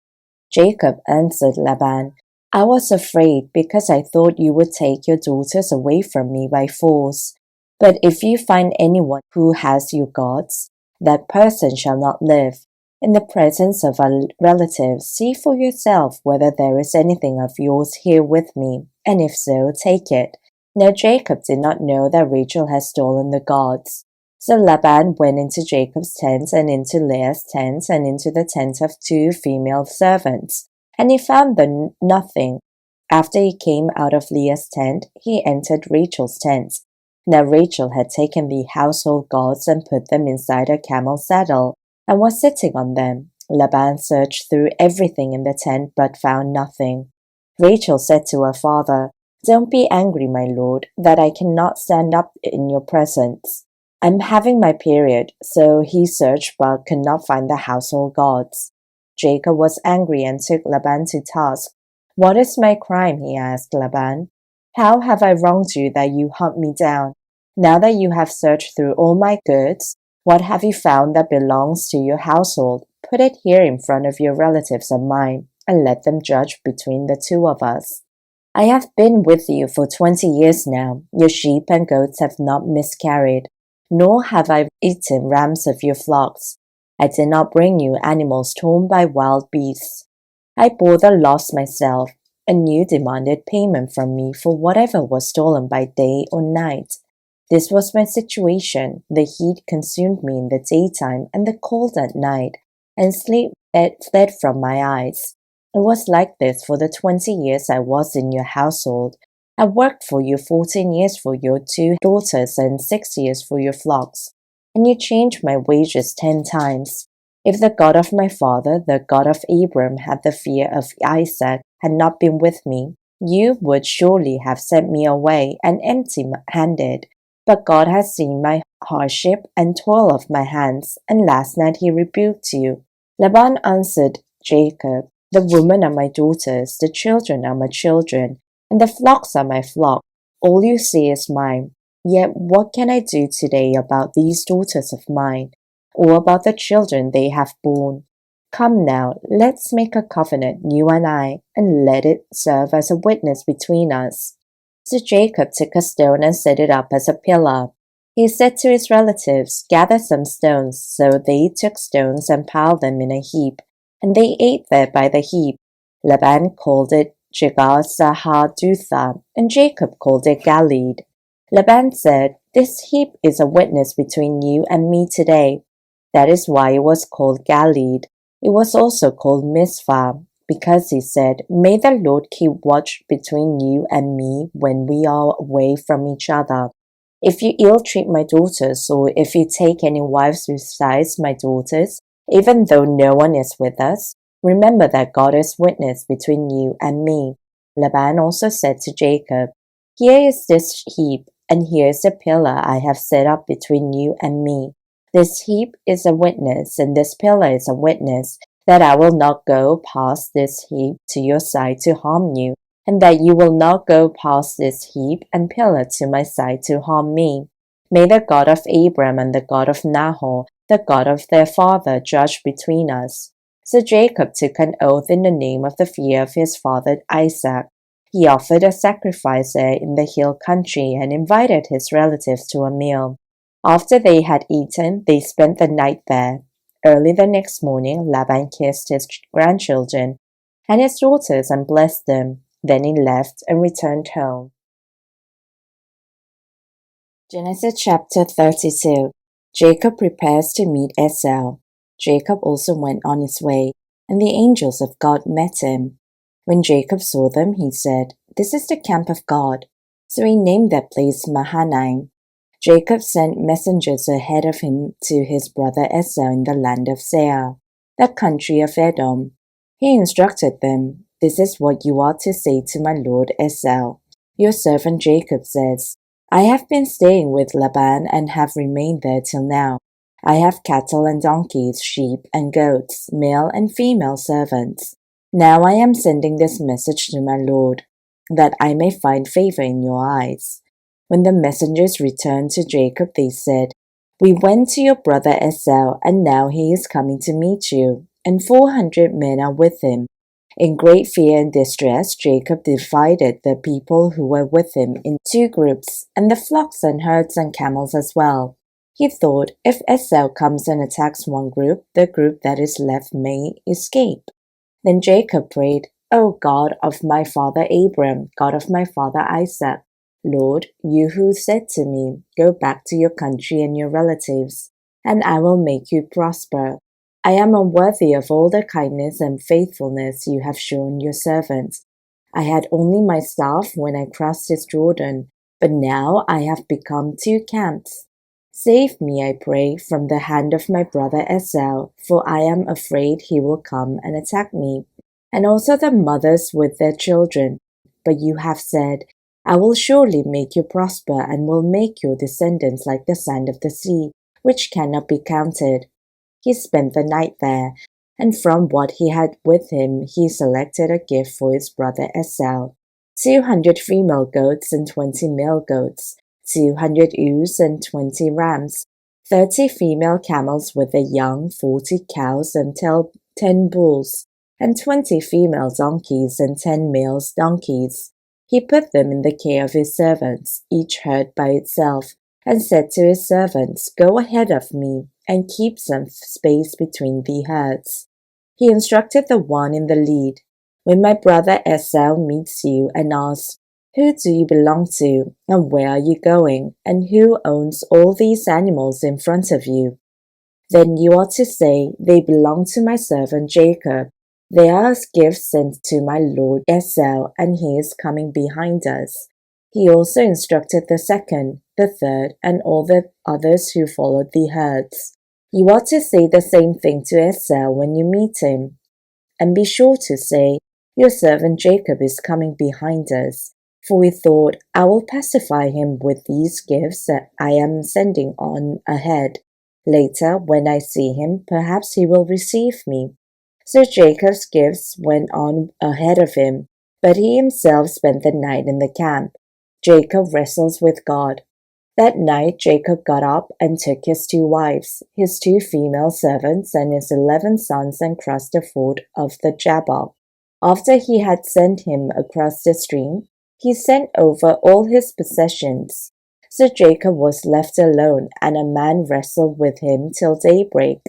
Jacob answered Laban, "I was afraid because I thought you would take your daughters away from me by force. But if you find anyone who has your gods, that person shall not live. In the presence of our relatives, see for yourself whether there is anything of yours here with me, and if so, take it." Now Jacob did not know that Rachel had stolen the gods. So Laban went into Jacob's tent and into Leah's tent and into the tent of 2 female servants, and he found nothing. After he came out of Leah's tent, he entered Rachel's tent. Now Rachel had taken the household gods and put them inside a camel's saddle, and was sitting on them. Laban searched through everything in the tent but found nothing. Rachel said to her father, "Don't be angry, my lord, that I cannot stand up in your presence. I'm having my period." So he searched but could not find the household gods. Jacob was angry and took Laban to task. "What is my crime?" he asked Laban. "How have I wronged you that you hunt me down? Now that you have searched through all my goods, what have you found that belongs to your household? Put it here in front of your relatives and mine, and let them judge between the 2 of us. I have been with you for 20 years now. Your sheep and goats have not miscarried, nor have I eaten rams of your flocks. I did not bring you animals torn by wild beasts. I bore the loss myself, and you demanded payment from me for whatever was stolen by day or night. This was my situation. The heat consumed me in the daytime and the cold at night, and sleep fled from my eyes. It was like this for the 20 years I was in your household. I worked for you 14 years for your 2 daughters and 6 years for your flocks, and you changed my wages 10 times. If the God of my father, the God of Abram, had the fear of Isaac, had not been with me, you would surely have sent me away and empty-handed. But God has seen my hardship and toil of my hands, and last night he rebuked you." Laban answered Jacob, "The women are my daughters, the children are my children, and the flocks are my flock. All you see is mine. Yet what can I do today about these daughters of mine, or about the children they have borne? Come now, let's make a covenant, you and I, and let it serve as a witness between us." So Jacob took a stone and set it up as a pillar. He said to his relatives, "Gather some stones." So they took stones and piled them in a heap, and they ate there by the heap. Laban called it Jegar-sahadutha, and Jacob called it Galeed. Laban said, "This heap is a witness between you and me today." That is why it was called Galeed. It was also called Mizpah, because he said, "May the Lord keep watch between you and me when we are away from each other. If you ill-treat my daughters, or if you take any wives besides my daughters, even though no one is with us, remember that God is witness between you and me." Laban also said to Jacob, "Here is this heap, and here is the pillar I have set up between you and me. This heap is a witness, and this pillar is a witness, that I will not go past this heap to your side to harm you, and that you will not go past this heap and pillar to my side to harm me. May the God of Abram and the God of Nahor, the God of their father, judge between us." So Jacob took an oath in the name of the fear of his father Isaac. He offered a sacrifice there in the hill country and invited his relatives to a meal. After they had eaten, they spent the night there. Early the next morning, Laban kissed his grandchildren and his daughters and blessed them. Then he left and returned home. Genesis chapter 32. Jacob prepares to meet Esau. Jacob also went on his way, and the angels of God met him. When Jacob saw them, he said, "This is the camp of God." So he named that place Mahanaim. Jacob sent messengers ahead of him to his brother Esau in the land of Seir, the country of Edom. He instructed them, "This is what you are to say to my lord Esau. Your servant Jacob says, I have been staying with Laban and have remained there till now. I have cattle and donkeys, sheep and goats, male and female servants. Now I am sending this message to my lord, that I may find favor in your eyes." When the messengers returned to Jacob, they said, "We went to your brother Esau, and now he is coming to meet you, and 400 men are with him." In great fear and distress, Jacob divided the people who were with him in 2 groups, and the flocks and herds and camels as well. He thought, if Esau comes and attacks one group, the group that is left may escape. Then Jacob prayed, "O God of my father Abram, God of my father Isaac, Lord, you who said to me, go back to your country and your relatives, and I will make you prosper. I am unworthy of all the kindness and faithfulness you have shown your servant. I had only my staff when I crossed this Jordan, but now I have become 2 camps. Save me, I pray, from the hand of my brother Esau, for I am afraid he will come and attack me, and also the mothers with their children. But you have said, I will surely make you prosper and will make your descendants like the sand of the sea, which cannot be counted. He spent the night there, and from what he had with him he selected a gift for his brother Esau, 200 female goats and 20 male goats, 200 ewes and 20 rams, 30 female camels with their young, 40 cows and 10 bulls, and 20 female donkeys and 10 male donkeys. He put them in the care of his servants, each herd by itself, and said to his servants, Go ahead of me, and keep some space between the herds. He instructed the one in the lead, When my brother Esau meets you and asks, Who do you belong to, and where are you going, and who owns all these animals in front of you? Then you ought to say, They belong to my servant Jacob. They are as gifts sent to my lord Esau, and he is coming behind us. He also instructed the second, the third, and all the others who followed the herds. You ought to say the same thing to Esau when you meet him. And be sure to say, Your servant Jacob is coming behind us. For we thought, I will pacify him with these gifts that I am sending on ahead. Later, when I see him, perhaps he will receive me. So Jacob's gifts went on ahead of him, but he himself spent the night in the camp. Jacob wrestles with God. That night Jacob got up and took his 2 wives, his 2 female servants, and his 11 sons and crossed the ford of the Jabbok. After he had sent him across the stream, he sent over all his possessions. So Jacob was left alone, and a man wrestled with him till daybreak.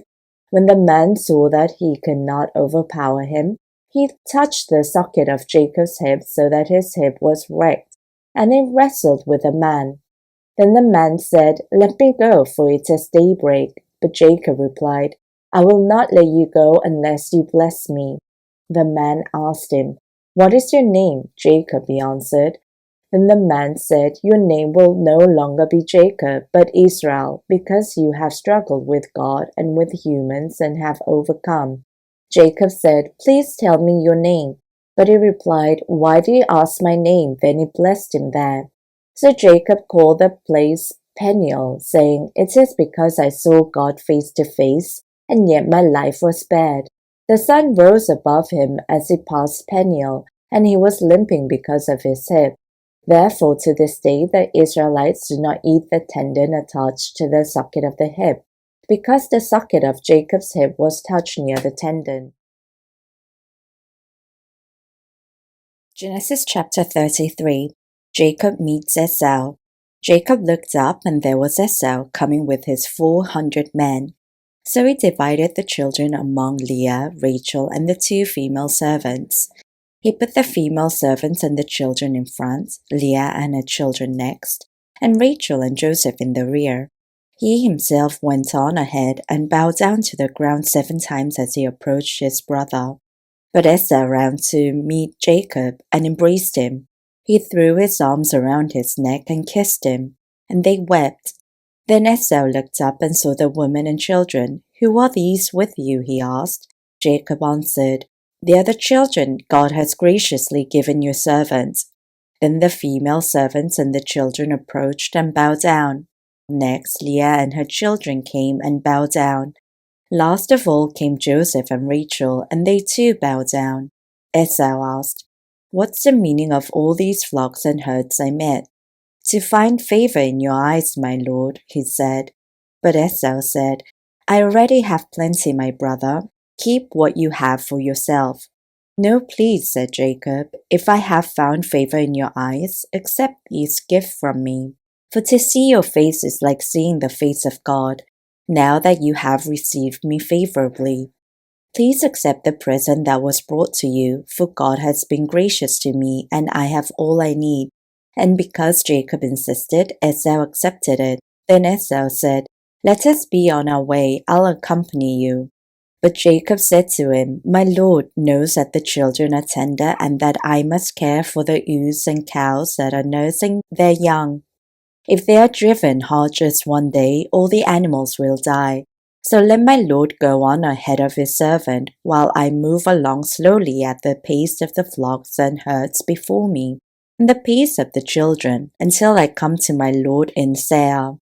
When the man saw that he could not overpower him, he touched the socket of Jacob's hip so that his hip was wrecked, and he wrestled with the man. Then the man said, Let me go, for it is daybreak. But Jacob replied, I will not let you go unless you bless me. The man asked him, What is your name? Jacob, he answered. Then the man said, Your name will no longer be Jacob, but Israel, because you have struggled with God and with humans and have overcome. Jacob said, Please tell me your name. But he replied, Why do you ask my name? Then he blessed him there. So Jacob called the place Peniel, saying, It is because I saw God face to face, and yet my life was spared. The sun rose above him as he passed Peniel, and he was limping because of his hip. Therefore to this day the Israelites do not eat the tendon attached to the socket of the hip, because the socket of Jacob's hip was touched near the tendon. Genesis chapter 33. Jacob meets Esau. Jacob looked up, and there was Esau coming with his 400 men. So he divided the children among Leah, Rachel, and the 2 female servants. He put the female servants and the children in front, Leah and her children next, and Rachel and Joseph in the rear. He himself went on ahead and bowed down to the ground 7 times as he approached his brother. But Esau ran to meet Jacob and embraced him. He threw his arms around his neck and kissed him, and they wept. Then Esau looked up and saw the women and children. Who are these with you? He asked. Jacob answered, They are the children God has graciously given your servant. Then the female servants and the children approached and bowed down. Next, Leah and her children came and bowed down. Last of all came Joseph and Rachel, and they too bowed down. Esau asked, What's the meaning of all these flocks and herds I met? To find favor in your eyes, my lord, he said. But Esau said, I already have plenty, my brother. Keep what you have for yourself. No, please, said Jacob. If I have found favor in your eyes, accept this gift from me. For to see your face is like seeing the face of God, now that you have received me favorably. Please accept the present that was brought to you, for God has been gracious to me, and I have all I need. And because Jacob insisted, Esau accepted it. Then Esau said, "Let us be on our way, I'll accompany you." But Jacob said to him, "My Lord knows that the children are tender and that I must care for the ewes and cows that are nursing their young. If they are driven hard just one day, all the animals will die. So let my Lord go on ahead of his servant, while I move along slowly at the pace of the flocks and herds before me, and the pace of the children, until I come to my Lord in Seir."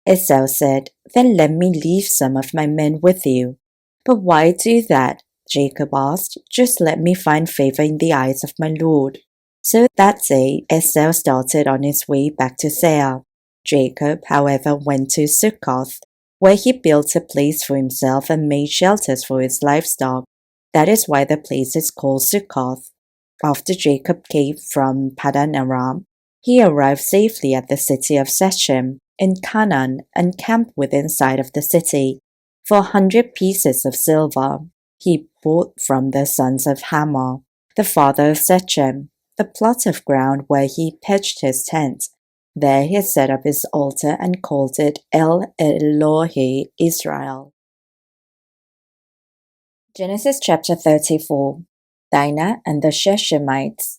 Esau said, "Then let me leave some of my men with you." "But why do that?" Jacob asked. "Just let me find favor in the eyes of my Lord." So that day Esau started on his way back to Seir. Jacob, however, went to Succoth, where he built a place for himself and made shelters for his livestock. That is why the place is called Succoth. After Jacob came from Paddan Aram, he arrived safely at the city of Shechem in Canaan and camped within sight of the city. For 100 pieces of silver he bought from the sons of Hamor, the father of Shechem, the plot of ground where he pitched his tent. There he set up his altar and called it El Elohe Israel. Genesis chapter 34. Dinah and the Shechemites.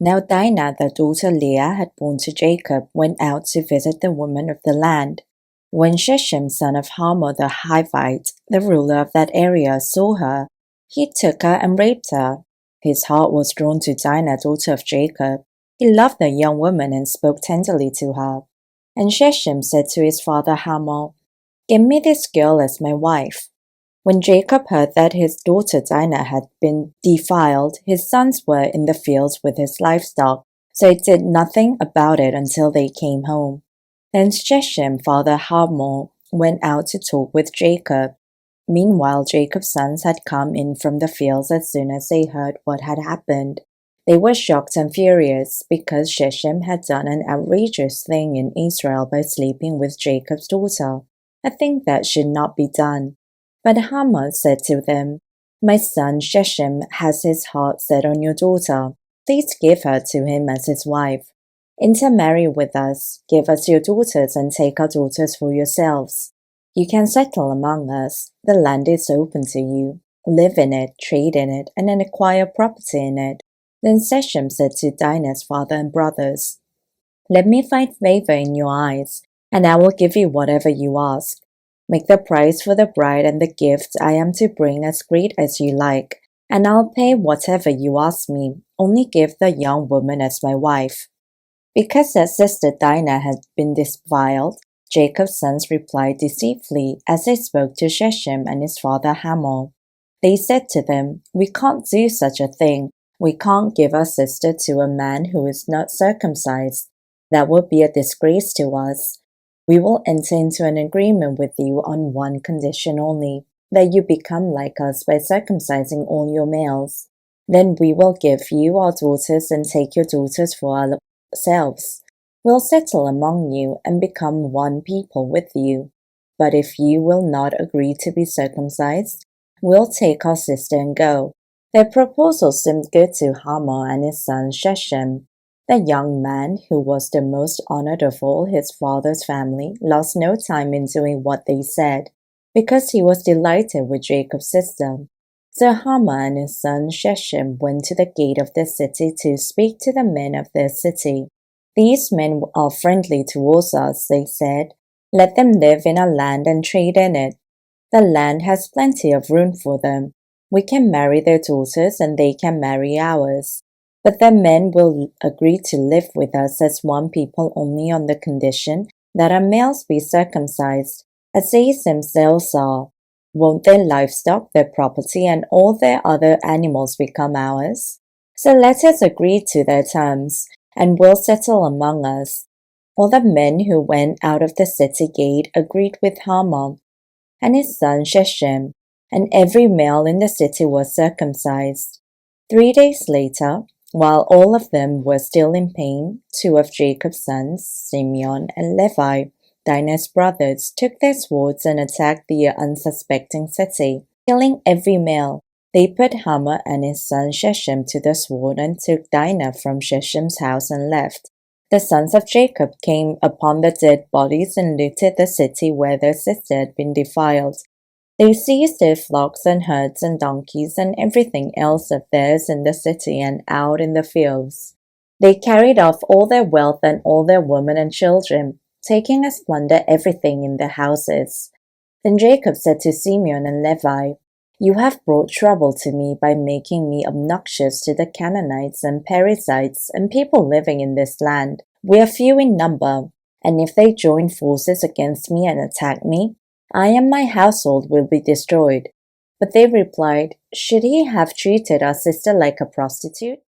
Now Dinah, the daughter Leah had born to Jacob, went out to visit the women of the land. When Shechem, son of Hamor the Hivite, the ruler of that area, saw her, he took her and raped her. His heart was drawn to Dinah, daughter of Jacob. He loved the young woman and spoke tenderly to her. And Shechem said to his father Hamor, "Give me this girl as my wife." When Jacob heard that his daughter Dinah had been defiled, his sons were in the fields with his livestock, so he did nothing about it until they came home. Then Shechem, father Hamor, went out to talk with Jacob. Meanwhile, Jacob's sons had come in from the fields as soon as they heard what had happened. They were shocked and furious because Shechem had done an outrageous thing in Israel by sleeping with Jacob's daughter, a thing that should not be done. But Hamor said to them, "My son Shechem has his heart set on your daughter. Please give her to him as his wife. Intermarry with us, give us your daughters and take our daughters for yourselves. You can settle among us. The land is open to you. Live in it, trade in it, and then acquire property in it." Then Shechem said to Dinah's father and brothers, "Let me find favor in your eyes, and I will give you whatever you ask. Make the price for the bride and the gift I am to bring as great as you like, and I'll pay whatever you ask me. Only give the young woman as my wife." Because their sister Dinah had been defiled, Jacob's sons replied deceitfully as they spoke to Shechem and his father Hamor. They said to them, "We can't do such a thing. We can't give our sister to a man who is not circumcised. That would be a disgrace to us. We will enter into an agreement with you on one condition only, that you become like us by circumcising all your males. Then we will give you our daughters and take your daughters for ourselves. We'll settle among you and become one people with you. But if you will not agree to be circumcised, we'll take our sister and go." Their proposal seemed good to Hamor and his son Shechem. The young man, who was the most honored of all his father's family, lost no time in doing what they said, because he was delighted with Jacob's sister. So Hamor and his son Shechem went to the gate of the city to speak to the men of the city. "These men are friendly towards us," they said. "Let them live in our land and trade in it. The land has plenty of room for them. We can marry their daughters and they can marry ours. But the men will agree to live with us as one people only on the condition that our males be circumcised, as they themselves are. Won't their livestock, their property, and all their other animals become ours? So let us agree to their terms, and we'll settle among us." All the men who went out of the city gate agreed with Hamor and his son Shechem, and every male in the city was circumcised. 3 days later, while all of them were still in pain, 2 of Jacob's sons, Simeon and Levi, Dinah's brothers, took their swords and attacked the unsuspecting city, killing every male. They put Hamor and his son Shechem to the sword and took Dinah from Shechem's house and left. The sons of Jacob came upon the dead bodies and looted the city where their sister had been defiled. They seized their flocks and herds and donkeys and everything else of theirs in the city and out in the fields. They carried off all their wealth and all their women and children, taking as plunder everything in their houses. Then Jacob said to Simeon and Levi, "You have brought trouble to me by making me obnoxious to the Canaanites and Perizzites and people living in this land. We are few in number, and if they join forces against me and attack me, I and my household will be destroyed." But they replied, "Should he have treated our sister like a prostitute?"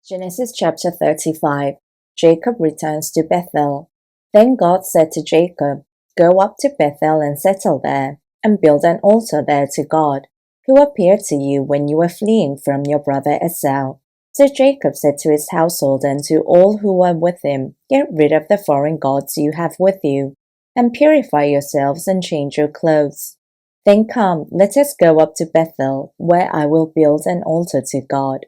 Genesis chapter 35. Jacob returns to Bethel. Then God said to Jacob, "Go up to Bethel and settle there, and build an altar there to God, who appeared to you when you were fleeing from your brother Esau." So Jacob said to his household and to all who were with him, "Get rid of the foreign gods you have with you, and purify yourselves and change your clothes. Then come, let us go up to Bethel, where I will build an altar to God,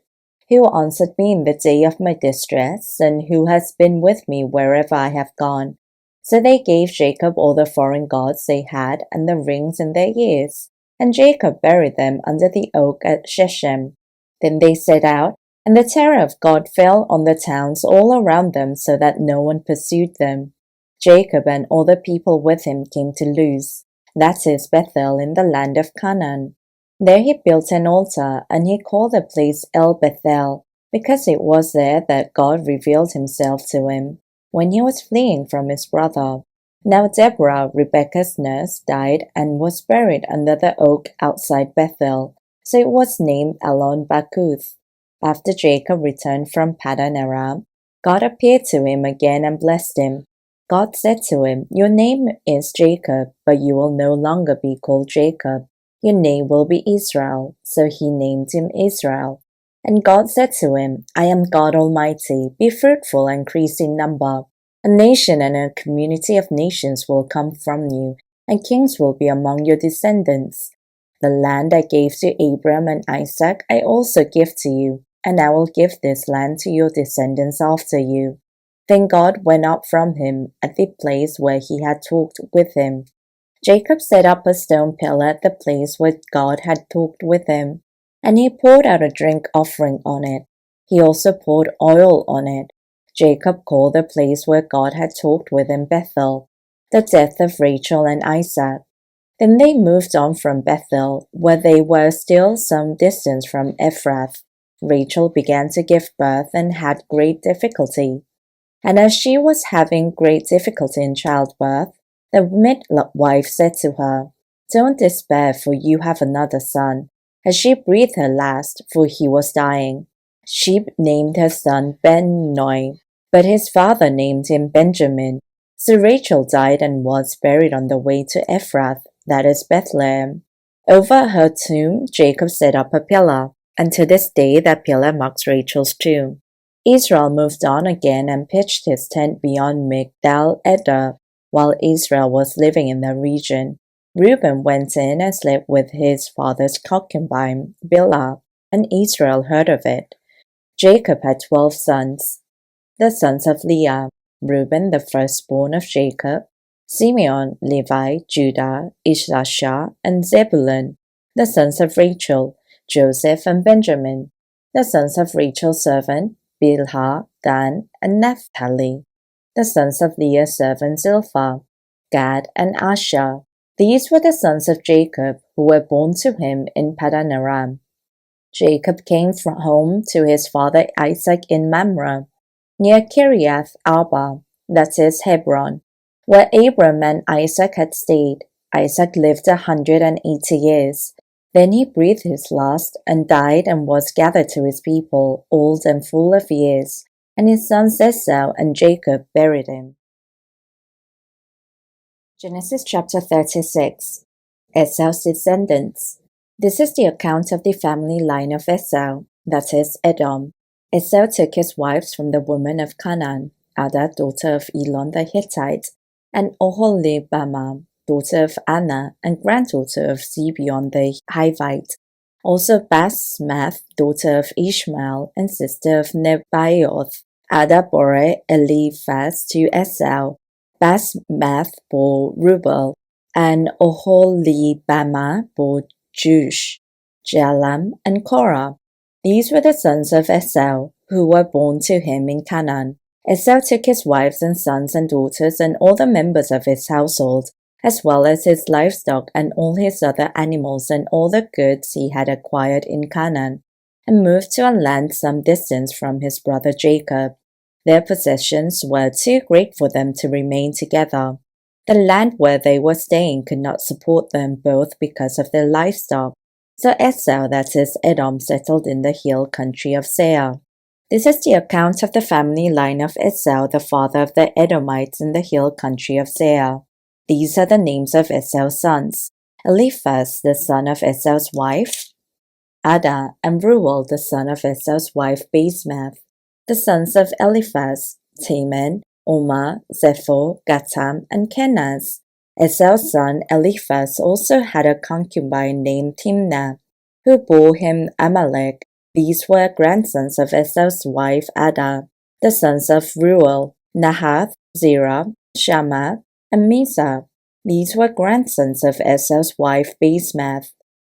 who answered me in the day of my distress, and who has been with me wherever I have gone." So they gave Jacob all the foreign gods they had and the rings in their ears, and Jacob buried them under the oak at Shechem. Then they set out, and the terror of God fell on the towns all around them so that no one pursued them. Jacob and all the people with him came to Luz, that is Bethel in the land of Canaan. There he built an altar, and he called the place El Bethel, because it was there that God revealed himself to him when he was fleeing from his brother. Now Deborah, Rebekah's nurse, died and was buried under the oak outside Bethel, so it was named Elon Bakuth. After Jacob returned from Paddan Aram, God appeared to him again and blessed him. God said to him, "Your name is Jacob, but you will no longer be called Jacob. Your name will be Israel." So he named him Israel. And God said to him, "I am God Almighty. Be fruitful and increase in number. A nation and a community of nations will come from you, and kings will be among your descendants. The land I gave to Abram and Isaac I also give to you, and I will give this land to your descendants after you." Then God went up from him at the place where he had talked with him. Jacob set up a stone pillar at the place where God had talked with him, and he poured out a drink offering on it. He also poured oil on it. Jacob called the place where God had talked with him Bethel, the death of Rachel and Isaac. Then they moved on from Bethel, where they were still some distance from Ephrath. Rachel began to give birth and had great difficulty. And as she was having great difficulty in childbirth, the midwife said to her, "Don't despair, for you have another son." As she breathed her last, for he was dying, she named her son Ben-Noi, but his father named him Benjamin. So Rachel died and was buried on the way to Ephrath, that is Bethlehem. Over her tomb Jacob set up a pillar, and to this day that pillar marks Rachel's tomb. Israel moved on again and pitched his tent beyond Migdal Eder, while Israel was living in the region. Reuben went in and slept with his father's concubine, Bilhah, and Israel heard of it. Jacob had 12 sons. The sons of Leah: Reuben, the firstborn of Jacob; Simeon, Levi, Judah, Issachar, and Zebulun. The sons of Rachel: Joseph and Benjamin. The sons of Rachel's servant: Bilhah, Dan, and Naphtali. The sons of Leah's servant Zilpah: Gad and Asher. These were the sons of Jacob, who were born to him in Paddan Aram. Jacob came home to his father Isaac in Mamre, near Kiriath Arba, that is Hebron, where Abram and Isaac had stayed. Isaac lived 180 years. Then he breathed his last and died and was gathered to his people, old and full of years, and his sons Esau and Jacob buried him. Genesis chapter 36. Esau's descendants. This is the account of the family line of Esau, that is Edom. Esau took his wives from the women of Canaan, Ada, daughter of Elon the Hittite, and Oholibamah, daughter of Anna and granddaughter of Zibeon the Hivite, also Basmath, daughter of Ishmael and sister of Nebaioth. Ada bore Eliphaz to Esau, Basmath bore Rubel, and Oholibamah bore Jush, Jalam, and Korah. These were the sons of Esau, who were born to him in Canaan. Esau took his wives and sons and daughters and all the members of his household, as well as his livestock and all his other animals and all the goods he had acquired in Canaan, and moved to a land some distance from his brother Jacob. Their possessions were too great for them to remain together. The land where they were staying could not support them both because of their livestock. So Esau, that is Edom, settled in the hill country of Seir. This is the account of the family line of Esau, the father of the Edomites in the hill country of Seir. These are the names of Esau's sons: Eliphaz, the son of Esau's wife, Ada, and Reuel, the son of Esau's wife Basemath. The sons of Eliphaz: Teman, Omar, Zepho, Gatam, and Kenaz. Esau's son Eliphaz also had a concubine named Timnah, who bore him Amalek. These were grandsons of Esau's wife Ada. The sons of Reuel: Nahath, Zerah, Shammah, and Mizah. These were grandsons of Esau's wife Basemath.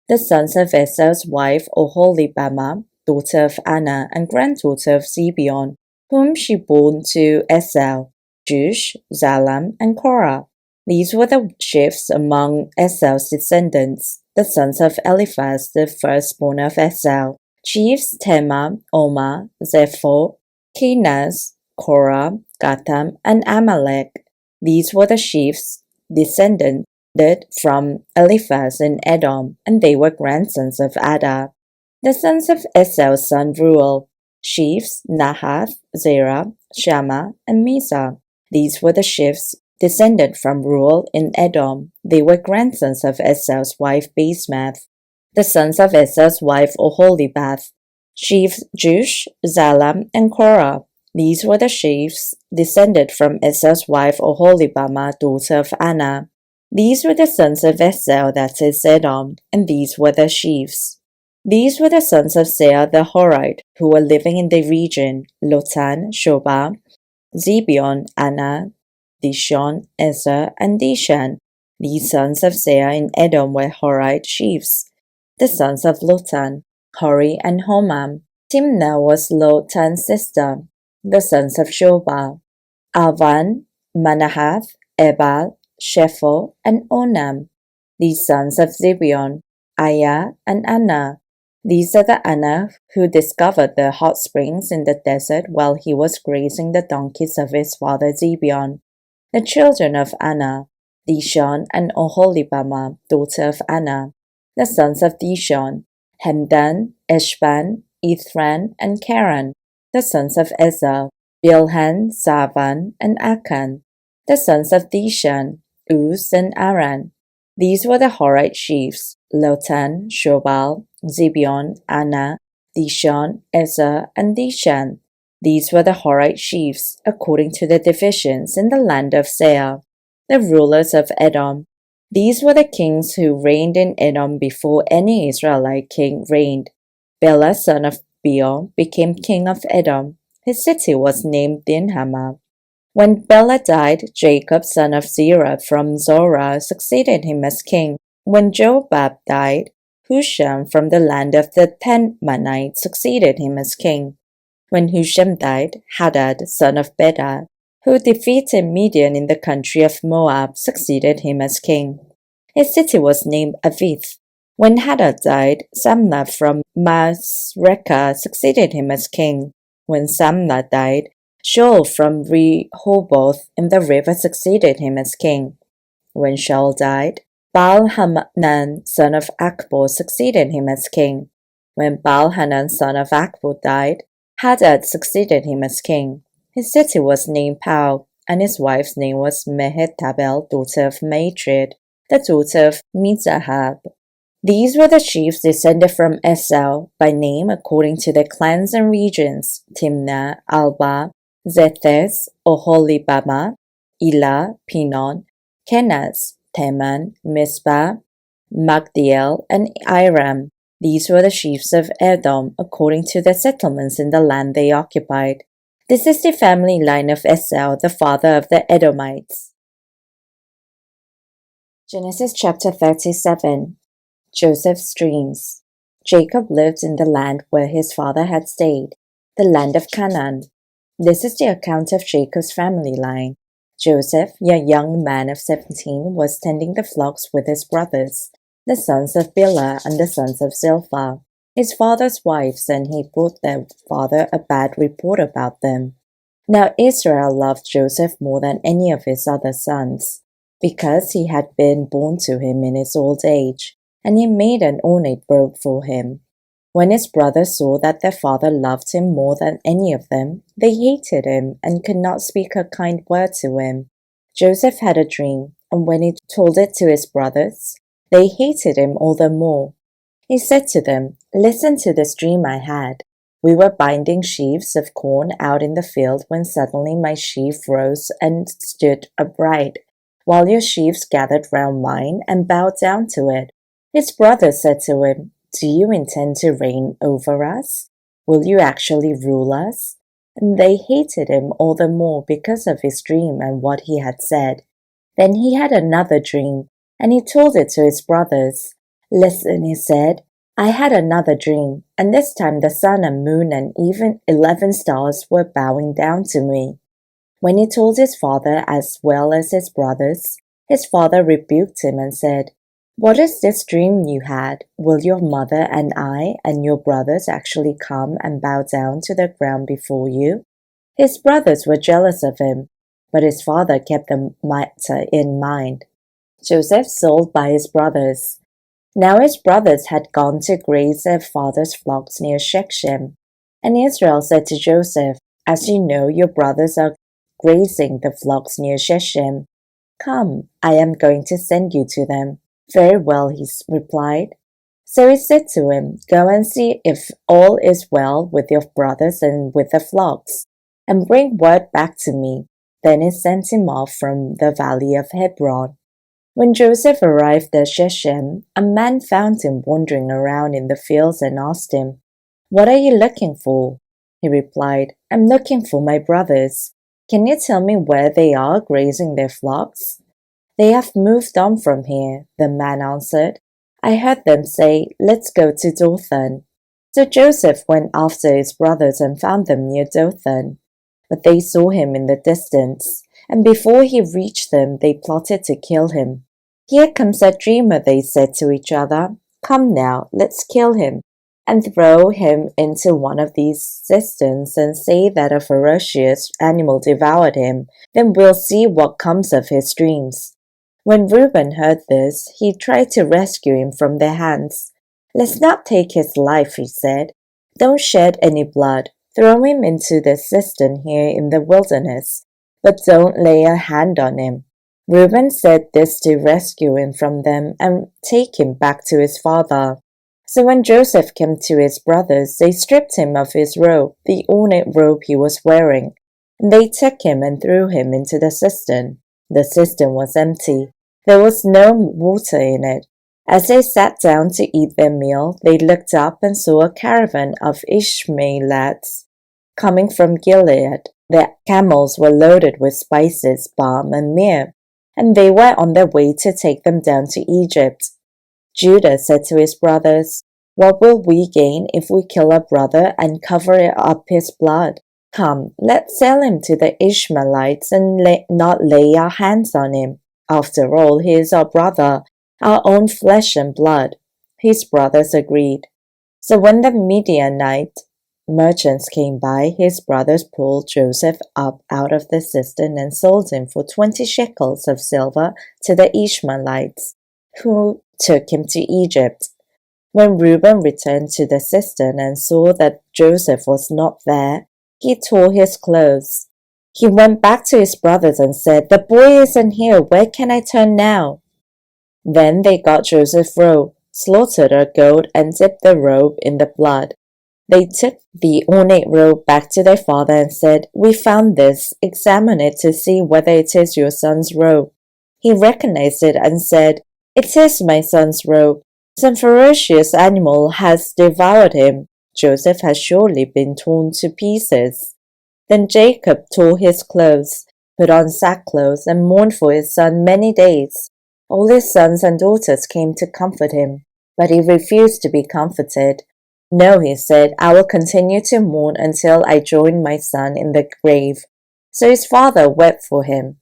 The sons of Esau's wife Oholibamah, daughter of Anna and granddaughter of Zibeon, whom she bore to Esau: Jush, Zalam, and Korah. These were the chiefs among Esau's descendants, the sons of Eliphaz, the firstborn of Esau: chiefs Teman, Omar, Zepho, Kenaz, Korah, Gatam, and Amalek. These were the chiefs descended from Eliphaz in Edom, and they were grandsons of Ada. The sons of Esau's son Reuel: chiefs Nahath, Zerah, Shammah, and Mizah. These were the chiefs descended from Reuel in Edom. They were grandsons of Esau's wife Basemath. The sons of Esau's wife Oholibah: chiefs Jush, Zalam, and Korah. These were the chiefs descended from Esau's wife Oholibamah, daughter of Anna. These were the sons of Esau, that is Edom, and these were the chiefs. These were the sons of Seir the Horite, who were living in the region: Lotan, Shobah, Zibeon, Anna, Dishon, Ezer, and Dishan. These sons of Seir in Edom were Horite chiefs. The sons of Lotan: Hori and Homam. Timnah was Lotan's sister. The sons of Shobah: Alvan, Manahath, Ebal, Shepho, and Onam. These sons of Zibeon: Aya and Anna. These are the Anna who discovered the hot springs in the desert while he was grazing the donkeys of his father Zibeon. The children of Anna: Dishon and Oholibamah, daughter of Anna. The sons of Dishon: Hemdan, Eshban, Ithran, and Karan. The sons of Ezer: Bilhan, Zavan, and Akan. The sons of Dishan: Uz and Aran. These were the Horite chiefs: Lotan, Shobal, Zibeon, Anna, Dishon, Ezer, and Dishan. These were the Horite chiefs, according to the divisions in the land of Seir. The rulers of Edom: these were the kings who reigned in Edom before any Israelite king reigned. Bela, son of Beor, became king of Edom. His city was named Dinhamah. When Bela died, Jacob, son of Zerah from Zorah, succeeded him as king. When Jobab died, Husham from the land of the Temanites succeeded him as king. When Husham died, Hadad, son of Bedad, who defeated Midian in the country of Moab, succeeded him as king. His city was named Avith. When Hadad died, Samlah from Masrekah succeeded him as king. When Samlah died, Shaul from Rehoboth in the river succeeded him as king. When Shaul died, Baal-Hanan, son of Akbor, succeeded him as king. When Baal-Hanan, son of Akbor, died, Hadad succeeded him as king. His city was named Pau, and his wife's name was Mehetabel, daughter of Matred, the daughter of Mizahab. These were the chiefs descended from Esau, by name according to their clans and regions: Timnah, Alba, Zethes, Oholibamah, Elah, Pinon, Kenaz, Teman, Mizpah, Magdiel, and Iram. These were the chiefs of Edom, according to their settlements in the land they occupied. This is the family line of Esau, the father of the Edomites. Genesis chapter 37. Joseph's dreams. Jacob lived in the land where his father had stayed, the land of Canaan. This is the account of Jacob's family line. Joseph, a young man of 17, was tending the flocks with his brothers, the sons of Bilhah and the sons of Zilpah, his father's wives, and he brought their father a bad report about them. Now Israel loved Joseph more than any of his other sons, because he had been born to him in his old age, and he made an ornate robe for him. When his brothers saw that their father loved him more than any of them, they hated him and could not speak a kind word to him. Joseph had a dream, and when he told it to his brothers, they hated him all the more. He said to them, "Listen to this dream I had. We were binding sheaves of corn out in the field when suddenly my sheaf rose and stood upright, while your sheaves gathered round mine and bowed down to it." His brothers said to him, "Do you intend to reign over us? Will you actually rule us?" And they hated him all the more because of his dream and what he had said. Then he had another dream, and he told it to his brothers. "Listen," he said, "I had another dream, and this time the sun and moon and even 11 stars were bowing down to me." When he told his father as well as his brothers, his father rebuked him and said, "What is this dream you had? Will your mother and I and your brothers actually come and bow down to the ground before you?" His brothers were jealous of him, but his father kept the matter in mind. Joseph sold by his brothers. Now his brothers had gone to graze their father's flocks near Shechem. And Israel said to Joseph, "As you know, your brothers are grazing the flocks near Shechem. Come, I am going to send you to them." "Very well," he replied. So he said to him, "Go and see if all is well with your brothers and with the flocks, and bring word back to me." Then he sent him off from the valley of Hebron. When Joseph arrived at Shechem, a man found him wandering around in the fields and asked him, "What are you looking for?" He replied, "I'm looking for my brothers. Can you tell me where they are grazing their flocks?" "They have moved on from here," the man answered. "I heard them say, 'Let's go to Dothan.'" So Joseph went after his brothers and found them near Dothan. But they saw him in the distance, and before he reached them, they plotted to kill him. "Here comes that dreamer," they said to each other. "Come now, let's kill him, and throw him into one of these cisterns and say that a ferocious animal devoured him. Then we'll see what comes of his dreams." When Reuben heard this, he tried to rescue him from their hands. "Let's not take his life," he said. "Don't shed any blood. Throw him into the cistern here in the wilderness, but don't lay a hand on him." Reuben said this to rescue him from them and take him back to his father. So when Joseph came to his brothers, they stripped him of his robe, the ornate robe he was wearing, and they took him and threw him into the cistern. The cistern was empty. There was no water in it. As they sat down to eat their meal, they looked up and saw a caravan of Ishmaelites coming from Gilead. Their camels were loaded with spices, balm, and myrrh, and they were on their way to take them down to Egypt. Judah said to his brothers, "What will we gain if we kill a brother and cover up his blood? Come, let's sell him to the Ishmaelites and not lay our hands on him. After all, he is our brother, our own flesh and blood." His brothers agreed. So when the Midianite merchants came by, his brothers pulled Joseph up out of the cistern and sold him for 20 shekels of silver to the Ishmaelites, who took him to Egypt. When Reuben returned to the cistern and saw that Joseph was not there, he tore his clothes. He went back to his brothers and said, "The boy isn't here. Where can I turn now?" Then they got Joseph's robe, slaughtered a goat, and dipped the robe in the blood. They took the ornate robe back to their father and said, "We found this. Examine it to see whether it is your son's robe." He recognized it and said, "It is my son's robe. Some ferocious animal has devoured him. Joseph has surely been torn to pieces." Then Jacob tore his clothes, put on sackcloth, and mourned for his son many days. All his sons and daughters came to comfort him, but he refused to be comforted. No, he said, I will continue to mourn until I join my son in the grave. So his father wept for him.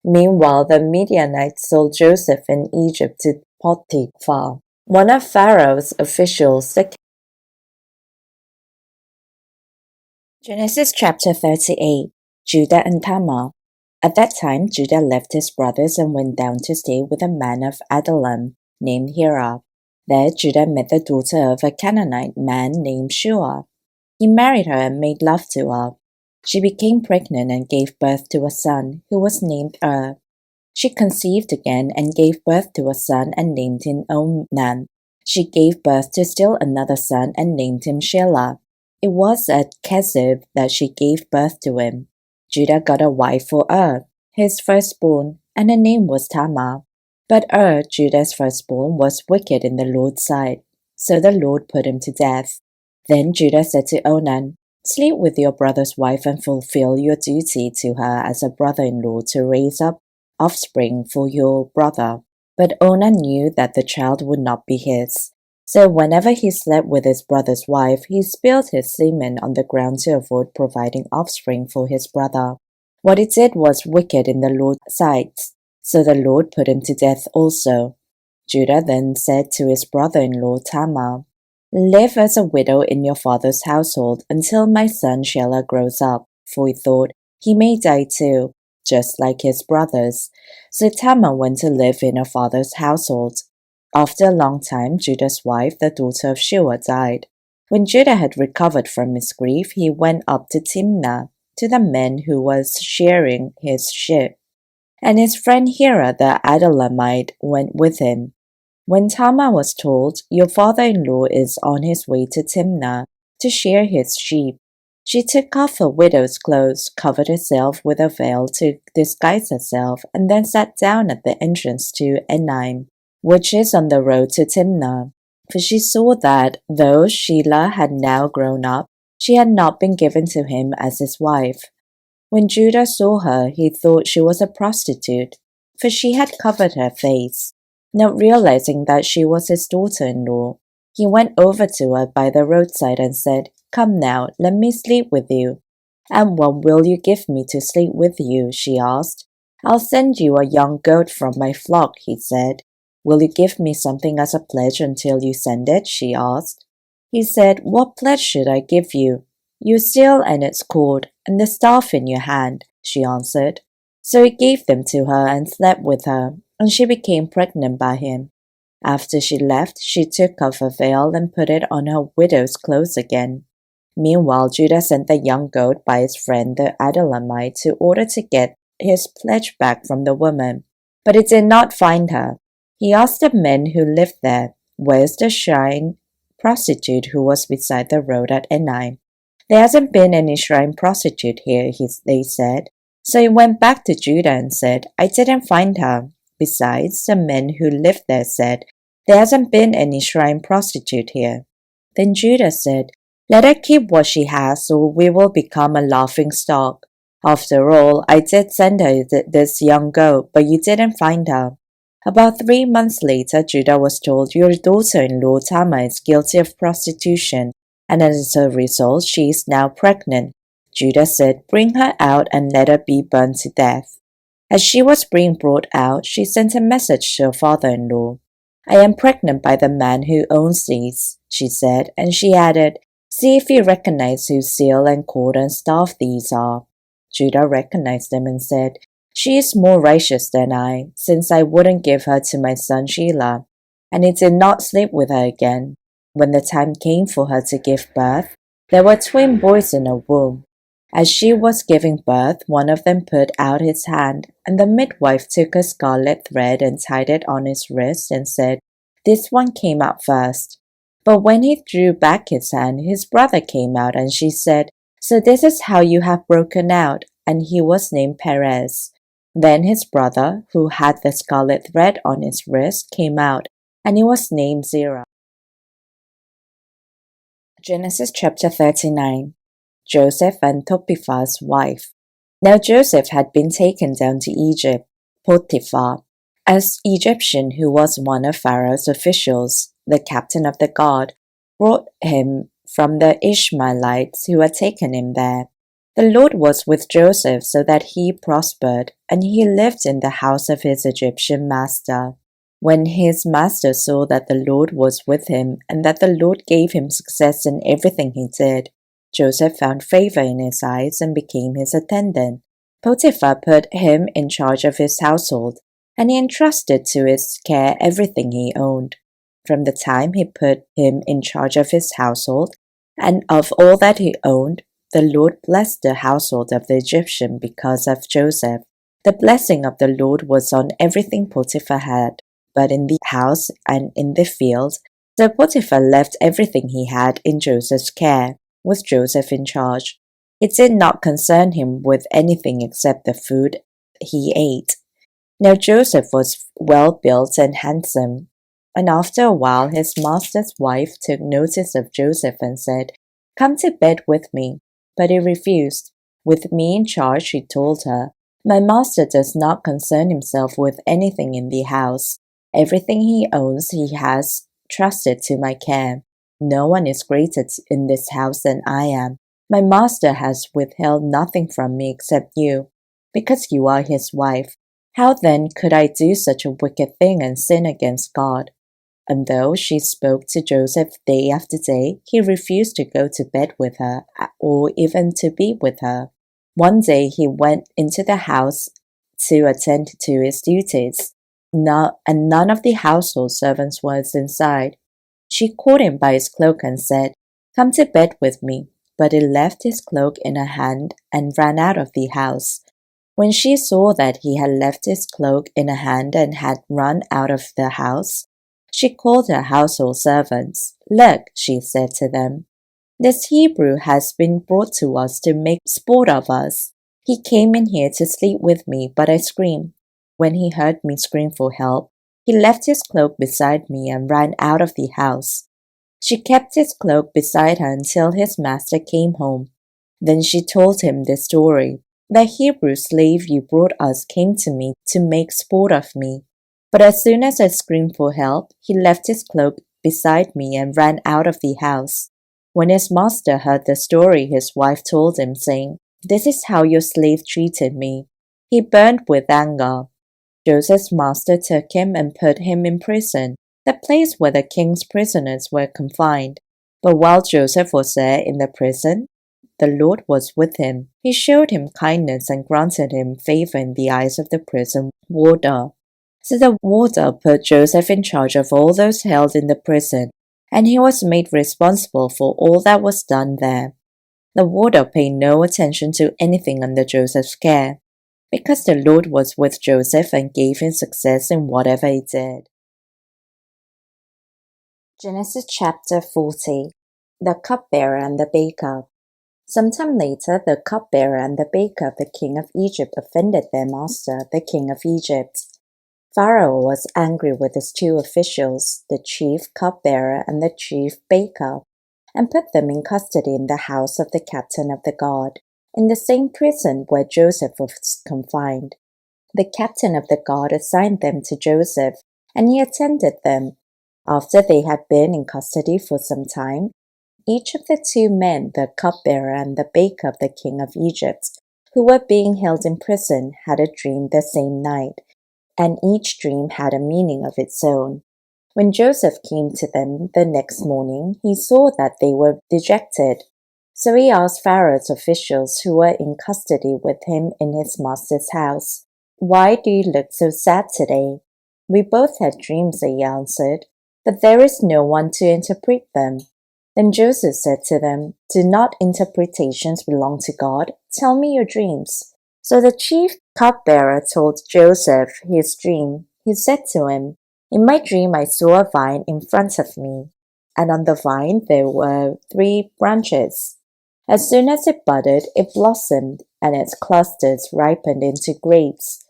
Meanwhile, the Midianites sold Joseph in Egypt to Potiphar, one of Pharaoh's officials. Genesis chapter 38. Judah and Tamar. At that time, Judah left his brothers and went down to stay with a man of Adullam named Hira. There, Judah met the daughter of a Canaanite man named Shua. He married her and made love to her. She became pregnant and gave birth to a son, who was named She conceived again and gave birth to a son and named him Onan. She gave birth to still another son and named him Shelah. It was at Kezib that she gave birth to him. Judah got a wife for his firstborn, and her name was Tamar. But Judah's firstborn, was wicked in the Lord's sight, so the Lord put him to death. Then Judah said to Onan, Sleep with your brother's wife and fulfill your duty to her as a brother-in-law to raise up offspring for your brother. But Onan knew that the child would not be his. So whenever he slept with his brother's wife, he spilled his semen on the ground to avoid providing offspring for his brother. What he did was wicked in the Lord's sight, so the Lord put him to death also. Judah then said to his brother-in-law Tamar, Live as a widow in your father's household until my son Shelah grows up, for he thought, he may die too, just like his brothers. So Tamar went to live in her father's household. After a long time, Judah's wife, the daughter of Shua, died. When Judah had recovered from his grief, he went up to Timnah, to the men who was shearing his sheep. And his friend Hira the Adullamite went with him. When Tamar was told, Your father-in-law is on his way to Timnah to shear his sheep, she took off her widow's clothes, covered herself with a veil to disguise herself, and then sat down at the entrance to Enaim, which is on the road to Timnah. For she saw that, though Shelah had now grown up, she had not been given to him as his wife. When Judah saw her, he thought she was a prostitute, for she had covered her face. Not realizing that she was his daughter-in-law, he went over to her by the roadside and said, Come now, let me sleep with you. And what will you give me to sleep with you? She asked. I'll send you a young goat from my flock, he said. Will you give me something as a pledge until you send it? She asked. He said, What pledge should I give you? Your seal and its cord, and the staff in your hand, she answered. So he gave them to her and slept with her, and she became pregnant by him. After she left, she took off her veil and put it on her widow's clothes again. Meanwhile, Judah sent the young goat by his friend the Adullamite to order to get his pledge back from the woman, but he did not find her. He asked the men who lived there, Where's the shrine prostitute who was beside the road at Enaim? There hasn't been any shrine prostitute here, they said. So he went back to Judah and said, I didn't find her. Besides, the men who lived there said, There hasn't been any shrine prostitute here. Then Judah said, Let her keep what she has, or we will become a laughing stock. After all, I did send her this young goat, but you didn't find her. About 3 months later, Judah was told, Your daughter-in-law Tamar is guilty of prostitution, and as a result, she is now pregnant. Judah said, Bring her out and let her be burned to death. As she was being brought out, she sent a message to her father-in-law. I am pregnant by the man who owns these, she said, and she added, See if you recognize whose seal and cord and staff these are. Judah recognized them and said, She is more righteous than I, since I wouldn't give her to my son Shelah. And he did not sleep with her again. When the time came for her to give birth, there were twin boys in her womb. As she was giving birth, one of them put out his hand, and the midwife took a scarlet thread and tied it on his wrist and said, This one came out first. But when he drew back his hand, his brother came out, and she said, So this is how you have broken out, and he was named Perez. Then his brother, who had the scarlet thread on his wrist, came out, and he was named Zerah. Genesis chapter 39. Joseph and Potiphar's wife. Now Joseph had been taken down to Egypt. Potiphar, an Egyptian who was one of Pharaoh's officials, the captain of the guard, brought him from the Ishmaelites who had taken him there. The Lord was with Joseph so that he prospered, and he lived in the house of his Egyptian master. When his master saw that the Lord was with him and that the Lord gave him success in everything he did, Joseph found favor in his eyes and became his attendant. Potiphar put him in charge of his household, and he entrusted to his care everything he owned. From the time he put him in charge of his household and of all that he owned, the Lord blessed the household of the Egyptian because of Joseph. The blessing of the Lord was on everything Potiphar had, but in the house and in the field. So Potiphar left everything he had in Joseph's care, with Joseph in charge. It did not concern him with anything except the food he ate. Now Joseph was well built and handsome, and after a while his master's wife took notice of Joseph and said, "Come to bed with me." But he refused. With me in charge, she told her, "My master does not concern himself with anything in the house. Everything he owns he has trusted to my care. No one is greater in this house than I am. My master has withheld nothing from me except you, because you are his wife. How then could I do such a wicked thing and sin against God?" And though she spoke to Joseph day after day, he refused to go to bed with her or even to be with her. One day he went into the house to attend to his duties, and none of the household servants was inside. She caught him by his cloak and said, "Come to bed with me." But he left his cloak in her hand and ran out of the house. When she saw that he had left his cloak in her hand and had run out of the house, she called her household servants. "Look," she said to them, "this Hebrew has been brought to us to make sport of us. He came in here to sleep with me, but I screamed. When he heard me scream for help, he left his cloak beside me and ran out of the house." She kept his cloak beside her until his master came home. Then she told him this story. "The Hebrew slave you brought us came to me to make sport of me. But as soon as I screamed for help, he left his cloak beside me and ran out of the house." When his master heard the story, his wife told him, saying, "This is how your slave treated me." He burned with anger. Joseph's master took him and put him in prison, the place where the king's prisoners were confined. But while Joseph was there in the prison, the Lord was with him. He showed him kindness and granted him favor in the eyes of the prison warder. So the warder put Joseph in charge of all those held in the prison, and he was made responsible for all that was done there. The warder paid no attention to anything under Joseph's care, because the Lord was with Joseph and gave him success in whatever he did. Genesis chapter 40. The cupbearer and the baker. Sometime later, the cupbearer and the baker of the king of Egypt offended their master, the king of Egypt. Pharaoh was angry with his two officials, the chief cupbearer and the chief baker, and put them in custody in the house of the captain of the guard, in the same prison where Joseph was confined. The captain of the guard assigned them to Joseph, and he attended them. After they had been in custody for some time, each of the two men, the cupbearer and the baker of the king of Egypt, who were being held in prison, had a dream the same night, and each dream had a meaning of its own. When Joseph came to them the next morning, he saw that they were dejected. So he asked Pharaoh's officials who were in custody with him in his master's house, "Why do you look so sad today?" "We both had dreams," they answered, "but there is no one to interpret them." Then Joseph said to them, "Do not interpretations belong to God? Tell me your dreams." So the chief cupbearer told Joseph his dream. He said to him, "In my dream I saw a vine in front of me, and on the vine there were 3 branches. As soon as it budded, it blossomed, and its clusters ripened into grapes.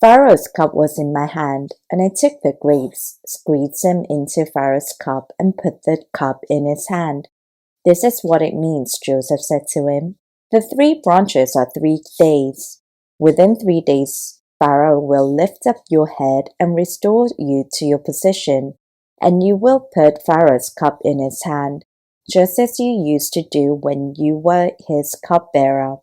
Pharaoh's cup was in my hand, and I took the grapes, squeezed them into Pharaoh's cup, and put the cup in his hand. "This is what it means," Joseph said to him. "The 3 branches are 3 days. Within 3 days, Pharaoh will lift up your head and restore you to your position, and you will put Pharaoh's cup in his hand, just as you used to do when you were his cupbearer.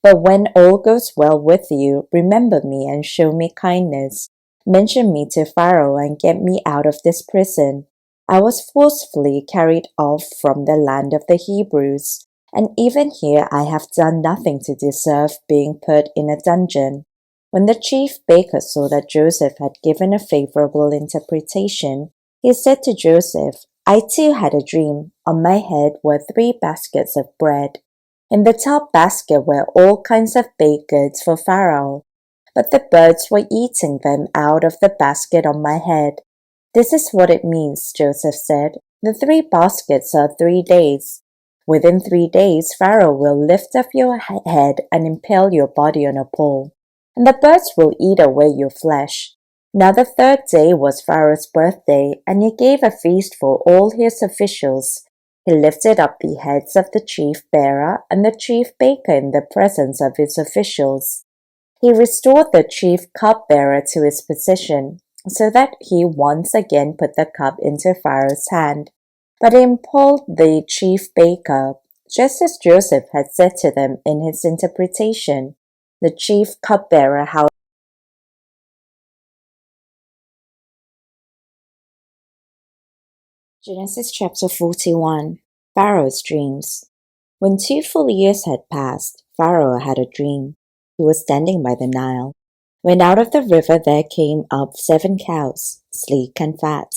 But when all goes well with you, remember me and show me kindness. Mention me to Pharaoh and get me out of this prison. I was forcefully carried off from the land of the Hebrews, and even here I have done nothing to deserve being put in a dungeon." When the chief baker saw that Joseph had given a favorable interpretation, he said to Joseph, "I too had a dream. On my head were 3 baskets of bread. In the top basket were all kinds of baked goods for Pharaoh, but the birds were eating them out of the basket on my head." "This is what it means," Joseph said. "The 3 baskets are 3 days. Within 3 days, Pharaoh will lift up your head and impale your body on a pole, and the birds will eat away your flesh." Now the 3rd day was Pharaoh's birthday, and he gave a feast for all his officials. He lifted up the heads of the chief bearer and the chief baker in the presence of his officials. He restored the chief cupbearer to his position, so that he once again put the cup into Pharaoh's hand. But he impaled the chief baker, just as Joseph had said to them in his interpretation. The chief cupbearer, however, Genesis chapter 41. Pharaoh's dreams. When 2 full years had passed, Pharaoh had a dream. He was standing by the Nile, when out of the river there came up 7 cows, sleek and fat,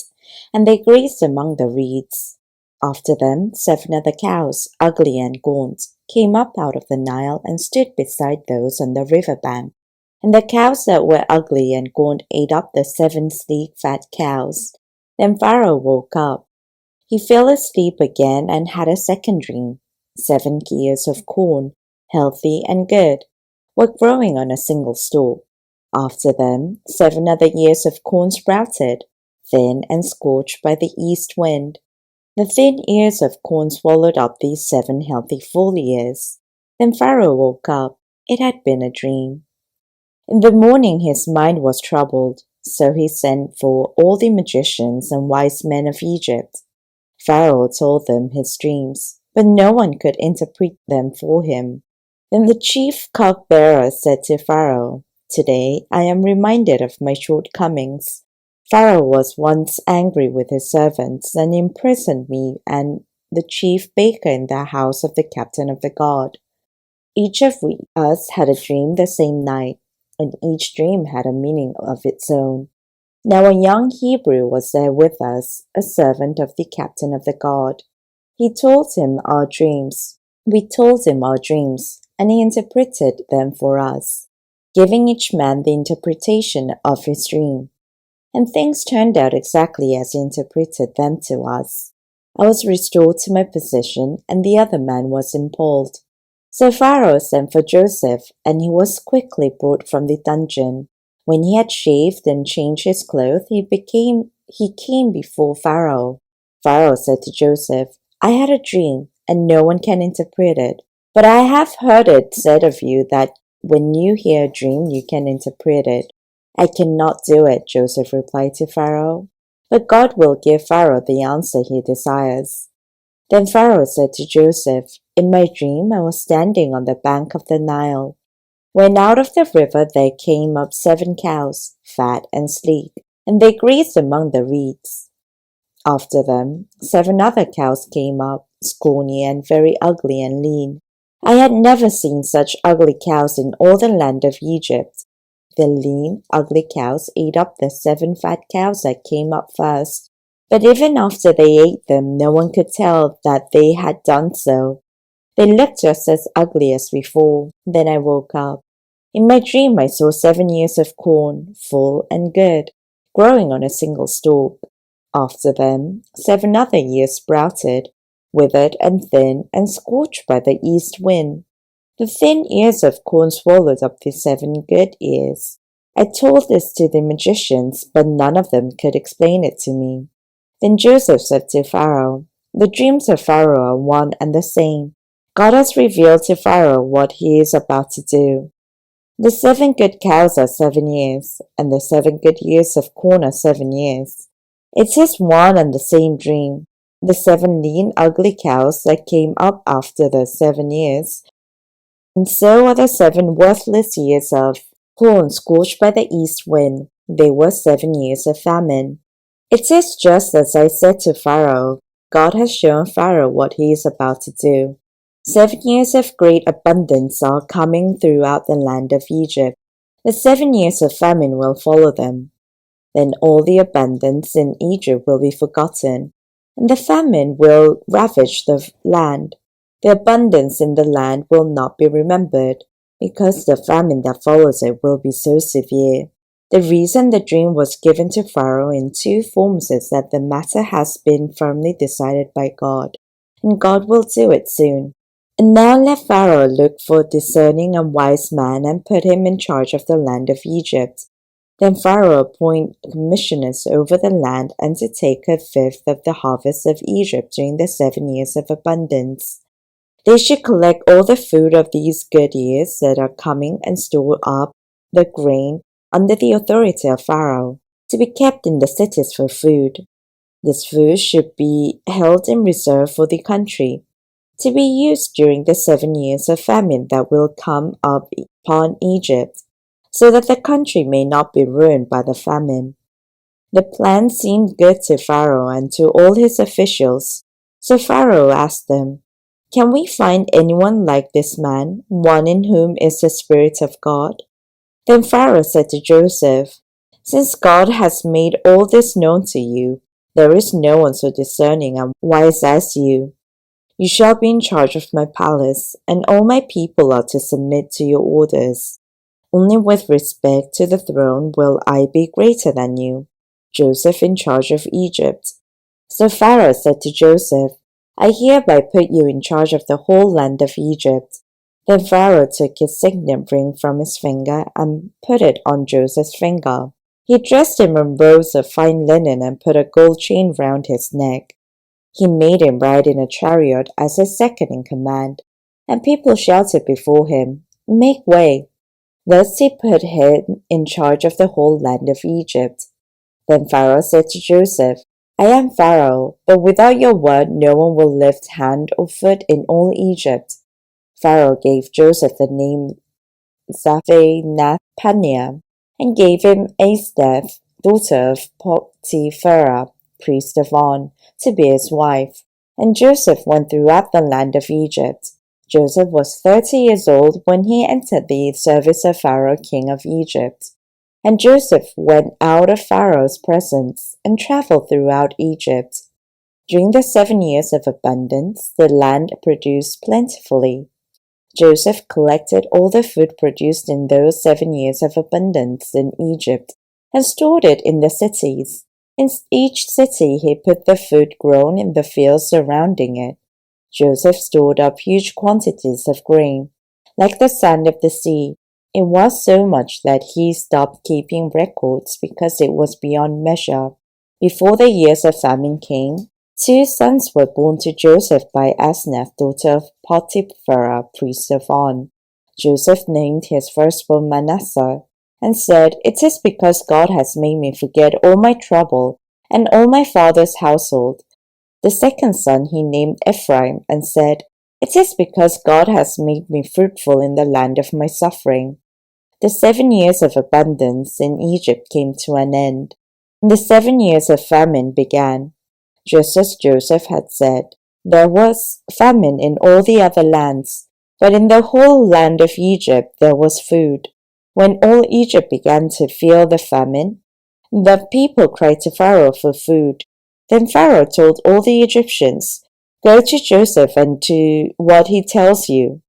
and they grazed among the reeds. After them 7 other cows, ugly and gaunt, came up out of the Nile and stood beside those on the river bank. And the cows that were ugly and gaunt ate up the 7 sleek fat cows. Then Pharaoh woke up. He fell asleep again and had a second dream. 7 ears of corn, healthy and good, were growing on a single stalk. After them 7 other ears of corn sprouted, thin and scorched by the east wind. The thin ears of corn swallowed up these 7 healthy full ears. Then Pharaoh woke up. It had been a dream. In the morning his mind was troubled, so he sent for all the magicians and wise men of Egypt. Pharaoh told them his dreams, but no one could interpret them for him. Then the chief cupbearer said to Pharaoh, "Today I am reminded of my shortcomings. Pharaoh was once angry with his servants and imprisoned me and the chief baker in the house of the captain of the guard. Each of us had a dream the same night, and each dream had a meaning of its own. Now a young Hebrew was there with us, a servant of the captain of the guard. We told him our dreams, and he interpreted them for us, giving each man the interpretation of his dream. And things turned out exactly as he interpreted them to us. I was restored to my position, and the other man was impaled." So Pharaoh sent for Joseph, and he was quickly brought from the dungeon. When he had shaved and changed his clothes, he came before Pharaoh. Pharaoh said to Joseph, "I had a dream, and no one can interpret it. But I have heard it said of you that when you hear a dream, you can interpret it." "I cannot do it," Joseph replied to Pharaoh. "But God will give Pharaoh the answer he desires." Then Pharaoh said to Joseph, "In my dream I was standing on the bank of the Nile, when out of the river there came up 7 cows, fat and sleek, and they grazed among the reeds. After them 7 other cows came up, scrawny and very ugly and lean. I had never seen such ugly cows in all the land of Egypt. The lean, ugly cows ate up the 7 fat cows that came up first. But even after they ate them, no one could tell that they had done so. They looked just as ugly as before. Then I woke up. In my dream I saw 7 ears of corn, full and good, growing on a single stalk. After them 7 other ears sprouted, withered and thin and scorched by the east wind. The thin ears of corn swallowed up the 7 good ears. I told this to the magicians, but none of them could explain it to me. Then Joseph said to Pharaoh, The dreams of Pharaoh are one and the same. God has revealed to Pharaoh what he is about to do. The 7 good cows are 7 years, and the 7 good years of corn are 7 years. It is one and the same dream. The 7 lean, ugly cows that came up after the 7 years, and so are the 7 worthless years of corn scorched by the east wind. They were 7 years of famine. It is just as I said to Pharaoh. God has shown Pharaoh what he is about to do. 7 years of great abundance are coming throughout the land of Egypt. The 7 years of famine will follow them. Then all the abundance in Egypt will be forgotten, and the famine will ravage the land. The abundance in the land will not be remembered, because the famine that follows it will be so severe. The reason the dream was given to Pharaoh in 2 forms is that the matter has been firmly decided by God, and God will do it soon. And now let Pharaoh look for a discerning and wise man and put him in charge of the land of Egypt. Then Pharaoh appoint commissioners over the land and to take 1/5 of the harvest of Egypt during the 7 years of abundance. They should collect all the food of these good years that are coming and store up the grain under the authority of Pharaoh, to be kept in the cities for food. This food should be held in reserve for the country, to be used during the 7 years of famine that will come upon Egypt, so that the country may not be ruined by the famine. The plan seemed good to Pharaoh and to all his officials, so Pharaoh asked them, "Can we find anyone like this man, one in whom is the Spirit of God?" Then Pharaoh said to Joseph, "Since God has made all this known to you, there is no one so discerning and wise as you. You shall be in charge of my palace, and all my people are to submit to your orders. Only with respect to the throne will I be greater than you, Joseph in charge of Egypt." So Pharaoh said to Joseph, "I hereby put you in charge of the whole land of Egypt." Then Pharaoh took his signet ring from his finger and put it on Joseph's finger. He dressed him in robes of fine linen and put a gold chain round his neck. He made him ride in a chariot as his second in command, and people shouted before him, "Make way!" Thus he put him in charge of the whole land of Egypt. Then Pharaoh said to Joseph, "I am Pharaoh, but without your word no one will lift hand or foot in all Egypt." Pharaoh gave Joseph the name Zaphenath-Paneah, and gave him Asaph, daughter of Potipharah, priest of On, to be his wife. And Joseph went throughout the land of Egypt. Joseph was 30 years old when he entered the service of Pharaoh, king of Egypt. And Joseph went out of Pharaoh's presence and traveled throughout Egypt. During the 7 years of abundance, the land produced plentifully. Joseph collected all the food produced in those 7 years of abundance in Egypt and stored it in the cities. In each city he put the food grown in the fields surrounding it. Joseph stored up huge quantities of grain, like the sand of the sea. It was so much that he stopped keeping records because it was beyond measure. Before the years of famine came, 2 sons were born to Joseph by Asenath, daughter of Potipharah, priest of On. Joseph named his firstborn Manasseh, and said, "It is because God has made me forget all my trouble and all my father's household." The second son he named Ephraim, and said, "It is because God has made me fruitful in the land of my suffering." The 7 years of abundance in Egypt came to an end, and the 7 years of famine began. Just as Joseph had said, there was famine in all the other lands, but in the whole land of Egypt there was food. When all Egypt began to feel the famine, the people cried to Pharaoh for food. Then Pharaoh told all the Egyptians, "Go to Joseph and do what he tells you."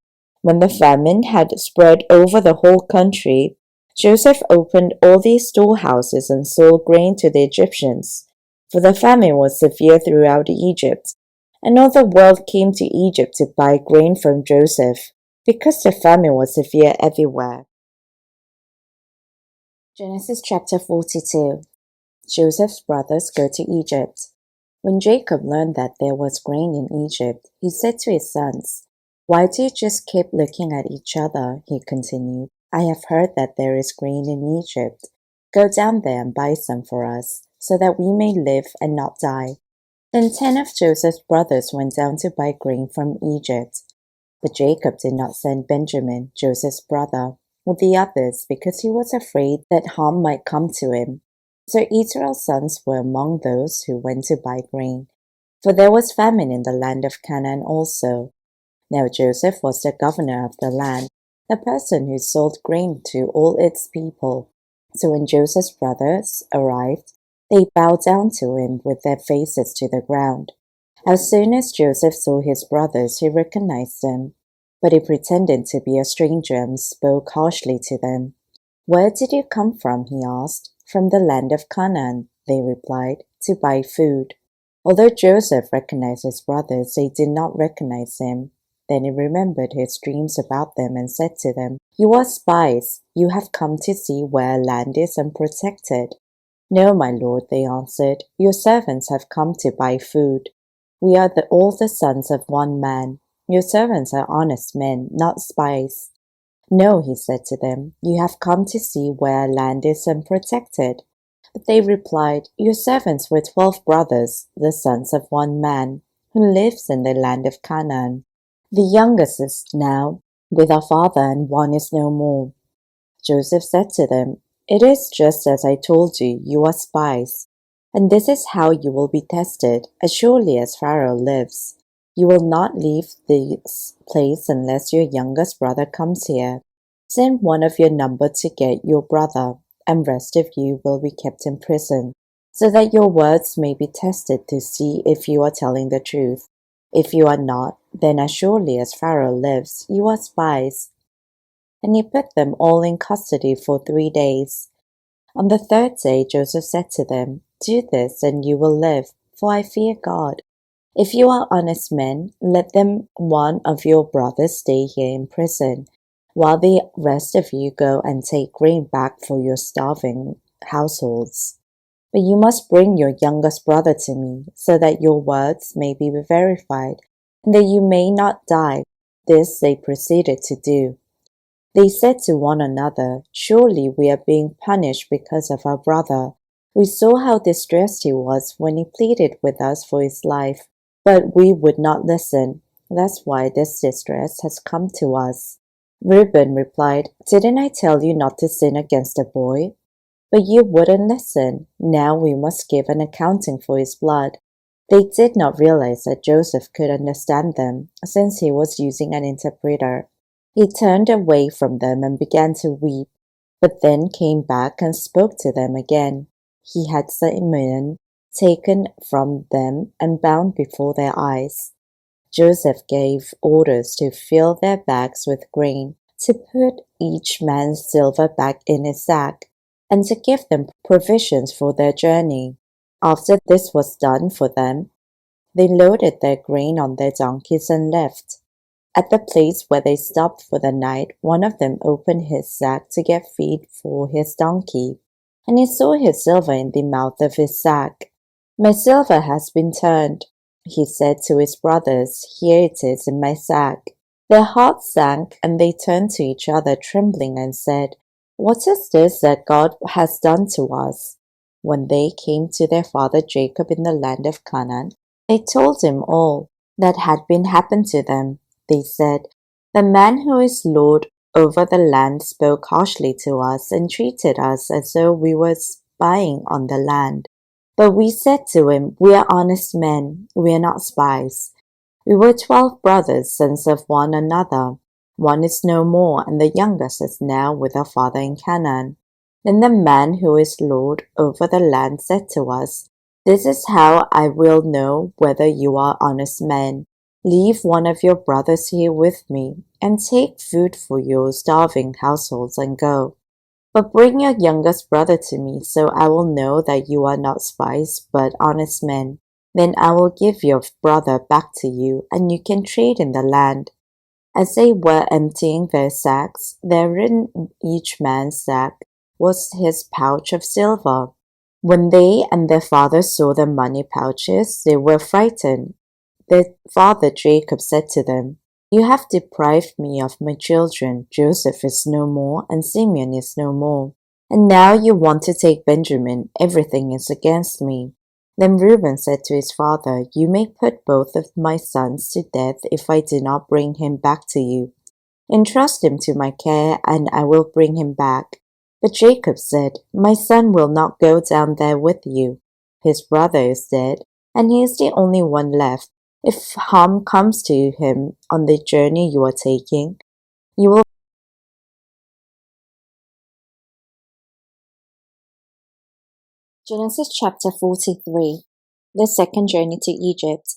When the famine had spread over the whole country, Joseph opened all these storehouses and sold grain to the Egyptians, for the famine was severe throughout Egypt, and all the world came to Egypt to buy grain from Joseph, because the famine was severe everywhere. Genesis chapter 42. Joseph's brothers go to Egypt. When Jacob learned that there was grain in Egypt, he said to his sons, "Why do you just keep looking at each other?" he continued. "I have heard that there is grain in Egypt. Go down there and buy some for us, so that we may live and not die." Then 10 of Joseph's brothers went down to buy grain from Egypt. But Jacob did not send Benjamin, Joseph's brother, with the others because he was afraid that harm might come to him. So Israel's sons were among those who went to buy grain, for there was famine in the land of Canaan also. Now Joseph was the governor of the land, the person who sold grain to all its people. So when Joseph's brothers arrived, they bowed down to him with their faces to the ground. As soon as Joseph saw his brothers, he recognized them, but he pretended to be a stranger and spoke harshly to them. "Where did you come from?" he asked. "From the land of Canaan," they replied, "to buy food." Although Joseph recognized his brothers, they did not recognize him. Then he remembered his dreams about them and said to them, "You are spies. You have come to see where land is unprotected." "No, my lord," they answered. "Your servants have come to buy food. We are all the sons of one man. Your servants are honest men, not spies." "No," he said to them, "you have come to see where land is unprotected." But they replied, "Your servants were 12 brothers, the sons of one man, who lives in the land of Canaan. The youngest is now with our father, and one is no more." Joseph said to them, "It is just as I told you, you are spies. And this is how you will be tested. As surely as Pharaoh lives, you will not leave this place unless your youngest brother comes here. Send one of your number to get your brother, and rest of you will be kept in prison, so that your words may be tested to see if you are telling the truth. If you are not, then as surely as Pharaoh lives, you are spies." And he put them all in custody for 3 days. On the 3rd day Joseph said to them, "Do this, and you will live, for I fear God. If you are honest men, let one of your brothers stay here in prison, while the rest of you go and take grain back for your starving households. But you must bring your youngest brother to me, so that your words may be verified, and that you may not die." This they proceeded to do. They said to one another, "Surely we are being punished because of our brother. We saw how distressed he was when he pleaded with us for his life, but we would not listen. That's why this distress has come to us." Reuben replied, "Didn't I tell you not to sin against a boy? But you wouldn't listen. Now we must give an accounting for his blood." They did not realize that Joseph could understand them, since he was using an interpreter. He turned away from them and began to weep, but then came back and spoke to them again. He had Simeon taken from them and bound before their eyes. Joseph gave orders to fill their bags with grain, to put each man's silver back in his sack, and to give them provisions for their journey. After this was done for them, they loaded their grain on their donkeys and left. At the place where they stopped for the night, one of them opened his sack to get feed for his donkey, and he saw his silver in the mouth of his sack. "My silver has been turned," he said to his brothers. "Here it is in my sack." Their hearts sank, and they turned to each other trembling and said, "What is this that God has done to us?" When they came to their father Jacob in the land of Canaan, they told him all that had been happened to them. They said, "The man who is Lord over the land spoke harshly to us and treated us as though we were spying on the land. But we said to him, 'We are honest men, we are not spies. We were 12 brothers, sons of one another. One is no more, and the youngest is now with our father in Canaan.' Then the man who is Lord over the land said to us, 'This is how I will know whether you are honest men. Leave one of your brothers here with me, and take food for your starving households and go. But bring your youngest brother to me, so I will know that you are not spies, but honest men. Then I will give your brother back to you, and you can trade in the land.' As they were emptying their sacks, there in each man's sack was his pouch of silver. When they and their father saw the money pouches, they were frightened. Their father Jacob said to them, "You have deprived me of my children. Joseph is no more, and Simeon is no more. And now you want to take Benjamin. Everything is against me." Then Reuben said to his father, "You may put both of my sons to death if I do not bring him back to you. Entrust him to my care, and I will bring him back." But Jacob said, "My son will not go down there with you. His brother is dead, and he is the only one left. If harm comes to him on the journey you are taking, you will." Genesis chapter 43. The second journey to Egypt.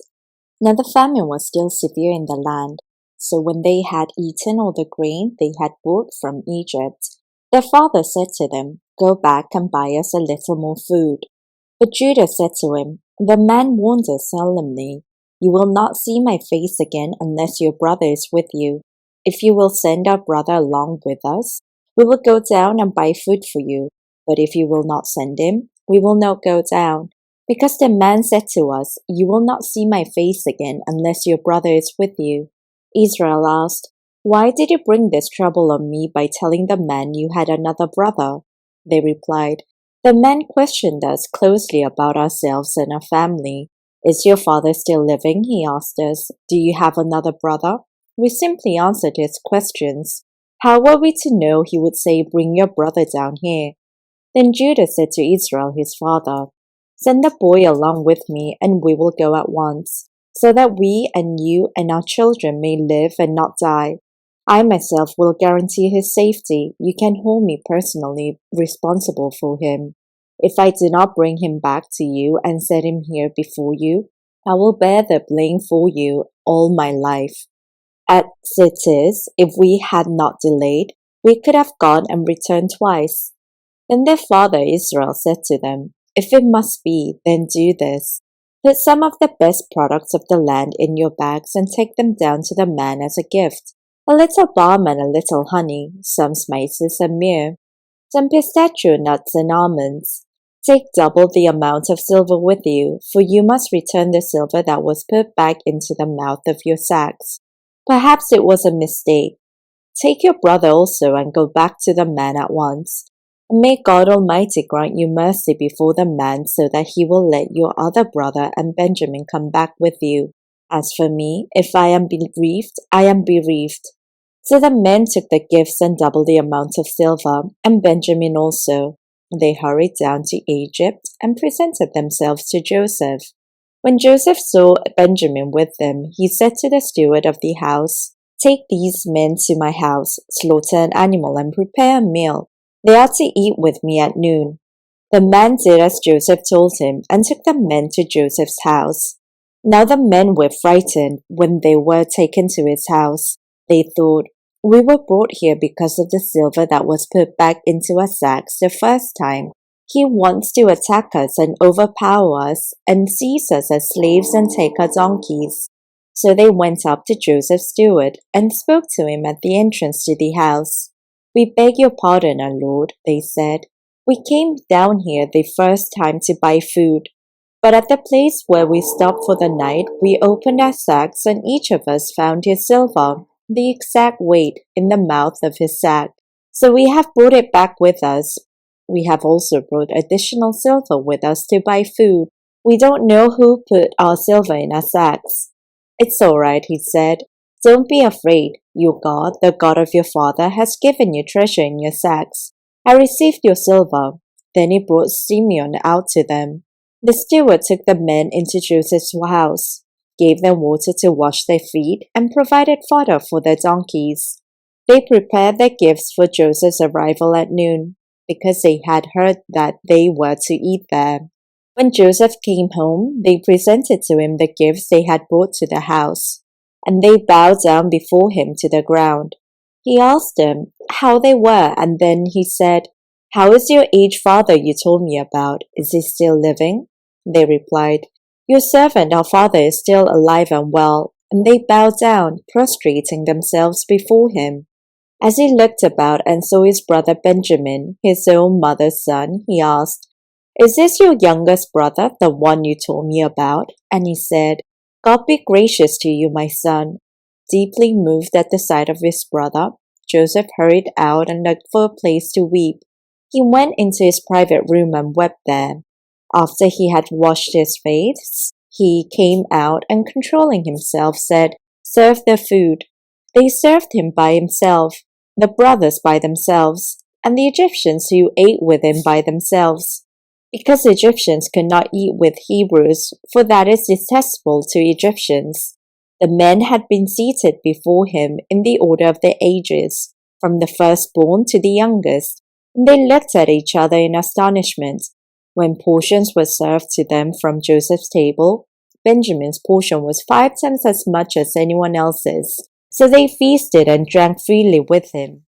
Now the famine was still severe in the land. So when they had eaten all the grain they had brought from Egypt, their father said to them, "Go back and buy us a little more food." But Judah said to him, "The man warned us solemnly, 'You will not see my face again unless your brother is with you. If you will send our brother along with us, we will go down and buy food for you. But if you will not send him, we will not go down.' Because the man said to us, 'You will not see my face again unless your brother is with you.'" Israel asked, "Why did you bring this trouble on me by telling the man you had another brother?" They replied, "The man questioned us closely about ourselves and our family. 'Is your father still living?' he asked us. 'Do you have another brother?' We simply answered his questions. How were we to know he would say, 'Bring your brother down here'?" Then Judah said to Israel his father, "Send the boy along with me, and we will go at once, so that we and you and our children may live and not die. I myself will guarantee his safety. You can hold me personally responsible for him. If I do not bring him back to you and set him here before you, I will bear the blame for you all my life. As it is, if we had not delayed, we could have gone and returned twice." Then their father Israel said to them, "If it must be, then do this. Put some of the best products of the land in your bags and take them down to the man as a gift. A little balm and a little honey, some spices and myrrh, some pistachio nuts and almonds. Take double the amount of silver with you, for you must return the silver that was put back into the mouth of your sacks. Perhaps it was a mistake. Take your brother also and go back to the man at once. And may God Almighty grant you mercy before the man so that he will let your other brother and Benjamin come back with you. As for me, if I am bereaved, I am bereaved." So the men took the gifts and double the amount of silver, and Benjamin also. They hurried down to Egypt and presented themselves to Joseph. When Joseph saw Benjamin with them, he said to the steward of the house, "Take these men to my house, slaughter an animal, and prepare a meal. They are to eat with me at noon." The man did as Joseph told him and took the men to Joseph's house. Now the men were frightened when they were taken to his house. They thought, "We were brought here because of the silver that was put back into our sacks the first time. He wants to attack us and overpower us and seize us as slaves and take our donkeys." So they went up to Joseph's steward and spoke to him at the entrance to the house. "We beg your pardon, our lord," they said. "We came down here the first time to buy food. But at the place where we stopped for the night, we opened our sacks and each of us found his silver, the exact weight, in the mouth of his sack. So we have brought it back with us. We have also brought additional silver with us to buy food. We don't know who put our silver in our sacks." "It's all right," he said. "Don't be afraid. Your God, the God of your father, has given you treasure in your sacks. I received your silver." Then he brought Simeon out to them. The steward took the men into Joseph's house, gave them water to wash their feet, and provided fodder for their donkeys. They prepared their gifts for Joseph's arrival at noon, because they had heard that they were to eat there. When Joseph came home, they presented to him the gifts they had brought to the house, and they bowed down before him to the ground. He asked them how they were, and then he said, "How is your aged father you told me about? Is he still living?" They replied, "Your servant, our father, is still alive and well." And they bowed down, prostrating themselves before him. As he looked about and saw his brother Benjamin, his own mother's son, he asked, Is this your youngest brother, the one you told me about? And he said, God be gracious to you, my son. Deeply moved at the sight of his brother, Joseph hurried out and looked for a place to weep. He went into his private room and wept there. After he had washed his face, he came out and, controlling himself, said, Serve the food. They served him by himself, the brothers by themselves, and the Egyptians who ate with him by themselves. Because Egyptians could not eat with Hebrews, for that is detestable to Egyptians. The men had been seated before him in the order of their ages, from the firstborn to the youngest, and they looked at each other in astonishment. When portions were served to them from Joseph's table, Benjamin's portion was 5 times as much as anyone else's, so they feasted and drank freely with him.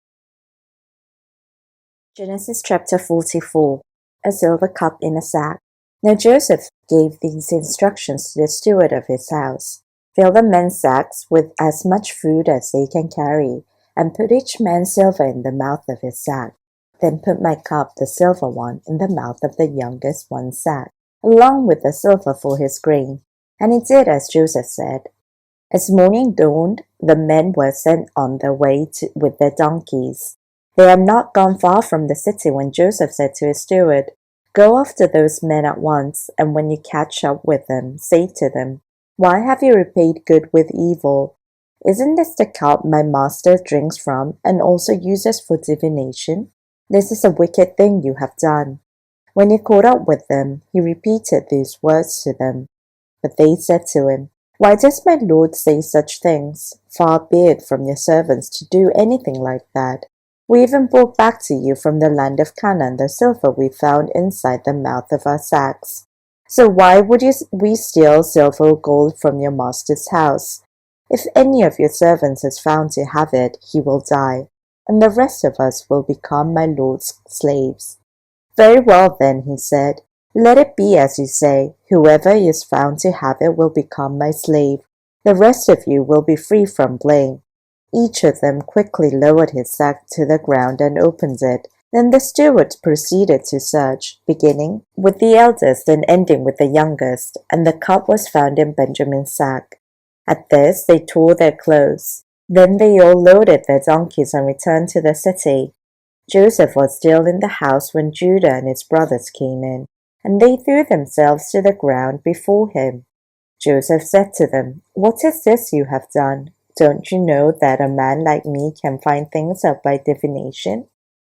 Genesis chapter 44. A silver cup in a sack. Now Joseph gave these instructions to the steward of his house. Fill the men's sacks with as much food as they can carry, and put each man's silver in the mouth of his sack. Then put my cup, the silver one, in the mouth of the youngest one's sack, along with the silver for his grain. And he did as Joseph said. As morning dawned, the men were sent on their way with their donkeys. They had not gone far from the city when Joseph said to his steward, Go after those men at once, and when you catch up with them, say to them, Why have you repaid good with evil? Isn't this the cup my master drinks from and also uses for divination? This is a wicked thing you have done. When he caught up with them, he repeated these words to them. But they said to him, Why does my lord say such things? Far be it from your servants to do anything like that. We even brought back to you from the land of Canaan the silver we found inside the mouth of our sacks. So why would we steal silver or gold from your master's house? If any of your servants is found to have it, he will die, and the rest of us will become my lord's slaves. Very well then, he said, let it be as you say. Whoever is found to have it will become my slave. The rest of you will be free from blame. Each of them quickly lowered his sack to the ground and opened it. Then the stewards proceeded to search, beginning with the eldest and ending with the youngest, and the cup was found in Benjamin's sack. At this they tore their clothes. Then they all loaded their donkeys and returned to the city. Joseph was still in the house when Judah and his brothers came in, and they threw themselves to the ground before him. Joseph said to them, What is this you have done? Don't you know that a man like me can find things out by divination?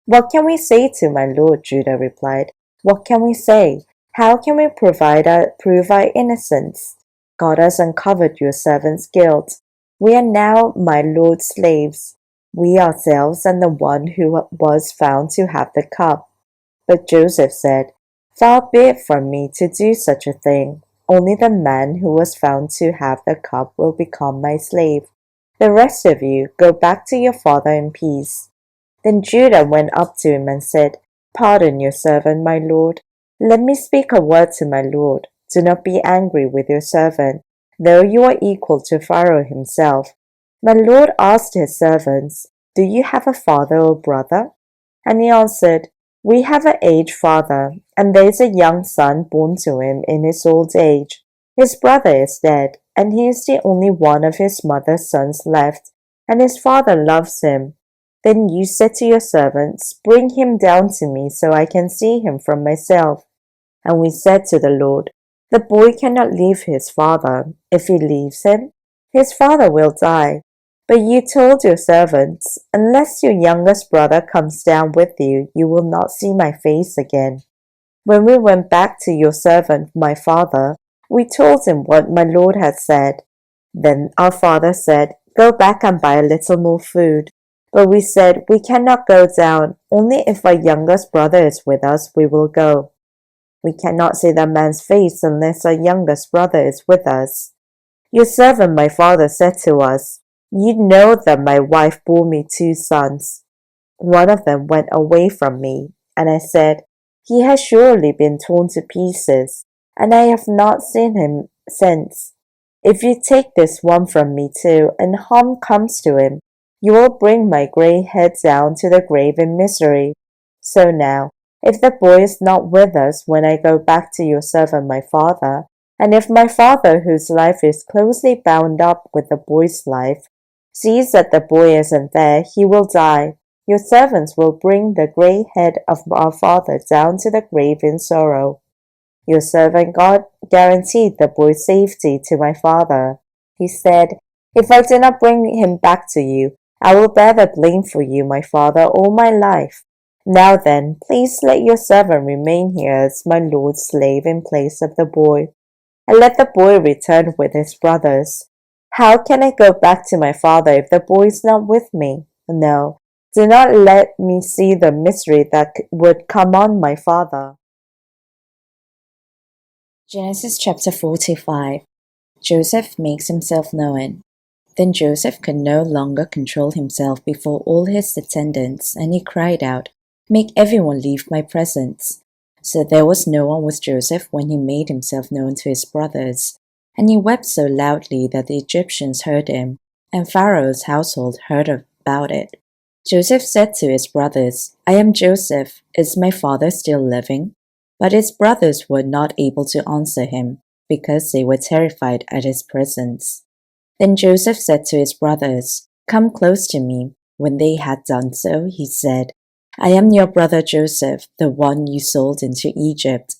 What can we say to my lord? Judah replied. What can we say? How can we prove our innocence? God has uncovered your servant's guilt. We are now my lord's slaves, we ourselves and the one who was found to have the cup. But Joseph said, Far be it from me to do such a thing. Only the man who was found to have the cup will become my slave. The rest of you go back to your father in peace. Then Judah went up to him and said, Pardon your servant, my lord. Let me speak a word to my lord. Do not be angry with your servant, though you are equal to Pharaoh himself. My lord asked his servants, Do you have a father or brother? And he answered, We have an aged father, and there is a young son born to him in his old age. His brother is dead, and he is the only one of his mother's sons left, and his father loves him. Then you said to your servants, Bring him down to me so I can see him from myself. And we said to the Lord, The boy cannot leave his father. If he leaves him, his father will die. But you told your servants, Unless your youngest brother comes down with you, you will not see my face again. When we went back to your servant, my father, we told him what my lord had said. Then our father said, Go back and buy a little more food. But we said, We cannot go down. Only if our youngest brother is with us, we will go. We cannot see that man's face unless our youngest brother is with us. Your servant, my father, said to us, You know that my wife bore me 2 sons. One of them went away from me, and I said, He has surely been torn to pieces, and I have not seen him since. If you take this one from me too, and harm comes to him, you will bring my grey head down to the grave in misery. So now, If the boy is not with us when I go back to your servant my father, and if my father, whose life is closely bound up with the boy's life, sees that the boy isn't there, he will die. Your servants will bring the grey head of our father down to the grave in sorrow. Your servant God guaranteed the boy's safety to my father. He said, If I do not bring him back to you, I will bear the blame for you, my father, all my life. Now then, please let your servant remain here as my lord's slave in place of the boy, and let the boy return with his brothers. How can I go back to my father if the boy is not with me? No, do not let me see the misery that would come on my father. Genesis chapter 45. Joseph makes himself known. Then Joseph could no longer control himself before all his attendants, and he cried out, Make everyone leave my presence. So there was no one with Joseph when he made himself known to his brothers. And he wept so loudly that the Egyptians heard him, and Pharaoh's household heard about it. Joseph said to his brothers, I am Joseph. Is my father still living? But his brothers were not able to answer him, because they were terrified at his presence. Then Joseph said to his brothers, Come close to me. When they had done so, he said, I am your brother Joseph, the one you sold into Egypt.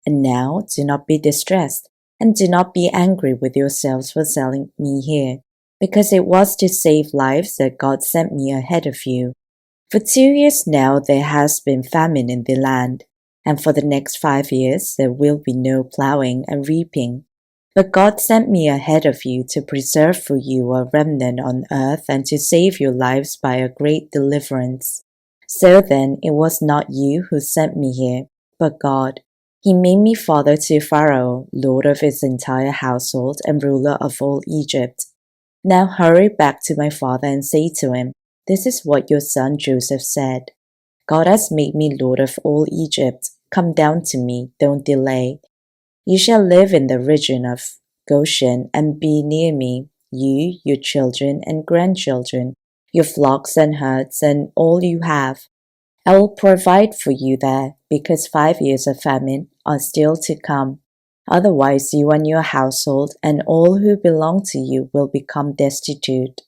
And now do not be distressed, and do not be angry with yourselves for selling me here, because it was to save lives that God sent me ahead of you. For 2 years now there has been famine in the land, and for the next 5 years there will be no plowing and reaping. But God sent me ahead of you to preserve for you a remnant on earth and to save your lives by a great deliverance. So then it was not you who sent me here, but God. He made me father to Pharaoh, lord of his entire household and ruler of all Egypt. Now hurry back to my father and say to him, This is what your son Joseph said. God has made me lord of all Egypt. Come down to me, don't delay. You shall live in the region of Goshen and be near me, you, your children and grandchildren, your flocks and herds and all you have. I will provide for you there, because 5 years of famine are still to come. Otherwise you and your household and all who belong to you will become destitute.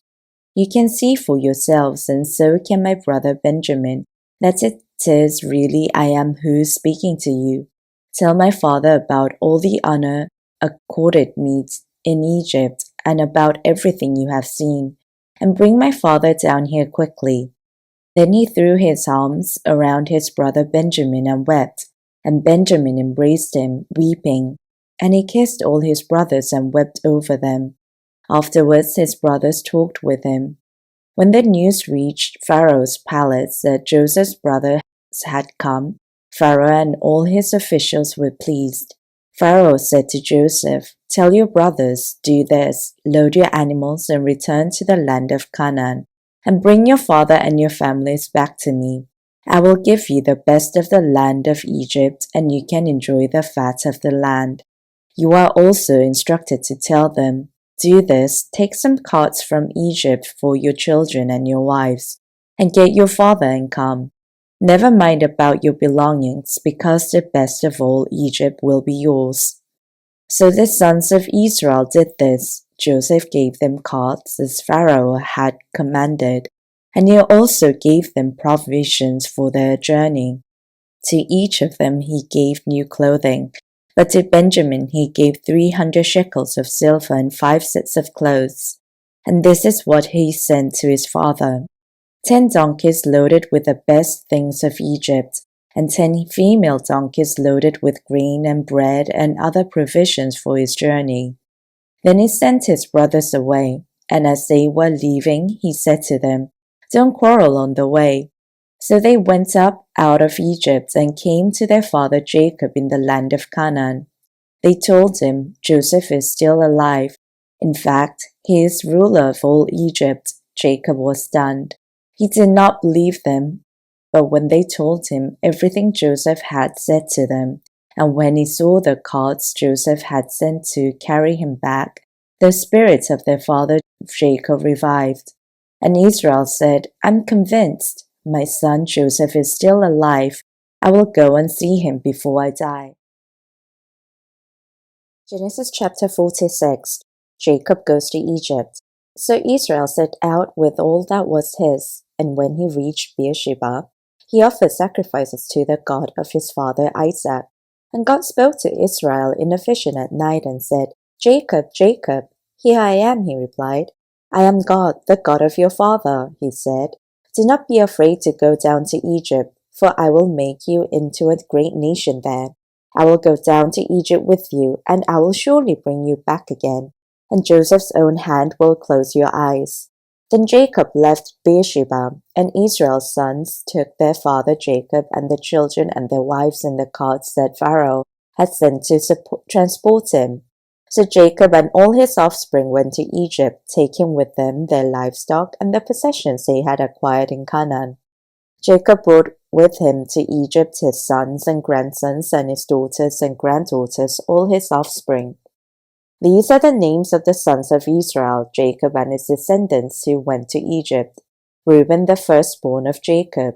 You can see for yourselves, and so can my brother Benjamin, that it is really I am who is speaking to you. Tell my father about all the honor accorded me in Egypt, and about everything you have seen, and bring my father down here quickly. Then he threw his arms around his brother Benjamin and wept, and Benjamin embraced him, weeping. And he kissed all his brothers and wept over them. Afterwards his brothers talked with him. When the news reached Pharaoh's palace that Joseph's brothers had come, Pharaoh and all his officials were pleased. Pharaoh said to Joseph, Tell your brothers, do this, load your animals and return to the land of Canaan, and bring your father and your families back to me. I will give you the best of the land of Egypt, and you can enjoy the fat of the land. You are also instructed to tell them, Do this, take some carts from Egypt for your children and your wives, and get your father and come. Never mind about your belongings, because the best of all Egypt will be yours. So the sons of Israel did this. Joseph gave them carts as Pharaoh had commanded, and he also gave them provisions for their journey. To each of them he gave new clothing, but to Benjamin he gave 300 shekels of silver and 5 sets of clothes. And this is what he sent to his father: 10 donkeys loaded with the best things of Egypt, and 10 female donkeys loaded with grain and bread and other provisions for his journey. Then he sent his brothers away, and as they were leaving, he said to them, Don't quarrel on the way. So they went up out of Egypt and came to their father Jacob in the land of Canaan. They told him, Joseph is still alive. In fact, he is ruler of all Egypt. Jacob was stunned. He did not believe them. But when they told him everything Joseph had said to them, and when he saw the carts Joseph had sent to carry him back, the spirits of their father Jacob revived. And Israel said, I'm convinced. My son Joseph is still alive, I will go and see him before I die. Genesis chapter 46. Jacob goes to Egypt. So Israel set out with all that was his, and when he reached Beersheba, he offered sacrifices to the God of his father Isaac. And God spoke to Israel in a vision at night and said, Jacob, Jacob. Here I am, he replied. I am God, the God of your father, he said. Do not be afraid to go down to Egypt, for I will make you into a great nation there. I will go down to Egypt with you, and I will surely bring you back again, and Joseph's own hand will close your eyes. Then Jacob left Beersheba, and Israel's sons took their father Jacob and the children and their wives in the carts that Pharaoh had sent to transport him. So Jacob and all his offspring went to Egypt, taking with them their livestock and the possessions they had acquired in Canaan. Jacob brought with him to Egypt his sons and grandsons and his daughters and granddaughters, all his offspring. These are the names of the sons of Israel, Jacob and his descendants who went to Egypt. Reuben, the firstborn of Jacob.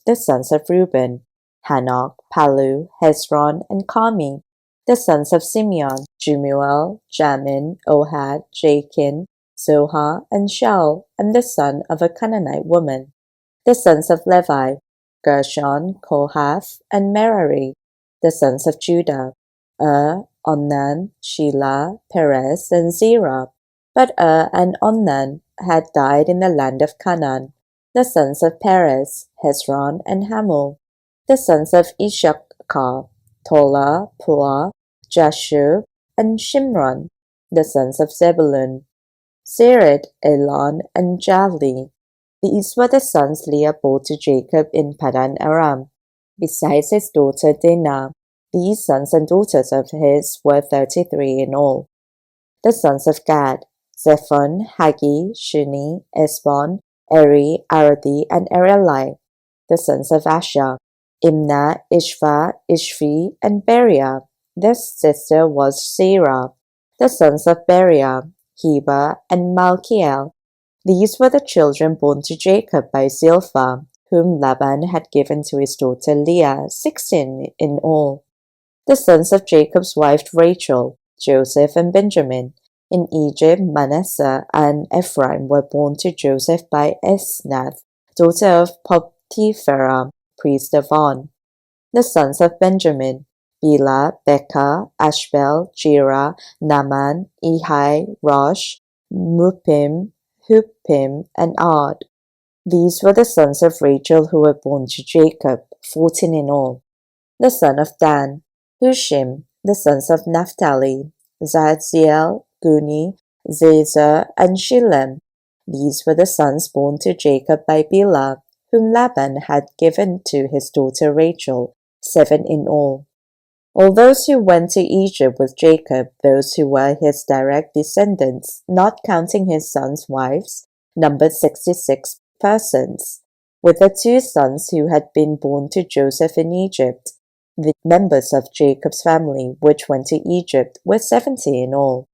The sons of Reuben, Hanok, Palu, Hezron, and Carmi. The sons of Simeon, Jemuel, Jamin, Ohad, Jachin, Zohar, and Shaul, and the son of a Canaanite woman. The sons of Levi, Gershon, Kohath, and Merari. The sons of Judah, Onan, Shelah, Perez, and Zerah. But and Onan had died in the land of Canaan. The sons of Perez, Hezron, and Hamul. The sons of Issachar, Tola, Puah, Jashub, and Shimron. The sons of Zebulun, Sered, Elon, and Jali. These were the sons Leah bore to Jacob in Paddan Aram, besides his daughter Dinah. These sons and daughters of his were 33 in all. The sons of Gad, Zephon, Haggi, Shuni, Esbon, Eri, Aradi, and Areli. The sons of Asher, Imnah, Ishva, Ishvi, and Beriah. Their sister was Sarah. The sons of Beriah, Heber, and Malkiel. These were the children born to Jacob by Zilpah, whom Laban had given to his daughter Leah, 16 in all. The sons of Jacob's wife Rachel, Joseph and Benjamin. In Egypt, Manasseh and Ephraim were born to Joseph by Esnath, daughter of Potiphera, priest of On. The sons of Benjamin, Bela, Becca, Ashbel, Jira, Naaman, Ehi, Rosh, Muppim, Huppim, and Ard. These were the sons of Rachel who were born to Jacob, 14 in all. The son of Dan, Hushim. The sons of Naphtali, Zaziel, Guni, Zezer, and Shillem. These were the sons born to Jacob by Bilhah, whom Laban had given to his daughter Rachel, 7 in all. All those who went to Egypt with Jacob, those who were his direct descendants, not counting his sons' wives, numbered 66 persons, with the 2 sons who had been born to Joseph in Egypt. The members of Jacob's family which went to Egypt were 70 in all.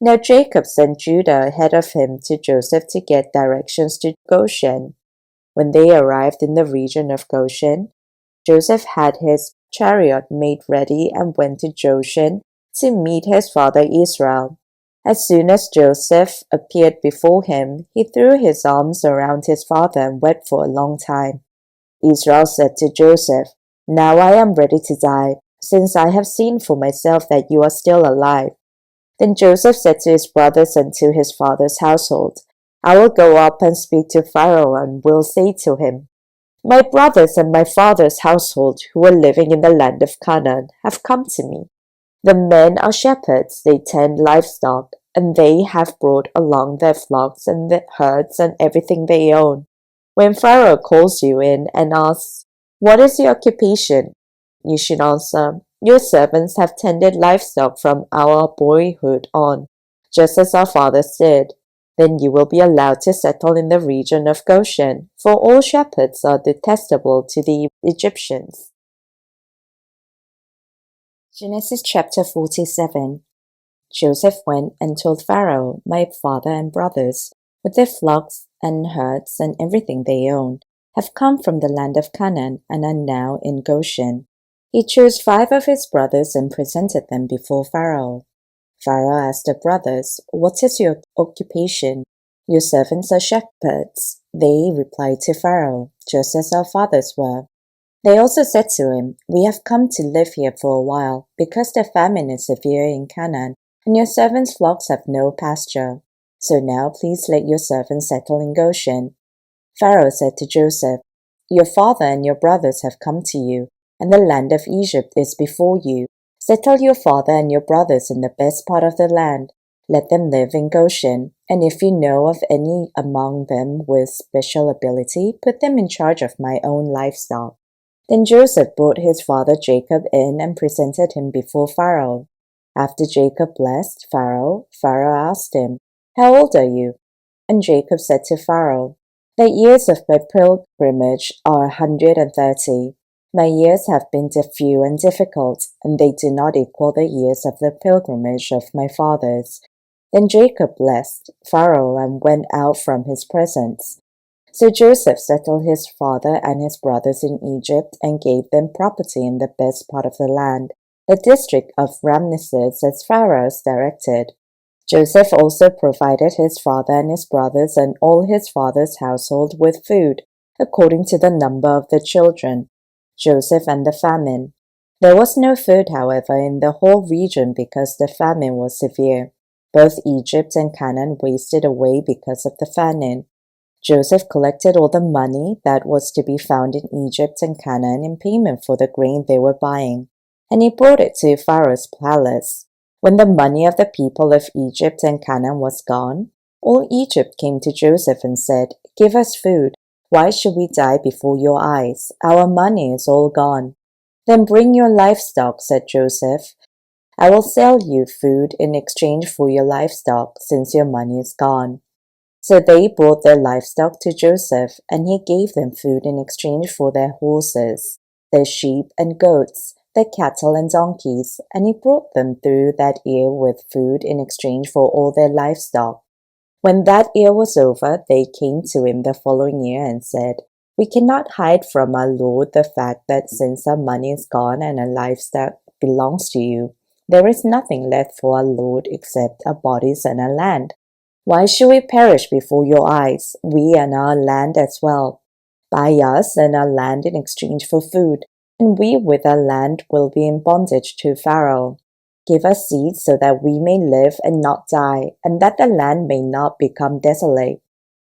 Now Jacob sent Judah ahead of him to Joseph to get directions to Goshen. When they arrived in the region of Goshen, Joseph had his chariot made ready and went to Goshen to meet his father Israel. As soon as Joseph appeared before him, he threw his arms around his father and wept for a long time. Israel said to Joseph, Now I am ready to die, since I have seen for myself that you are still alive. Then Joseph said to his brothers and to his father's household, I will go up and speak to Pharaoh and will say to him, My brothers and my father's household, who are living in the land of Canaan, have come to me. The men are shepherds, they tend livestock, and they have brought along their flocks and their herds and everything they own. When Pharaoh calls you in and asks, What is your occupation? You should answer, Your servants have tended livestock from our boyhood on, just as our fathers did. Then you will be allowed to settle in the region of Goshen, for all shepherds are detestable to the Egyptians. Genesis chapter 47. Joseph went and told Pharaoh, My father and brothers, with their flocks and herds and everything they owned, have come from the land of Canaan and are now in Goshen. He chose 5 of his brothers and presented them before Pharaoh. Pharaoh asked the brothers, "What is your occupation?" "Your servants are shepherds," they replied to Pharaoh, "just as our fathers were." They also said to him, "We have come to live here for a while, because the famine is severe in Canaan, and your servants' flocks have no pasture. So now please let your servants settle in Goshen." Pharaoh said to Joseph, "Your father and your brothers have come to you, and the land of Egypt is before you. Settle your father and your brothers in the best part of the land. Let them live in Goshen, and if you know of any among them with special ability, put them in charge of my own livestock." Then Joseph brought his father Jacob in and presented him before Pharaoh. After Jacob blessed Pharaoh, Pharaoh asked him, "How old are you?" And Jacob said to Pharaoh, "The years of my pilgrimage are 130. My years have been few and difficult, and they do not equal the years of the pilgrimage of my fathers." Then Jacob blessed Pharaoh and went out from his presence. So Joseph settled his father and his brothers in Egypt and gave them property in the best part of the land, the district of Ramesses, as Pharaoh directed. Joseph also provided his father and his brothers and all his father's household with food, according to the number of the children. Joseph and the famine. There was no food, however, in the whole region because the famine was severe. Both Egypt and Canaan wasted away because of the famine. Joseph collected all the money that was to be found in Egypt and Canaan in payment for the grain they were buying, and he brought it to Pharaoh's palace. When the money of the people of Egypt and Canaan was gone, all Egypt came to Joseph and said, "Give us food. Why should we die before your eyes? Our money is all gone." "Then bring your livestock," said Joseph. "I will sell you food in exchange for your livestock, since your money is gone." So they brought their livestock to Joseph, and he gave them food in exchange for their horses, their sheep and goats, their cattle and donkeys, and he brought them through that year with food in exchange for all their livestock. When that year was over, they came to him the following year and said, "We cannot hide from our Lord the fact that since our money is gone and our livestock belongs to you, there is nothing left for our Lord except our bodies and our land. Why should we perish before your eyes, we and our land as well? Buy us and our land in exchange for food, and we with our land will be in bondage to Pharaoh. Give us seed so that we may live and not die, and that the land may not become desolate."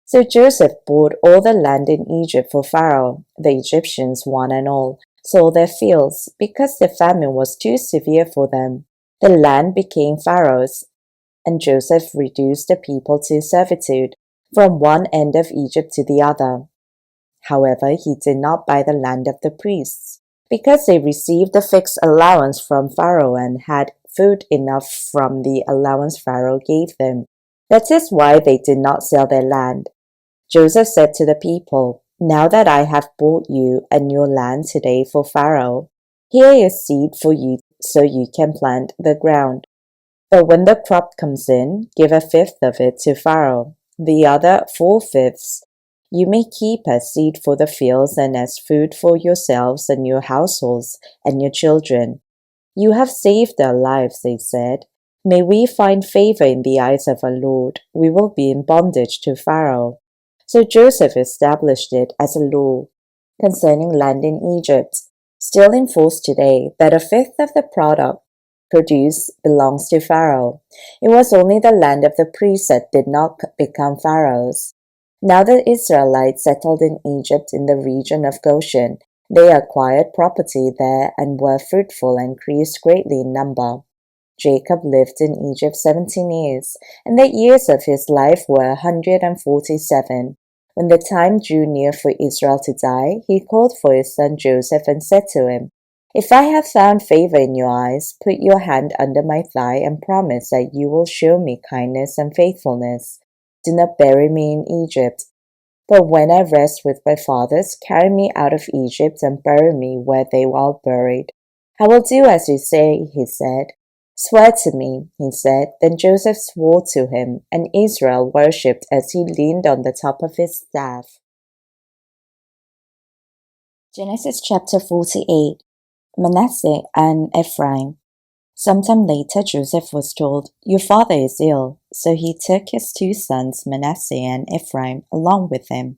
So Joseph bought all the land in Egypt for Pharaoh. The Egyptians, one and all, sold their fields, because the famine was too severe for them. The land became Pharaoh's, and Joseph reduced the people to servitude, from one end of Egypt to the other. However, he did not buy the land of the priests, because they received a fixed allowance from Pharaoh and had food enough from the allowance Pharaoh gave them. That is why they did not sell their land. Joseph said to the people, "Now that I have bought you and your land today for Pharaoh, here is seed for you so you can plant the ground. But when the crop comes in, give 1/5 of it to Pharaoh. The other 4/5 you may keep as seed for the fields and as food for yourselves and your households and your children." "You have saved our lives," they said. "May we find favor in the eyes of our Lord. We will be in bondage to Pharaoh." So Joseph established it as a law concerning land in Egypt, still in force today, that 1/5 of the product produce belongs to Pharaoh. It was only the land of the priests that did not become Pharaoh's. Now the Israelites settled in Egypt in the region of Goshen. They acquired property there and were fruitful and increased greatly in number. Jacob lived in Egypt 17 years, and the years of his life were 147. When the time drew near for Israel to die, he called for his son Joseph and said to him, "If I have found favor in your eyes, put your hand under my thigh and promise that you will show me kindness and faithfulness. Do not bury me in Egypt. But when I rest with my fathers, carry me out of Egypt and bury me where they are buried." "I will do as you say," he said. "Swear to me," he said. Then Joseph swore to him, and Israel worshipped as he leaned on the top of his staff. Genesis chapter 48. Manasseh and Ephraim. Sometime later Joseph was told, "Your father is ill," so he took his two sons Manasseh and Ephraim along with him.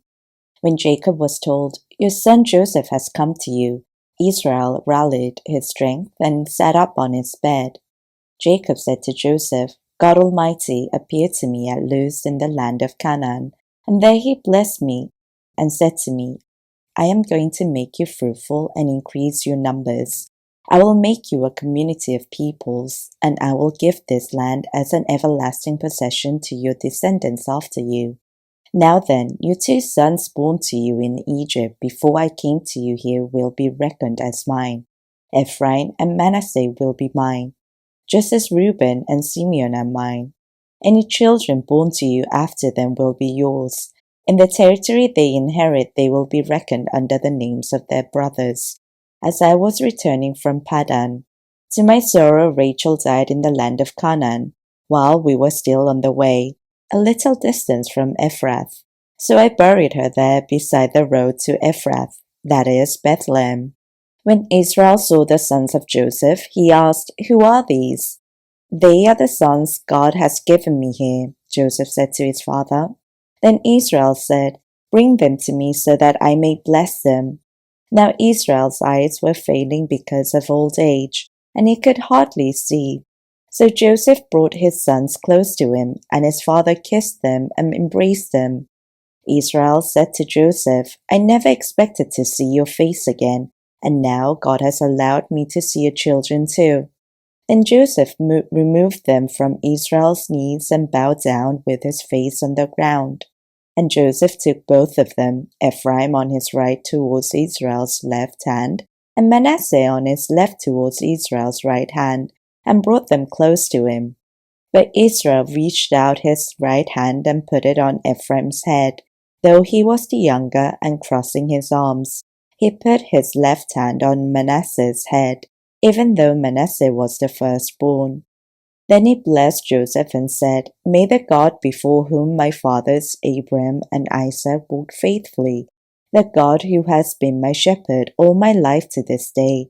When Jacob was told, "Your son Joseph has come to you," Israel rallied his strength and sat up on his bed. Jacob said to Joseph, "God Almighty appeared to me at Luz in the land of Canaan, and there he blessed me and said to me, I am going to make you fruitful and increase your numbers. I will make you a community of peoples, and I will give this land as an everlasting possession to your descendants after you. Now then, your two sons born to you in Egypt before I came to you here will be reckoned as mine. Ephraim and Manasseh will be mine, just as Reuben and Simeon are mine. Any children born to you after them will be yours. In the territory they inherit, they will be reckoned under the names of their brothers. As I was returning from Paddan, to my sorrow Rachel died in the land of Canaan, while we were still on the way, a little distance from Ephrath. So I buried her there beside the road to Ephrath, that is, Bethlehem. When Israel saw the sons of Joseph, he asked, "Who are these?" "They are the sons God has given me here," Joseph said to his father. Then Israel said, "Bring them to me so that I may bless them." Now Israel's eyes were failing because of old age, and he could hardly see. So Joseph brought his sons close to him, and his father kissed them and embraced them. Israel said to Joseph, "I never expected to see your face again, and now God has allowed me to see your children too." Then Joseph removed them from Israel's knees and bowed down with his face on the ground. And Joseph took both of them, Ephraim on his right towards Israel's left hand, and Manasseh on his left towards Israel's right hand, and brought them close to him. But Israel reached out his right hand and put it on Ephraim's head, though he was the younger, and crossing his arms, he put his left hand on Manasseh's head, even though Manasseh was the firstborn. Then he blessed Joseph and said, "May the God before whom my fathers Abraham and Isaac walked faithfully, the God who has been my shepherd all my life to this day,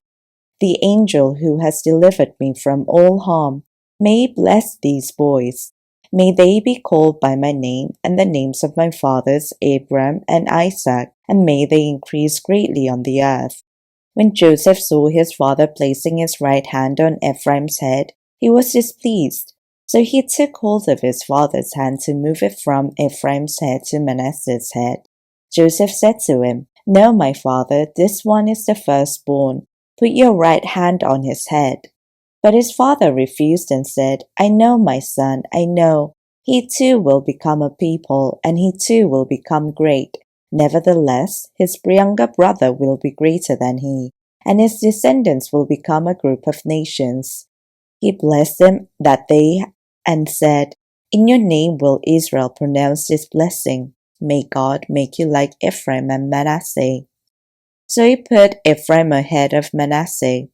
the angel who has delivered me from all harm, may he bless these boys. May they be called by my name and the names of my fathers Abraham and Isaac, and may they increase greatly on the earth." When Joseph saw his father placing his right hand on Ephraim's head, he was displeased. So he took hold of his father's hand to move it from Ephraim's head to Manasseh's head. Joseph said to him, "No, my father, this one is the firstborn. Put your right hand on his head." But his father refused and said, "I know, my son, I know. He too will become a people, and he too will become great. Nevertheless, his younger brother will be greater than he, and his descendants will become a group of nations." He blessed them that day and said, "In your name will Israel pronounce this blessing. May God make you like Ephraim and Manasseh." So he put Ephraim ahead of Manasseh.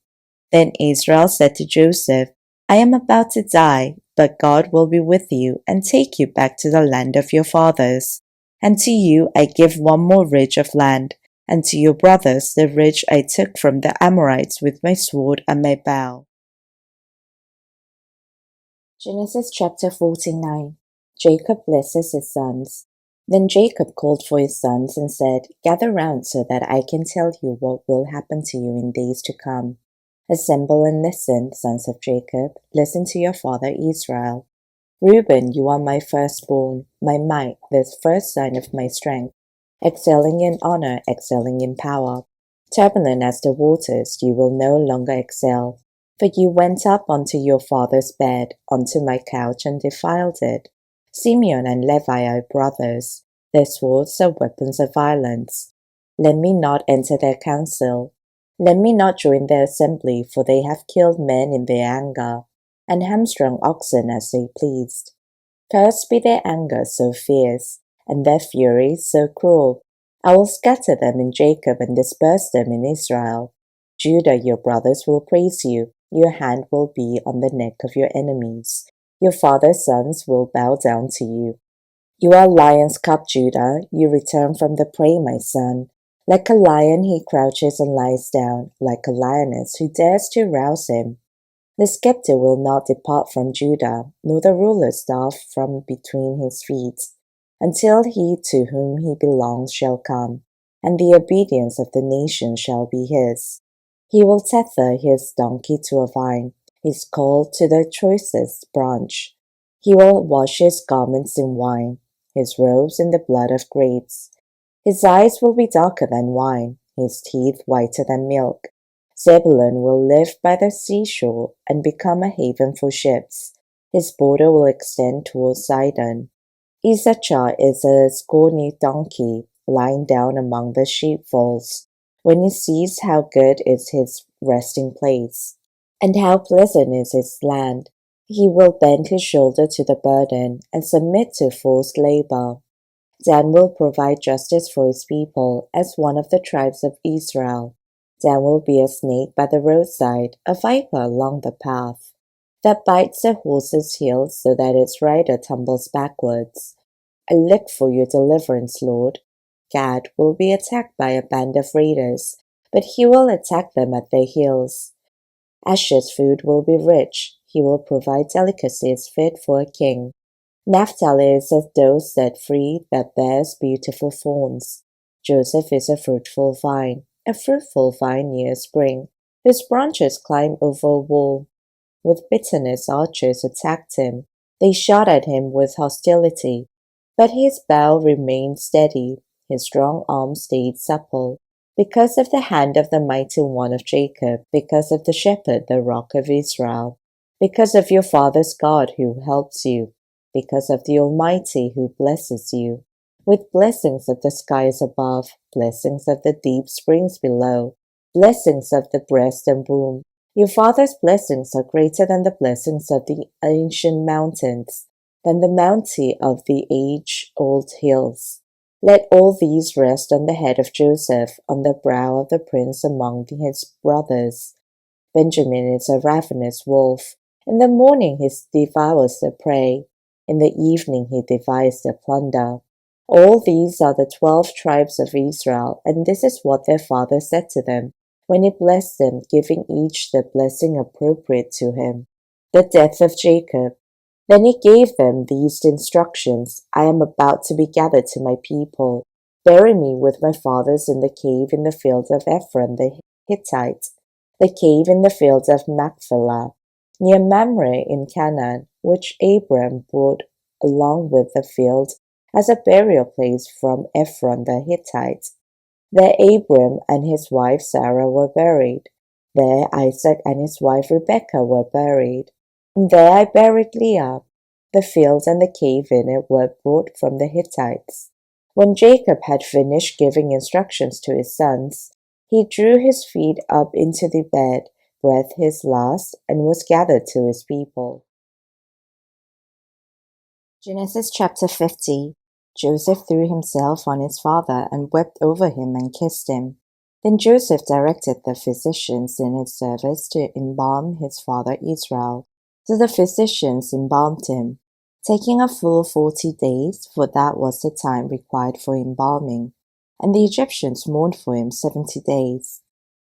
Then Israel said to Joseph, "I am about to die, but God will be with you and take you back to the land of your fathers. And to you I give one more ridge of land, and to your brothers the ridge I took from the Amorites with my sword and my bow." Genesis chapter 49. Jacob blesses his sons. Then Jacob called for his sons and said, "Gather round so that I can tell you what will happen to you in days to come. Assemble and listen, sons of Jacob, listen to your father Israel. Reuben, you are my firstborn, my might, the first sign of my strength, excelling in honor, excelling in power. Turbulent as the waters, you will no longer excel, for you went up onto your father's bed, onto my couch, and defiled it. Simeon and Levi are brothers. Their swords are weapons of violence. Let me not enter their council. Let me not join their assembly, for they have killed men in their anger, and hamstrung oxen as they pleased. Cursed be their anger so fierce, and their fury so cruel. I will scatter them in Jacob and disperse them in Israel. Judah, your brothers will praise you. Your hand will be on the neck of your enemies. Your father's sons will bow down to you. You are lion's cub, Judah. You return from the prey, my son. Like a lion he crouches and lies down, like a lioness who dares to rouse him. The scepter will not depart from Judah, nor the ruler's staff from between his feet, until he to whom he belongs shall come, and the obedience of the nation shall be his. He will tether his donkey to a vine, his colt to the choicest branch. He will wash his garments in wine, his robes in the blood of grapes. His eyes will be darker than wine, his teeth whiter than milk. Zebulun will live by the seashore and become a haven for ships. His border will extend towards Sidon. Issachar is a scrawny donkey lying down among the sheepfolds. When he sees how good is his resting place, and how pleasant is his land, he will bend his shoulder to the burden and submit to forced labor. Dan will provide justice for his people as one of the tribes of Israel. Dan will be a snake by the roadside, a viper along the path, that bites the horse's heels so that its rider tumbles backwards. I look for your deliverance, Lord. Gad will be attacked by a band of raiders, but he will attack them at their heels. Asher's food will be rich. He will provide delicacies fit for a king. Naphtali is a doe set free that bears beautiful fawns. Joseph is a fruitful vine near a spring, whose branches climb over a wall. With bitterness archers attacked him. They shot at him with hostility. But his bow remained steady, his strong arm stayed supple, because of the hand of the mighty one of Jacob, because of the shepherd, the rock of Israel, because of your father's God who helps you, because of the Almighty who blesses you, with blessings of the skies above, blessings of the deep springs below, blessings of the breast and womb. Your father's blessings are greater than the blessings of the ancient mountains, than the mountain of the age-old hills. Let all these rest on the head of Joseph, on the brow of the prince among his brothers. Benjamin is a ravenous wolf. In the morning he devours the prey. In the evening he divides the plunder. All these are the 12 tribes of Israel, and this is what their father said to them when he blessed them, giving each the blessing appropriate to him. The death of Jacob. Then he gave them these instructions: I am about to be gathered to my people. Bury me with my fathers in the cave in the fields of Ephron the Hittite, the cave in the fields of Machpelah, near Mamre in Canaan, which Abram brought along with the field as a burial place from Ephron the Hittite. There Abram and his wife Sarah were buried. There Isaac and his wife Rebekah were buried. And there I buried Leah. The fields and the cave in it were brought from the Hittites. When Jacob had finished giving instructions to his sons, he drew his feet up into the bed, breathed his last, and was gathered to his people. Genesis chapter 50. Joseph threw himself on his father and wept over him and kissed him. Then Joseph directed the physicians in his service to embalm his father Israel. So the physicians embalmed him, taking a full 40 days, for that was the time required for embalming. And the Egyptians mourned for him 70 days.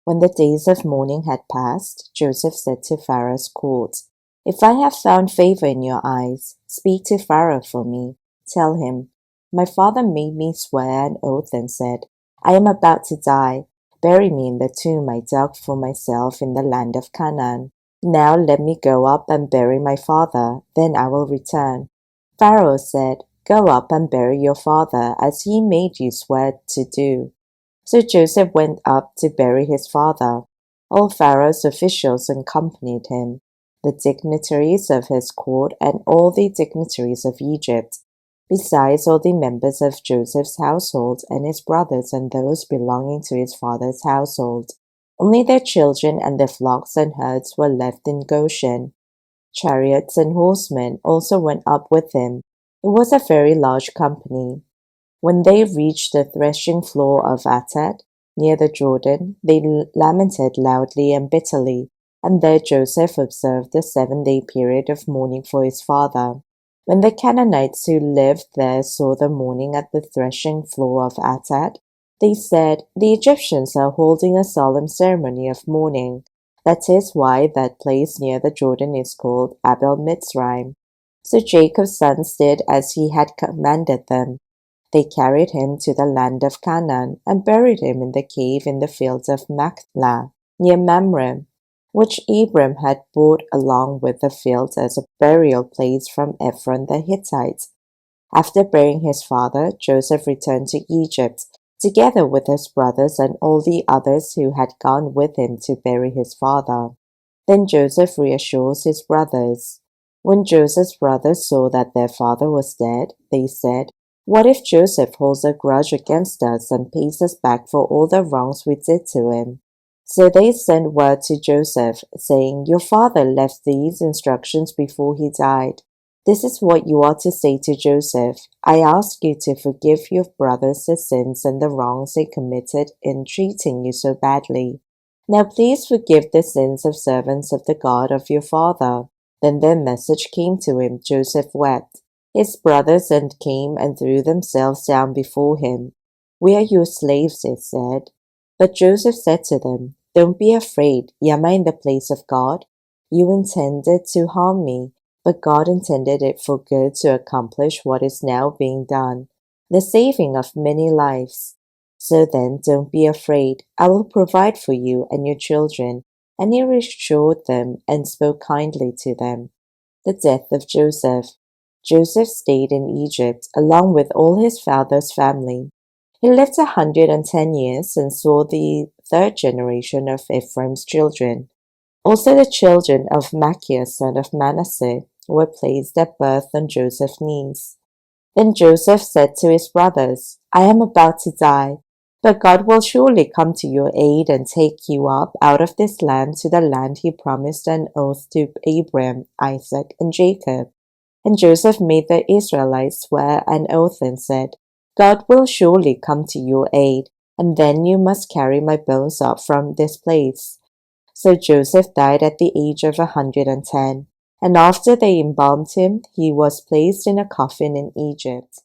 When the days of mourning had passed, Joseph said to Pharaoh's court, If I have found favor in your eyes, speak to Pharaoh for me. Tell him, My father made me swear an oath and said, I am about to die. Bury me in the tomb I dug for myself in the land of Canaan. Now let me go up and bury my father, then I will return. Pharaoh said, Go up and bury your father, as he made you swear to do. So Joseph went up to bury his father. All Pharaoh's officials accompanied him, the dignitaries of his court and all the dignitaries of Egypt, besides all the members of Joseph's household and his brothers and those belonging to his father's household. Only their children and their flocks and herds were left in Goshen. Chariots and horsemen also went up with him. It was a very large company. When they reached the threshing floor of Atad, near the Jordan, they lamented loudly and bitterly, and there Joseph observed the 7-day period of mourning for his father. When the Canaanites who lived there saw the mourning at the threshing floor of Atad, They said, "The Egyptians are holding a solemn ceremony of mourning. That is why that place near the Jordan is called Abel Mitzrayim." So Jacob's sons did as he had commanded them. They carried him to the land of Canaan and buried him in the cave in the fields of Machpelah, near Mamre, which Abram had bought along with the fields as a burial place from Ephron the Hittite. After burying his father, Joseph returned to Egypt, together with his brothers and all the others who had gone with him to bury his father. Then Joseph reassures his brothers. When Joseph's brothers saw that their father was dead, they said, "What if Joseph holds a grudge against us and pays us back for all the wrongs we did to him?" So they sent word to Joseph, saying, "Your father left these instructions before he died. This is what you are to say to Joseph. I ask you to forgive your brothers the sins and the wrongs they committed in treating you so badly. Now please forgive the sins of servants of the God of your father." Then their message came to him. Joseph wept. His brothers came and threw themselves down before him. "We are your slaves," they said. But Joseph said to them, "Don't be afraid. Am I in the place of God? You intended to harm me, but God intended it for good to accomplish what is now being done, the saving of many lives. So then, don't be afraid. I will provide for you and your children." And he reassured them and spoke kindly to them. The death of Joseph. Joseph stayed in Egypt along with all his father's family. He lived 110 years and saw the third generation of Ephraim's children. Also the children of Machir, son of Manasseh, were placed at birth on Joseph's knees. Then Joseph said to his brothers, "I am about to die, but God will surely come to your aid and take you up out of this land to the land he promised an oath to Abraham, Isaac, and Jacob." And Joseph made the Israelites swear an oath and said, "God will surely come to your aid, and then you must carry my bones up from this place." So Joseph died at the age of 110, and after they embalmed him, he was placed in a coffin in Egypt.